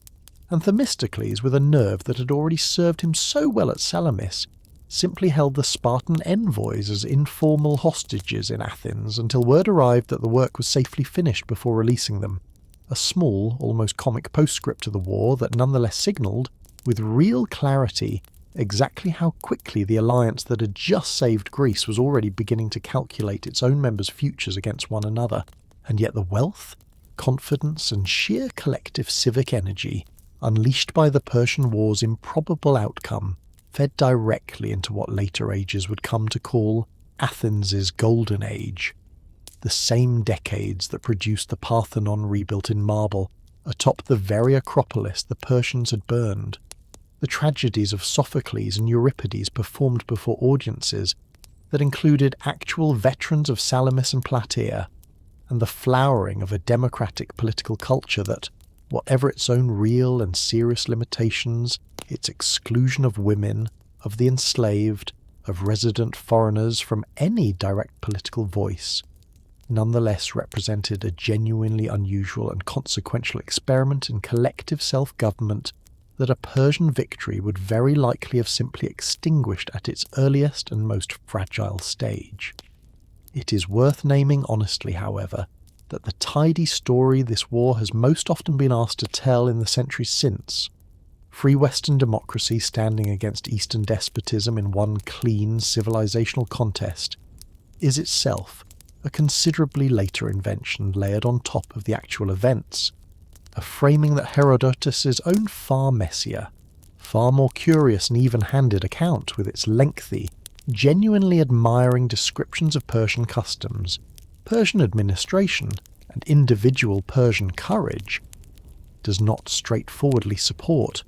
and Themistocles, with a nerve that had already served him so well at Salamis, simply held the Spartan envoys as informal hostages in Athens until word arrived that the work was safely finished before releasing them. A small, almost comic postscript to the war that nonetheless signalled, with real clarity, exactly how quickly the alliance that had just saved Greece was already beginning to calculate its own members' futures against one another, and yet the wealth, confidence and sheer collective civic energy unleashed by the Persian War's improbable outcome fed directly into what later ages would come to call Athens' Golden Age. The same decades that produced the Parthenon rebuilt in marble atop the very Acropolis the Persians had burned, the tragedies of Sophocles and Euripides performed before audiences that included actual veterans of Salamis and Plataea, and the flowering of a democratic political culture that, whatever its own real and serious limitations, its exclusion of women, of the enslaved, of resident foreigners from any direct political voice, nonetheless represented a genuinely unusual and consequential experiment in collective self-government that a Persian victory would very likely have simply extinguished at its earliest and most fragile stage. It is worth naming honestly, however, that the tidy story this war has most often been asked to tell in the centuries since, free Western democracy standing against Eastern despotism in one clean civilizational contest, is itself a considerably later invention layered on top of the actual events, a framing that Herodotus's own far messier, far more curious and even-handed account with its lengthy, genuinely admiring descriptions of Persian customs, Persian administration, and individual Persian courage, does not straightforwardly support,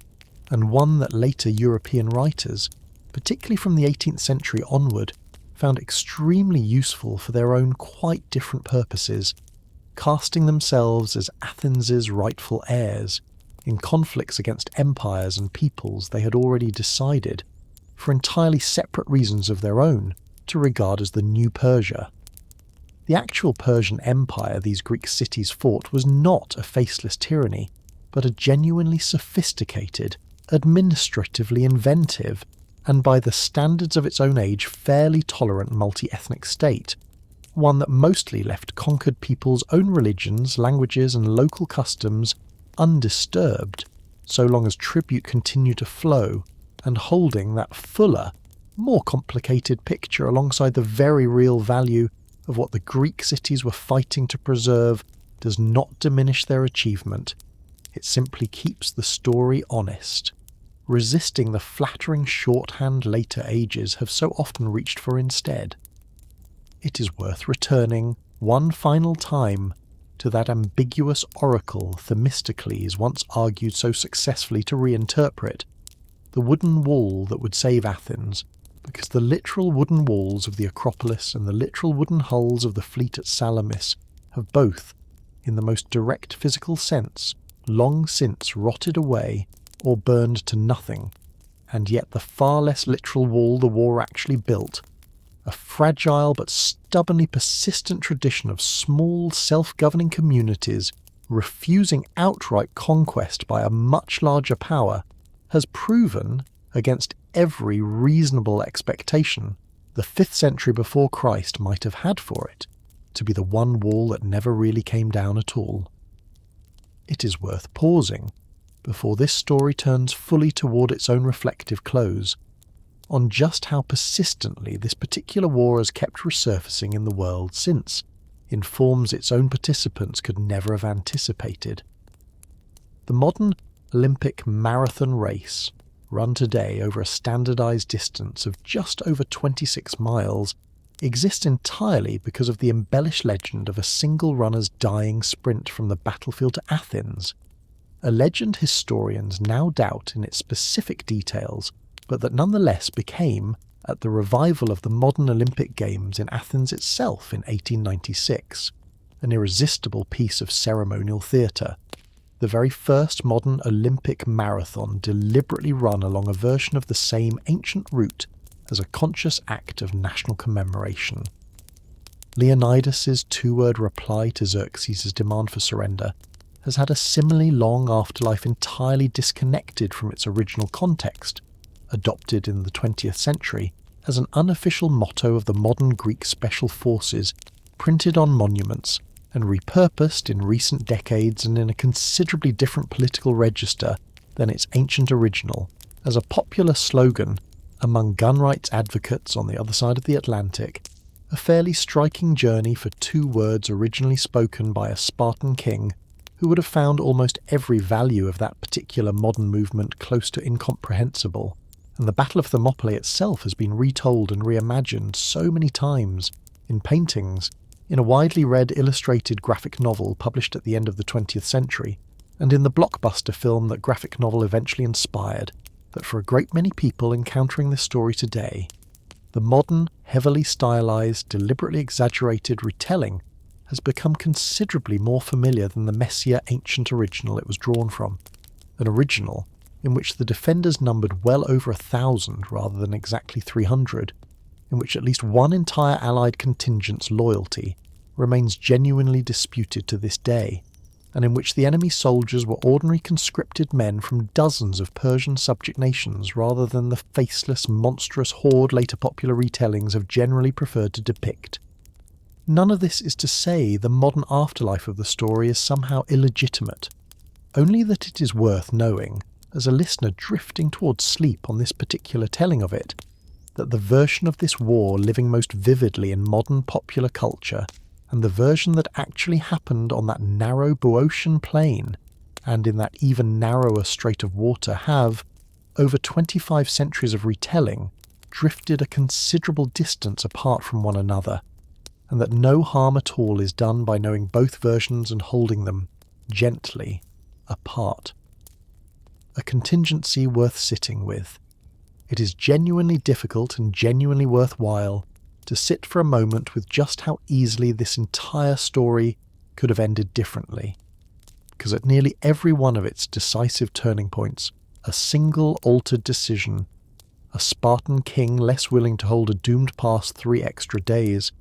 and one that later European writers, particularly from the 18th century onward, found extremely useful for their own quite different purposes, casting themselves as Athens's rightful heirs in conflicts against empires and peoples they had already decided, for entirely separate reasons of their own, to regard as the new Persia. The actual Persian Empire these Greek cities fought was not a faceless tyranny, but a genuinely sophisticated, administratively inventive, and by the standards of its own age fairly tolerant multi-ethnic state, one that mostly left conquered people's own religions, languages and local customs undisturbed, so long as tribute continued to flow, and holding that fuller, more complicated picture alongside the very real value of what the Greek cities were fighting to preserve does not diminish their achievement. It simply keeps the story honest, resisting the flattering shorthand later ages have so often reached for instead. It is worth returning one final time to that ambiguous oracle Themistocles once argued so successfully to reinterpret, the wooden wall that would save Athens, because the literal wooden walls of the Acropolis and the literal wooden hulls of the fleet at Salamis have both, in the most direct physical sense, long since rotted away or burned to nothing, and yet the far less literal wall the war actually built, a fragile but stubbornly persistent tradition of small self-governing communities refusing outright conquest by a much larger power, has proven, against every reasonable expectation the 5th century before Christ might have had for it, to be the one wall that never really came down at all. It is worth pausing, before this story turns fully toward its own reflective close, on just how persistently this particular war has kept resurfacing in the world since, in forms its own participants could never have anticipated. The modern Olympic marathon race, run today over a standardized distance of just over 26 miles, exists entirely because of the embellished legend of a single runner's dying sprint from the battlefield to Athens, a legend historians now doubt in its specific details, but that nonetheless became, at the revival of the modern Olympic Games in Athens itself in 1896, an irresistible piece of ceremonial theatre, the very first modern Olympic marathon deliberately run along a version of the same ancient route as a conscious act of national commemoration. Leonidas's two-word reply to Xerxes' demand for surrender has had a similarly long afterlife entirely disconnected from its original context, adopted in the 20th century as an unofficial motto of the modern Greek special forces, printed on monuments and repurposed in recent decades and in a considerably different political register than its ancient original, as a popular slogan among gun rights advocates on the other side of the Atlantic, a fairly striking journey for two words originally spoken by a Spartan king who would have found almost every value of that particular modern movement close to incomprehensible, and the Battle of Thermopylae itself has been retold and reimagined so many times, in paintings, in a widely read illustrated graphic novel published at the end of the 20th century, and in the blockbuster film that graphic novel eventually inspired, that for a great many people encountering this story today, the modern, heavily stylized, deliberately exaggerated retelling has become considerably more familiar than the messier ancient original it was drawn from, an original in which the defenders numbered well over 1,000 rather than exactly 300, in which at least one entire allied contingent's loyalty remains genuinely disputed to this day, and in which the enemy soldiers were ordinary conscripted men from dozens of Persian subject nations rather than the faceless, monstrous horde later popular retellings have generally preferred to depict. None of this is to say the modern afterlife of the story is somehow illegitimate, only that it is worth knowing, as a listener drifting towards sleep on this particular telling of it, that the version of this war living most vividly in modern popular culture, and the version that actually happened on that narrow Boeotian plain, and in that even narrower strait of water have, over 25 centuries of retelling, drifted a considerable distance apart from one another, and that no harm at all is done by knowing both versions and holding them, gently, apart. A contingency worth sitting with. It is genuinely difficult and genuinely worthwhile to sit for a moment with just how easily this entire story could have ended differently, because at nearly every one of its decisive turning points, a single altered decision, a Spartan king less willing to hold a doomed past 3 extra days,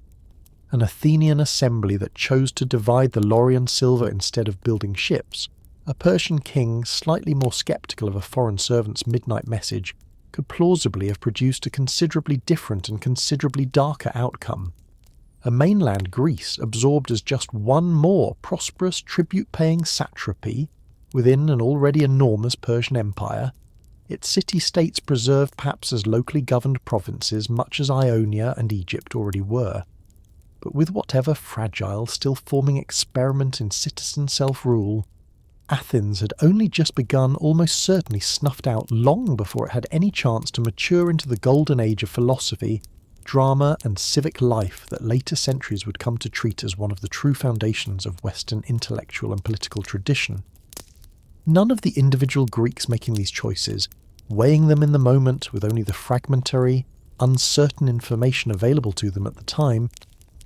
an Athenian assembly that chose to divide the Laurian silver instead of building ships, a Persian king slightly more sceptical of a foreign servant's midnight message, could plausibly have produced a considerably different and considerably darker outcome. A mainland Greece absorbed as just one more prosperous tribute-paying satrapy within an already enormous Persian Empire, its city-states preserved perhaps as locally governed provinces much as Ionia and Egypt already were, but with whatever fragile, still-forming experiment in citizen self-rule, Athens had only just begun, almost certainly snuffed out long before it had any chance to mature into the golden age of philosophy, drama and civic life that later centuries would come to treat as one of the true foundations of Western intellectual and political tradition. None of the individual Greeks making these choices, weighing them in the moment with only the fragmentary, uncertain information available to them at the time,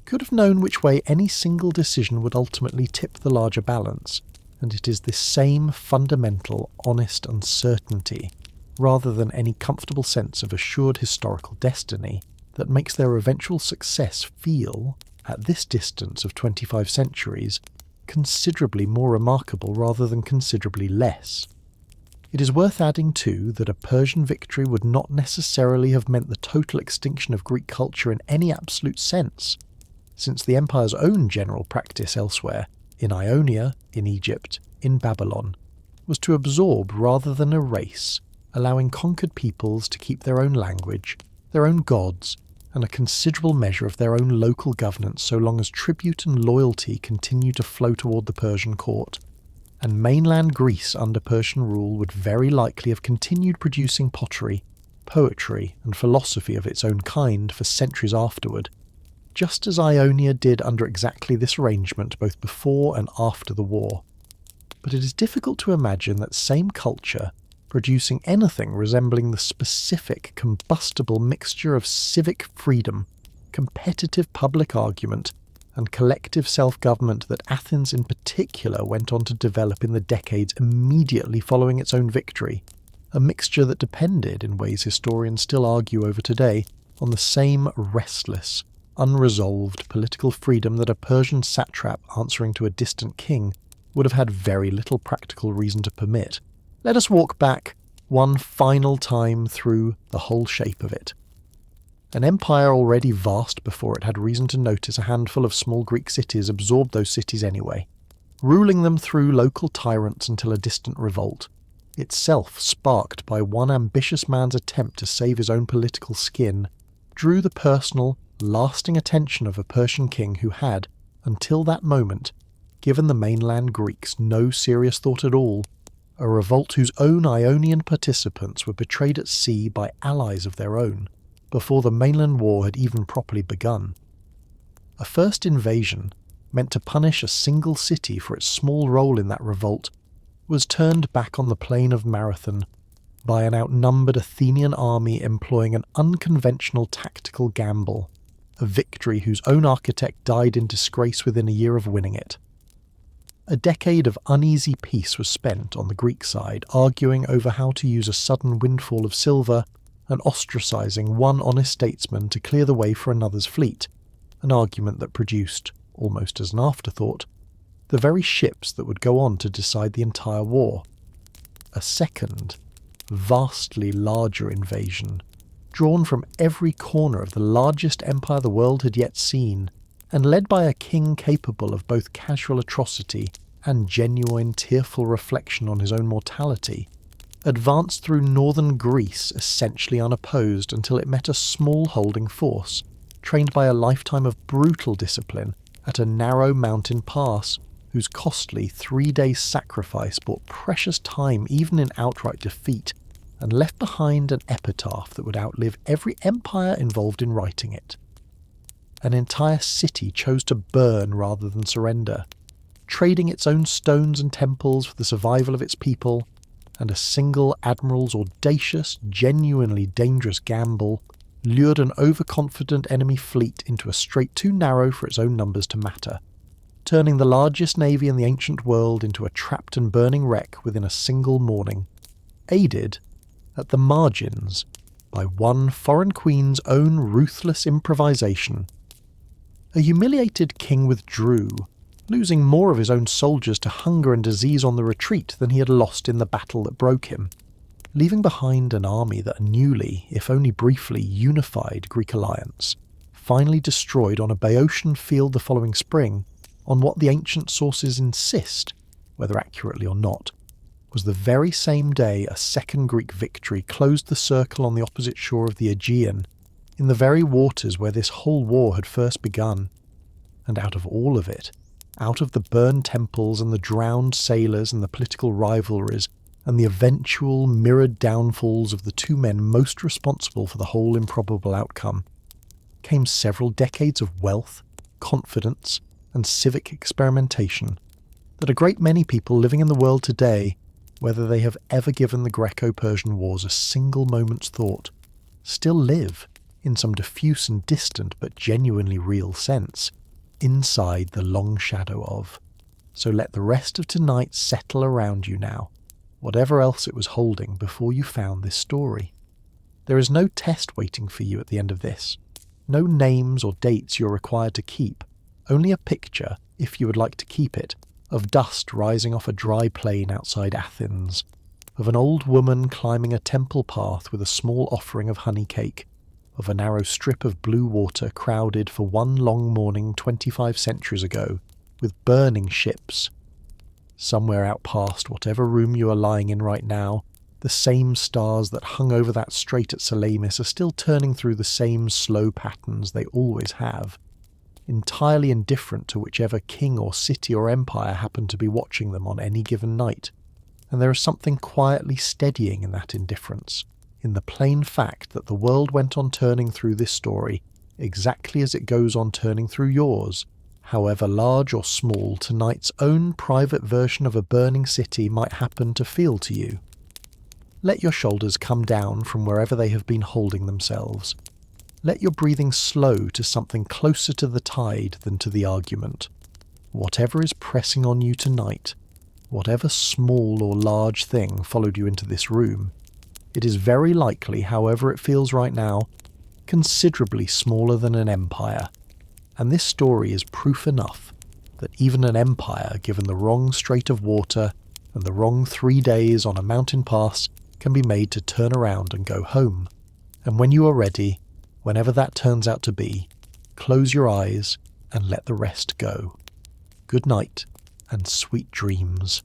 could have known which way any single decision would ultimately tip the larger balance. And it is this same fundamental, honest uncertainty, rather than any comfortable sense of assured historical destiny, that makes their eventual success feel, at this distance of 25 centuries, considerably more remarkable rather than considerably less. It is worth adding, too, that a Persian victory would not necessarily have meant the total extinction of Greek culture in any absolute sense, since the empire's own general practice elsewhere, in Ionia, in Egypt, in Babylon, was to absorb rather than erase, allowing conquered peoples to keep their own language, their own gods, and a considerable measure of their own local governance so long as tribute and loyalty continued to flow toward the Persian court. And mainland Greece under Persian rule would very likely have continued producing pottery, poetry, and philosophy of its own kind for centuries afterward, just as Ionia did under exactly this arrangement both before and after the war. But it is difficult to imagine that same culture producing anything resembling the specific, combustible mixture of civic freedom, competitive public argument, and collective self-government that Athens in particular went on to develop in the decades immediately following its own victory, a mixture that depended, in ways historians still argue over today, on the same restless, unresolved political freedom that a Persian satrap answering to a distant king would have had very little practical reason to permit. Let us walk back one final time through the whole shape of it. An empire already vast before it had reason to notice a handful of small Greek cities absorbed those cities anyway, ruling them through local tyrants until a distant revolt, itself sparked by one ambitious man's attempt to save his own political skin, drew the personal, lasting attention of a Persian king who had, until that moment, given the mainland Greeks no serious thought at all, a revolt whose own Ionian participants were betrayed at sea by allies of their own, before the mainland war had even properly begun. A first invasion, meant to punish a single city for its small role in that revolt, was turned back on the plain of Marathon by an outnumbered Athenian army employing an unconventional tactical gamble, a victory whose own architect died in disgrace within a year of winning it. A decade of uneasy peace was spent on the Greek side arguing over how to use a sudden windfall of silver and ostracising one honest statesman to clear the way for another's fleet, an argument that produced almost as an afterthought, the very ships that would go on to decide the entire war. A second, vastly larger invasion, drawn from every corner of the largest empire the world had yet seen, and led by a king capable of both casual atrocity and genuine tearful reflection on his own mortality, advanced through northern Greece essentially unopposed until it met a small holding force, trained by a lifetime of brutal discipline at a narrow mountain pass, whose costly 3-day sacrifice bought precious time even in outright defeat, and left behind an epitaph that would outlive every empire involved in writing it. An entire city chose to burn rather than surrender, trading its own stones and temples for the survival of its people, and a single admiral's audacious, genuinely dangerous gamble lured an overconfident enemy fleet into a strait too narrow for its own numbers to matter, turning the largest navy in the ancient world into a trapped and burning wreck within a single morning, aided, at the margins, by one foreign queen's own ruthless improvisation. A humiliated king withdrew, losing more of his own soldiers to hunger and disease on the retreat than he had lost in the battle that broke him, leaving behind an army that a newly, if only briefly, unified Greek alliance finally destroyed on a Boeotian field the following spring on what the ancient sources insist, whether accurately or not, was the very same day a second Greek victory closed the circle on the opposite shore of the Aegean, in the very waters where this whole war had first begun. And out of all of it, out of the burned temples and the drowned sailors and the political rivalries and the eventual mirrored downfalls of the two men most responsible for the whole improbable outcome, came several decades of wealth, confidence, and civic experimentation that a great many people living in the world today, whether they have ever given the Greco-Persian Wars a single moment's thought, still live, in some diffuse and distant but genuinely real sense, inside the long shadow of. So let the rest of tonight settle around you now, whatever else it was holding before you found this story. There is no test waiting for you at the end of this, no names or dates you're required to keep, only a picture, if you would like to keep it, of dust rising off a dry plain outside Athens, of an old woman climbing a temple path with a small offering of honey cake, of a narrow strip of blue water crowded for one long morning 25 centuries ago with burning ships. Somewhere out past whatever room you are lying in right now, the same stars that hung over that strait at Salamis are still turning through the same slow patterns they always have, entirely indifferent to whichever king or city or empire happened to be watching them on any given night. And there is something quietly steadying in that indifference, in the plain fact that the world went on turning through this story exactly as it goes on turning through yours, however large or small tonight's own private version of a burning city might happen to feel to you. Let your shoulders come down from wherever they have been holding themselves. Let your breathing slow to something closer to the tide than to the argument. Whatever is pressing on you tonight, whatever small or large thing followed you into this room, it is very likely, however it feels right now, considerably smaller than an empire. And this story is proof enough that even an empire given the wrong strait of water and the wrong 3 days on a mountain pass can be made to turn around and go home. And when you are ready, whenever that turns out to be, close your eyes and let the rest go. Good night and sweet dreams.